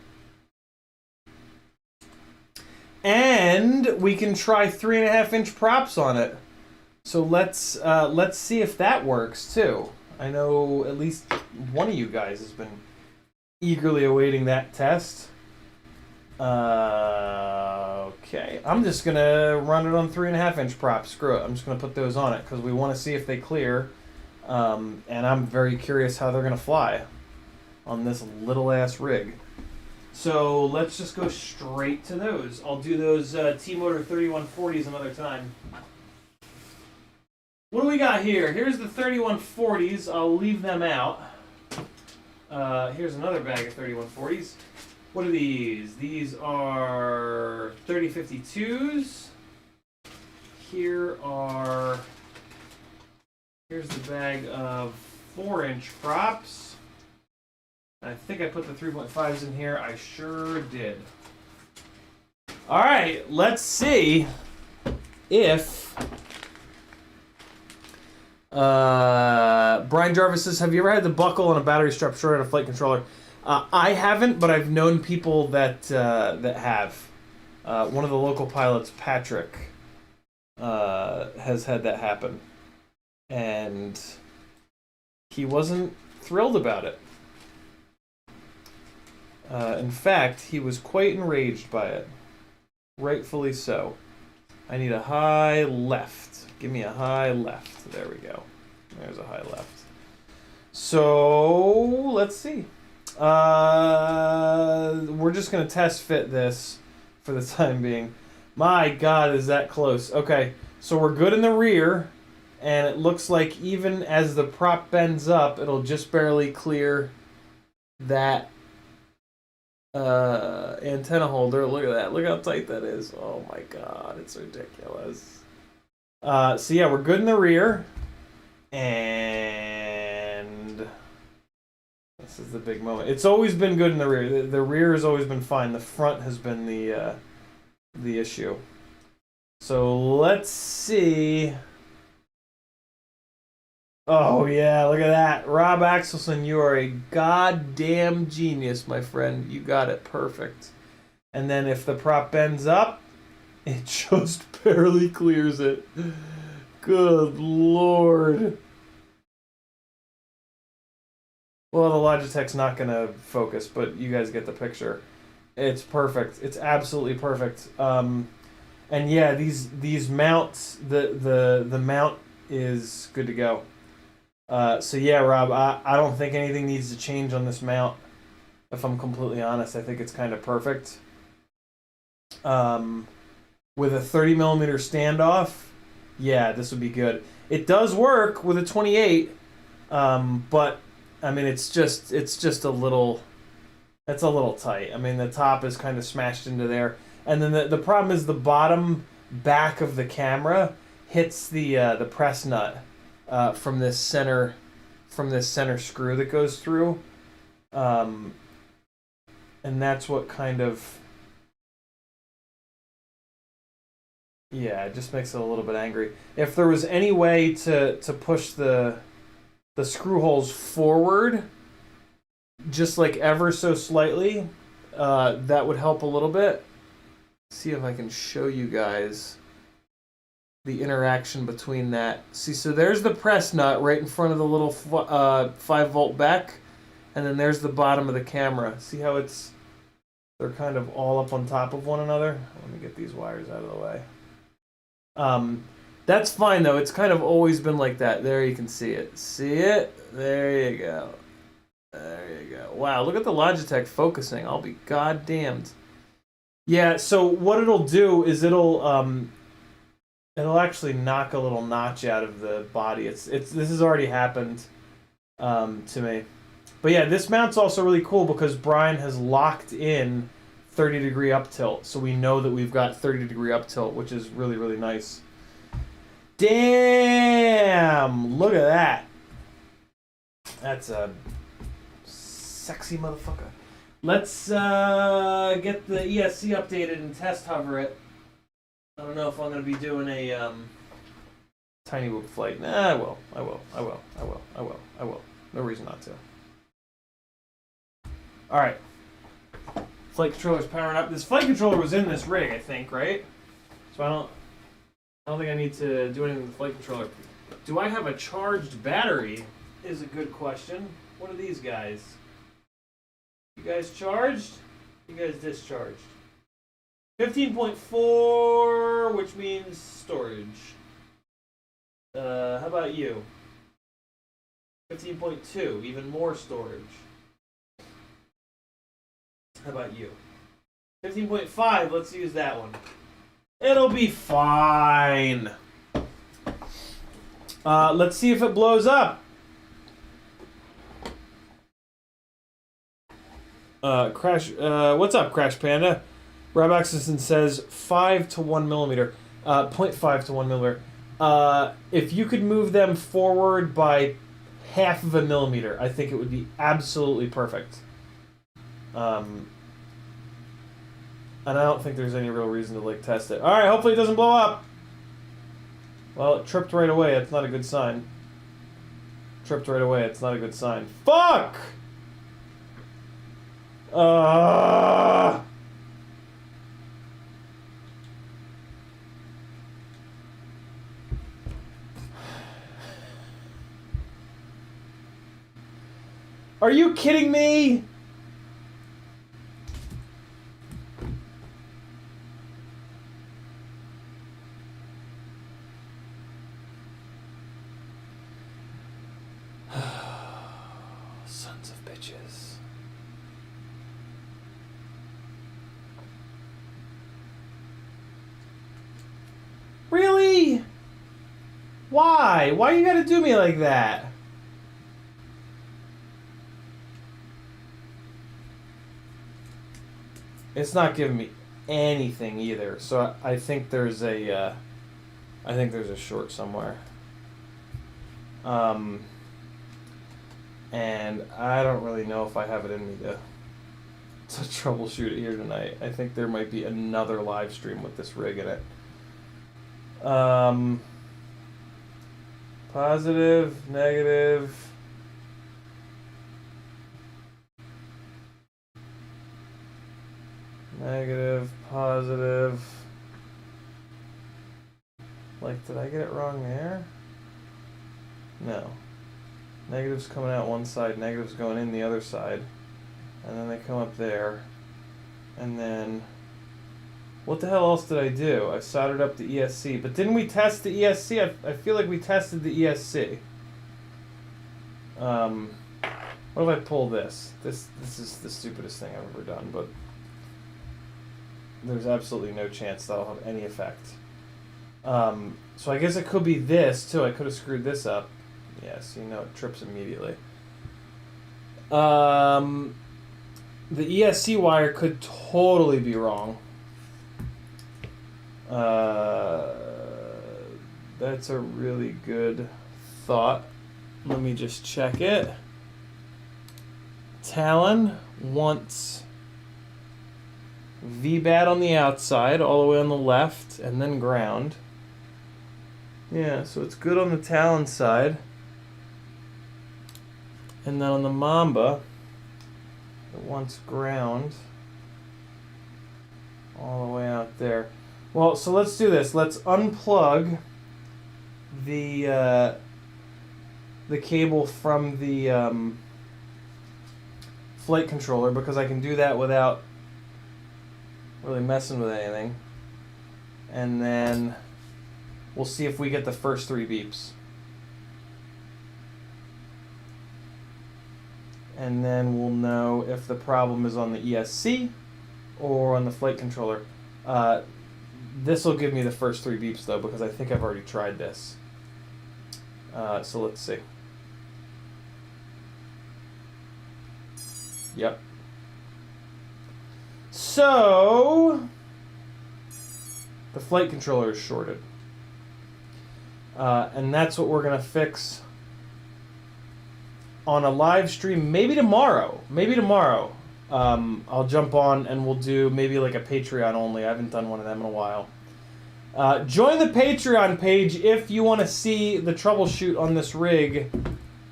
And we can try 3.5-inch props on it. So let's see if that works too. I know at least one of you guys has been eagerly awaiting that test. Okay, I'm just gonna run it on 3.5-inch props. Screw it. I'm just gonna put those on it because we want to see if they clear. And I'm very curious how they're gonna fly on this little ass rig. So let's just go straight to those. I'll do those T-Motor 3140s another time. What do we got here? Here's the 3140s. I'll leave them out. Here's another bag of 3140s. What are these? These are 3052s. Here's the bag of 4-inch props. I think I put the 3.5s in here. I sure did. All right, let's see if... Brian Jarvis says, have you ever had the buckle on a battery strap short on a flight controller? I haven't, but I've known people that have. One of the local pilots, Patrick, has had that happen. And he wasn't thrilled about it. In fact, he was quite enraged by it. Rightfully so. I need a high left. Give me a high left. There we go. There's a high left. So let's see. We're just gonna test fit this for the time being. My God, is that close? Okay, so we're good in the rear, and it looks like even as the prop bends up, it'll just barely clear that antenna holder. Look at that. Look how tight that is. Oh my God, it's ridiculous. So yeah, we're good in the rear, and this is the big moment. It's always been good in the rear. The rear has always been fine. The front has been the issue. So let's see. Oh yeah, look at that. Rob Axelson, you are a goddamn genius, my friend. You got it perfect. And then if the prop bends up, it just barely clears it. Good Lord. Well, the Logitech's not going to focus, but you guys get the picture. It's perfect. It's absolutely perfect. And yeah, these mounts, the mount is good to go. So yeah, Rob, I don't think anything needs to change on this mount. If I'm completely honest, I think it's kind of perfect. With a 30mm standoff, yeah, this would be good. It does work with a 28, but I mean, it's just a little, it's a little tight. I mean, the top is kind of smashed into there, and then the problem is the bottom back of the camera hits the press nut from this center screw that goes through, and that's what kind of. Yeah, it just makes it a little bit angry. If there was any way to push the screw holes forward, just like ever so slightly, that would help a little bit. See if I can show you guys the interaction between that. See, so there's the press nut right in front of the little 5-volt back, and then there's the bottom of the camera. See how they're kind of all up on top of one another? Let me get these wires out of the way. That's fine though. It's kind of always been like that. There you can see it. See it? There you go. There you go. Wow, look at the Logitech focusing. I'll be goddamned. Yeah, so what it'll do is it'll actually knock a little notch out of the body. This has already happened to me. But yeah, this mount's also really cool because Brian has locked in 30-degree up tilt, so we know that we've got 30-degree up tilt, which is really, really nice. Damn! Look at that. That's a sexy motherfucker. Let's get the ESC updated and test hover it. I don't know if I'm going to be doing a tiny whoop flight. Nah, I will. No reason not to. Alright. Flight controller's powering up. This flight controller was in this rig, I think, right? So I don't think I need to do anything with the flight controller. Do I have a charged battery? Is a good question. What are these guys? You guys charged? You guys discharged? 15.4, which means storage. How about you? 15.2, even more storage. How about you? 15.5, let's use that one. It'll be fine. Let's see if it blows up. What's up, Crash Panda? Rob Axelson says 5 to 1 millimeter. 0.5 to 1 millimeter. If you could move them forward by half of a millimeter, I think it would be absolutely perfect. And I don't think there's any real reason to like test it. Alright, hopefully it doesn't blow up. Well, it tripped right away. That's not a good sign. Tripped right away. It's not a good sign. Fuck! Are you kidding me? Bitches. Really? Why? Why you gotta do me like that? It's not giving me anything either. So I think there's a short somewhere. And I don't really know if I have it in me to troubleshoot it here tonight. I think there might be another live stream with this rig in it. Positive, negative. Negative, positive. Like, did I get it wrong there? No. Negative's coming out one side, negative's going in the other side. And then they come up there. And then... what the hell else did I do? I soldered up the ESC. But didn't we test the ESC? I feel like we tested the ESC. What if I pull this? This is the stupidest thing I've ever done, but... there's absolutely no chance that'll have any effect. So I guess it could be this, too. I could have screwed this up. Yes, you know, it trips immediately. The ESC wire could totally be wrong. That's a really good thought. Let me just check it. Talon wants VBAT on the outside, all the way on the left, and then ground. Yeah, so it's good on the Talon side. And then on the Mamba, it wants ground all the way out there. Well, so let's do this. Let's unplug the cable from the flight controller, because I can do that without really messing with anything. And then we'll see if we get the first 3 beeps. And then we'll know if the problem is on the ESC or on the flight controller. This will give me the first 3 beeps though, because I think I've already tried this. So let's see. Yep. So the flight controller is shorted. And that's what we're going to fix on a live stream, maybe tomorrow. Maybe tomorrow. I'll jump on and we'll do maybe like a Patreon only. I haven't done one of them in a while. Join the Patreon page if you want to see the troubleshoot on this rig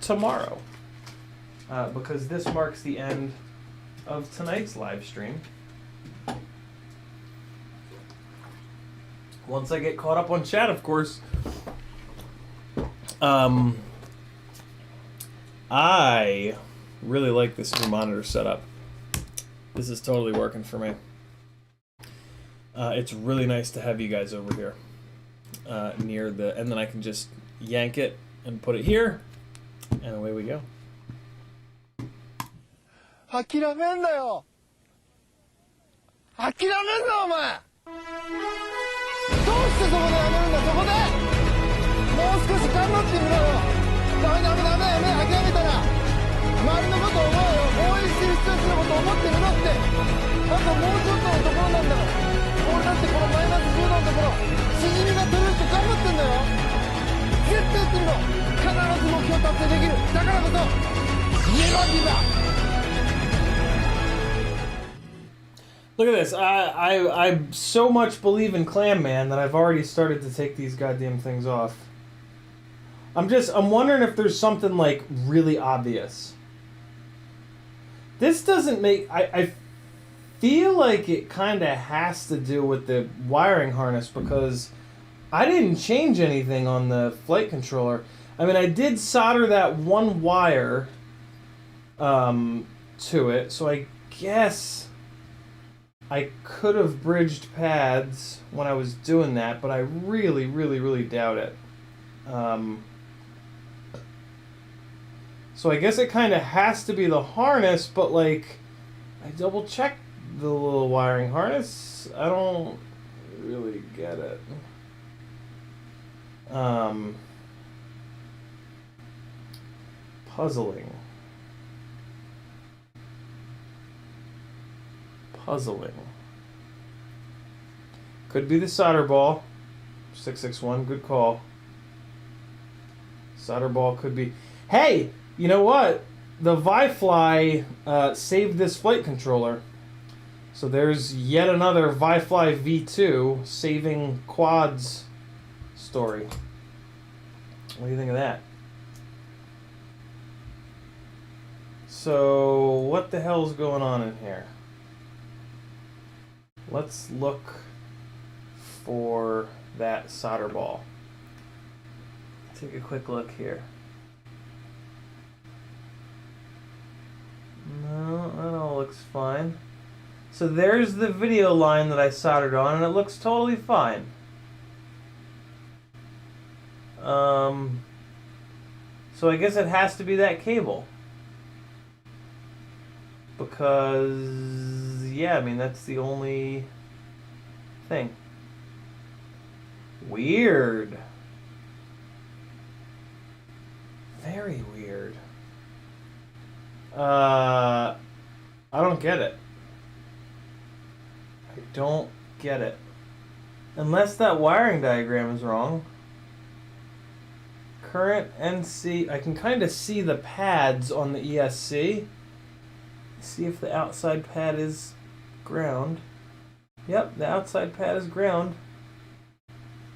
tomorrow. Because this marks the end of tonight's live stream. Once I get caught up on chat, of course. I really like this new monitor setup. This is totally working for me. It's really nice to have you guys over here near the, and then I can just yank it and put it here, and away we go. 諦めんなよ。諦めんなお前。どうしてそこでやめるんだそこで。もう少し頑張ってみろよ。ダメダメダメやめ諦めたら周りのことを思うよ。応援してる人たちのことを思ってるのって。あともうちょっとのところなんだから。俺だってこのマイナス10度のところしじみが取れるって頑張ってんだよ。絶対やってみろ。必ず目標達成できる。だからこそネバーギブアップ。 Look at this. I so much believe in Clam Man that I've already started to take these goddamn things off. I'm wondering if there's something like really obvious. This doesn't make, I feel like it kind of has to do with the wiring harness because I didn't change anything on the flight controller. I mean, I did solder that one wire to it, so I guess I could have bridged pads when I was doing that, but I really, really, really doubt it. So I guess it kind of has to be the harness, but like, I double checked the little wiring harness. I don't really get it. Puzzling. Could be the solder ball. 661, good call. Solder ball could be. Hey, you know what? The ViFly saved this flight controller. So there's yet another ViFly V2 saving quads story. What do you think of that? So what the hell's going on in here? Let's look for that solder ball. Take a quick look here. No, that all looks fine. So there's the video line that I soldered on, and it looks totally fine. So I guess it has to be that cable. Because, yeah, I mean, that's the only thing. Weird. Very weird. I don't get it. I don't get it. Unless that wiring diagram is wrong. Current NC, I can kind of see the pads on the ESC. See if the outside pad is ground. Yep, the outside pad is ground.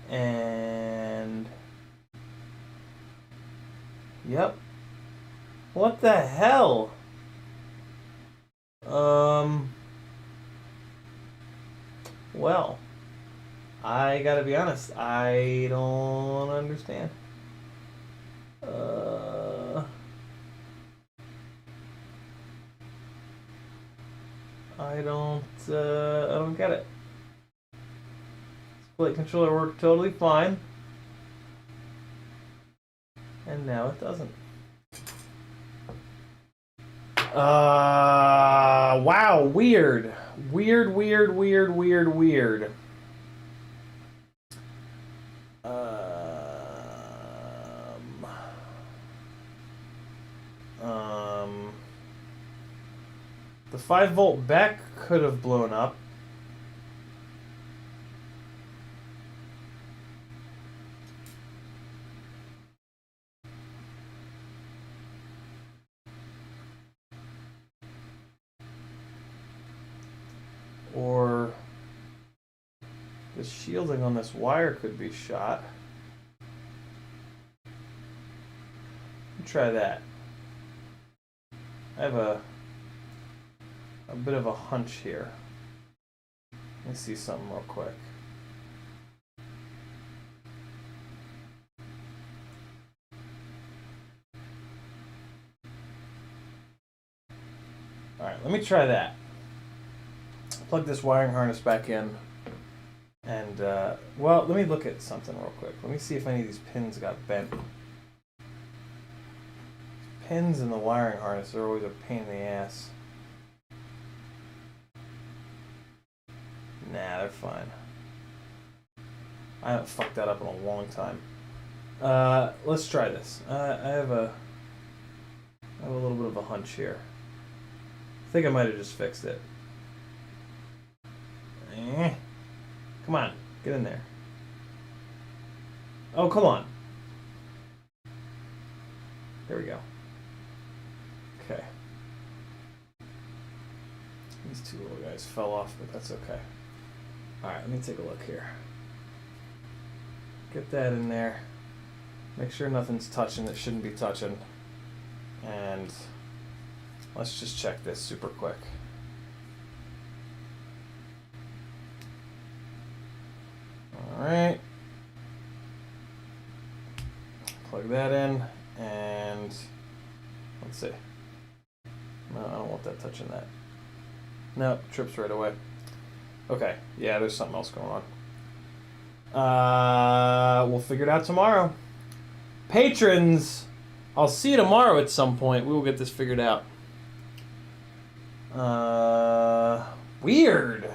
And yep. What the hell? Well, I gotta be honest, I don't understand. I don't get it. Flight controller worked totally fine, and now it doesn't. Wow, weird. Weird. The 5-volt back could have blown up. Or the shielding on this wire could be shot. Try that. I have a bit of a hunch here. Let me see something real quick. Alright, let me try that. Plug this wiring harness back in. And, well, let me look at something real quick. Let me see if any of these pins got bent. Pins in the wiring harness are always a pain in the ass. Nah, they're fine. I haven't fucked that up in a long time. Let's try this. I have a little bit of a hunch here. I think I might have just fixed it. Come on, get in there. Oh, come on. There we go. Okay. These two little guys fell off, but that's okay. Alright, let me take a look here. Get that in there. Make sure nothing's touching that shouldn't be touching. And let's just check this super quick. Alright. Plug that in, and let's see. No, I don't want that touching that. No, trips right away. Okay, yeah, there's something else going on. We'll figure it out tomorrow. Patrons, I'll see you tomorrow at some point. We will get this figured out. Weird.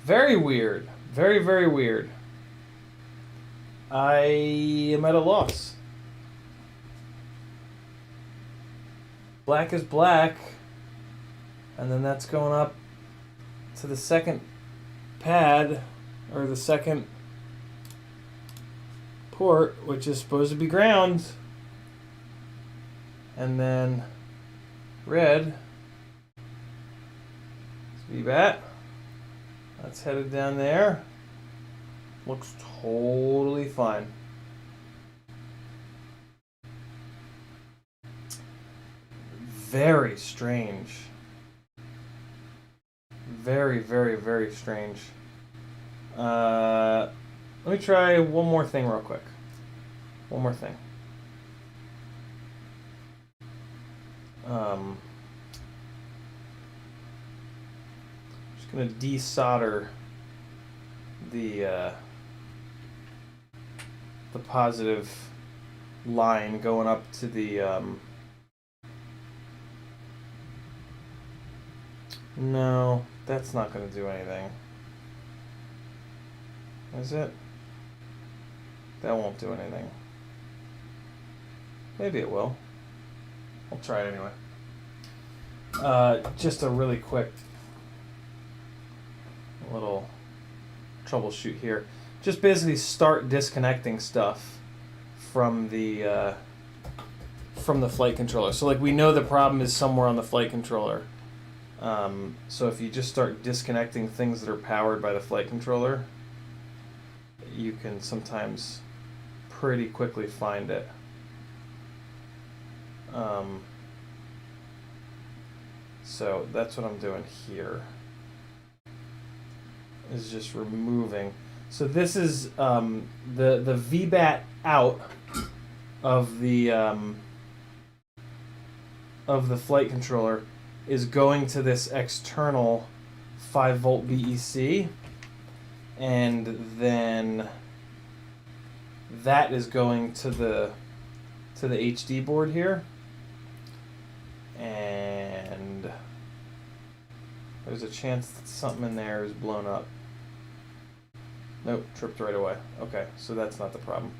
Very weird. Very, very weird. I am at a loss. Black is black. And then that's going up to the second pad, or the second port, which is supposed to be ground. And then red is VBAT. That's headed down there. Looks totally fine. Very strange. Very, very, very strange. Let me try one more thing real quick. One more thing. Just gonna desolder the positive line going up to the no, that's not going to do anything. Is it? That won't do anything. Maybe it will. I'll try it anyway. Just a really quick little troubleshoot here. Just basically start disconnecting stuff from the flight controller. So like we know the problem is somewhere on the flight controller. So if you just start disconnecting things that are powered by the flight controller, you can sometimes pretty quickly find it. So that's what I'm doing here, is just removing. So this is the VBAT out of the flight controller is going to this external 5-volt BEC, and then that is going to the HD board here, and there's a chance that something in there is blown up. Nope, tripped right away. Okay, so that's not the problem.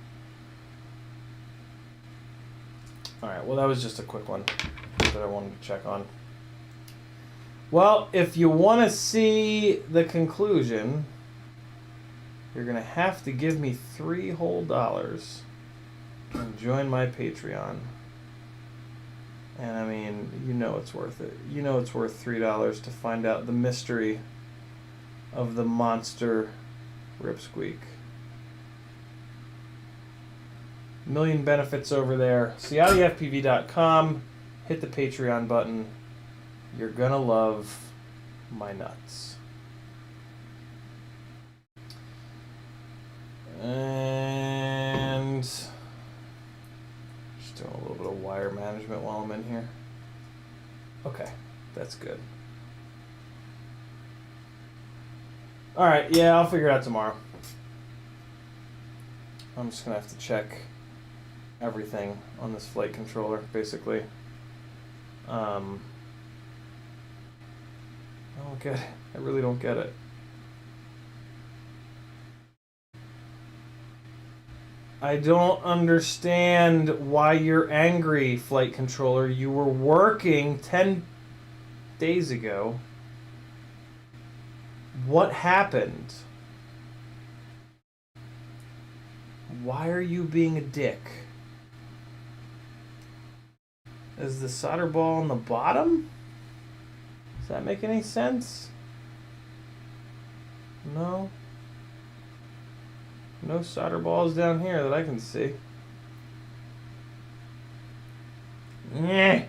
Alright, well that was just a quick one that I wanted to check on. Well, if you want to see the conclusion, you're going to have to give me $3 whole and join my Patreon. And I mean, you know it's worth it. You know it's worth $3 to find out the mystery of the monster Rip Squeak. Million benefits over there. CiottiFPV.com. Hit the Patreon button. You're gonna love my nuts. And just doing a little bit of wire management while I'm in here. Okay, that's good. Alright, yeah, I'll figure it out tomorrow. I'm just gonna have to check everything on this flight controller, basically. I don't get it. I really don't get it. I don't understand why you're angry, flight controller. You were working 10 days ago. What happened? Why are you being a dick? Is the solder ball on the bottom? Does that make any sense? No. No solder balls down here that I can see. Nyeh.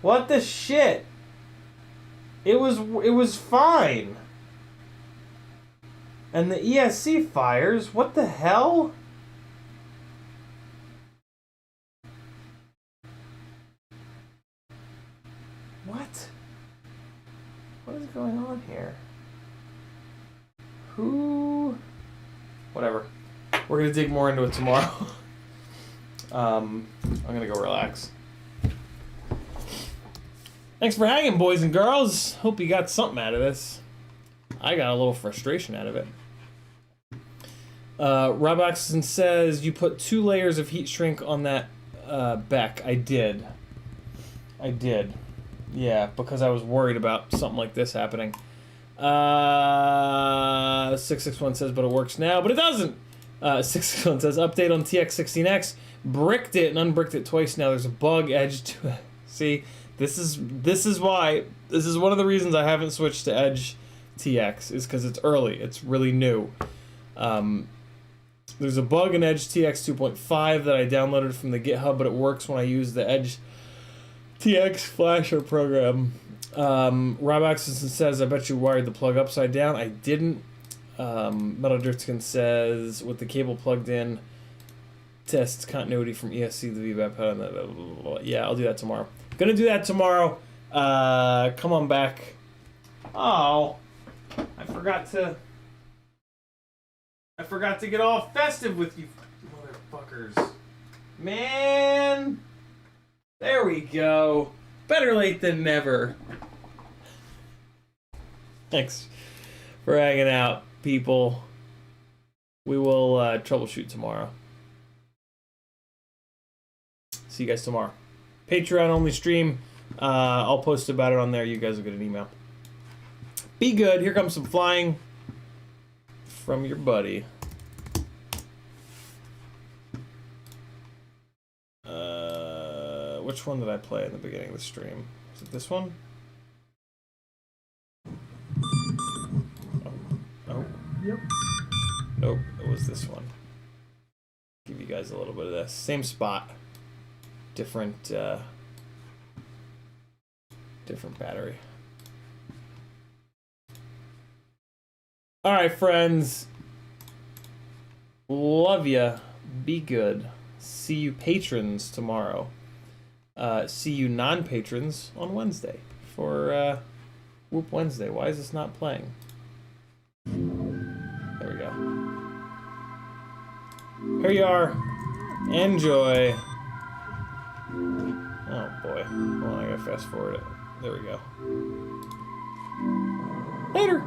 What the shit? It was fine. And the ESC fires? What the hell? What? What is going on here? Who? Whatever. We're gonna dig more into it tomorrow. I'm gonna go relax. Thanks for hanging, boys and girls. Hope you got something out of this. I got a little frustration out of it. Rob Axelson says, you put 2 layers of heat shrink on that Beck. I did. Yeah, because I was worried about something like this happening. 661 says, but it works now. But it doesn't! 661 says, update on TX16X. Bricked it and unbricked it twice now. There's a bug edge to it. See, this is why. This is one of the reasons I haven't switched to Edge TX, is because it's early. It's really new. There's a bug in Edge TX 2.5 that I downloaded from the GitHub, but it works when I use the Edge TX Flasher program. Rob Axelson says, I bet you wired the plug upside down. I didn't. Metal Dirtskin says, with the cable plugged in, tests continuity from ESC to the VBAP pattern. Yeah, I'll do that tomorrow. Gonna do that tomorrow. Come on back. Oh, I forgot to get all festive with you motherfuckers. Man. There we go. Better late than never. Thanks for hanging out, people. We will troubleshoot tomorrow. See you guys tomorrow. Patreon only stream. I'll post about it on there. You guys will get an email. Be good. Here comes some flying from your buddy. Which one did I play in the beginning of the stream? Is it this one? Oh. Yep. Nope, it was this one. Give you guys a little bit of this. Same spot. Different battery. Alright, friends. Love ya. Be good. See you patrons tomorrow. See you non-patrons on Wednesday for Whoop Wednesday. Why is this not playing? There we go. Here you are. Enjoy. Oh boy. Hold on, I gotta fast forward it. There we go. Later.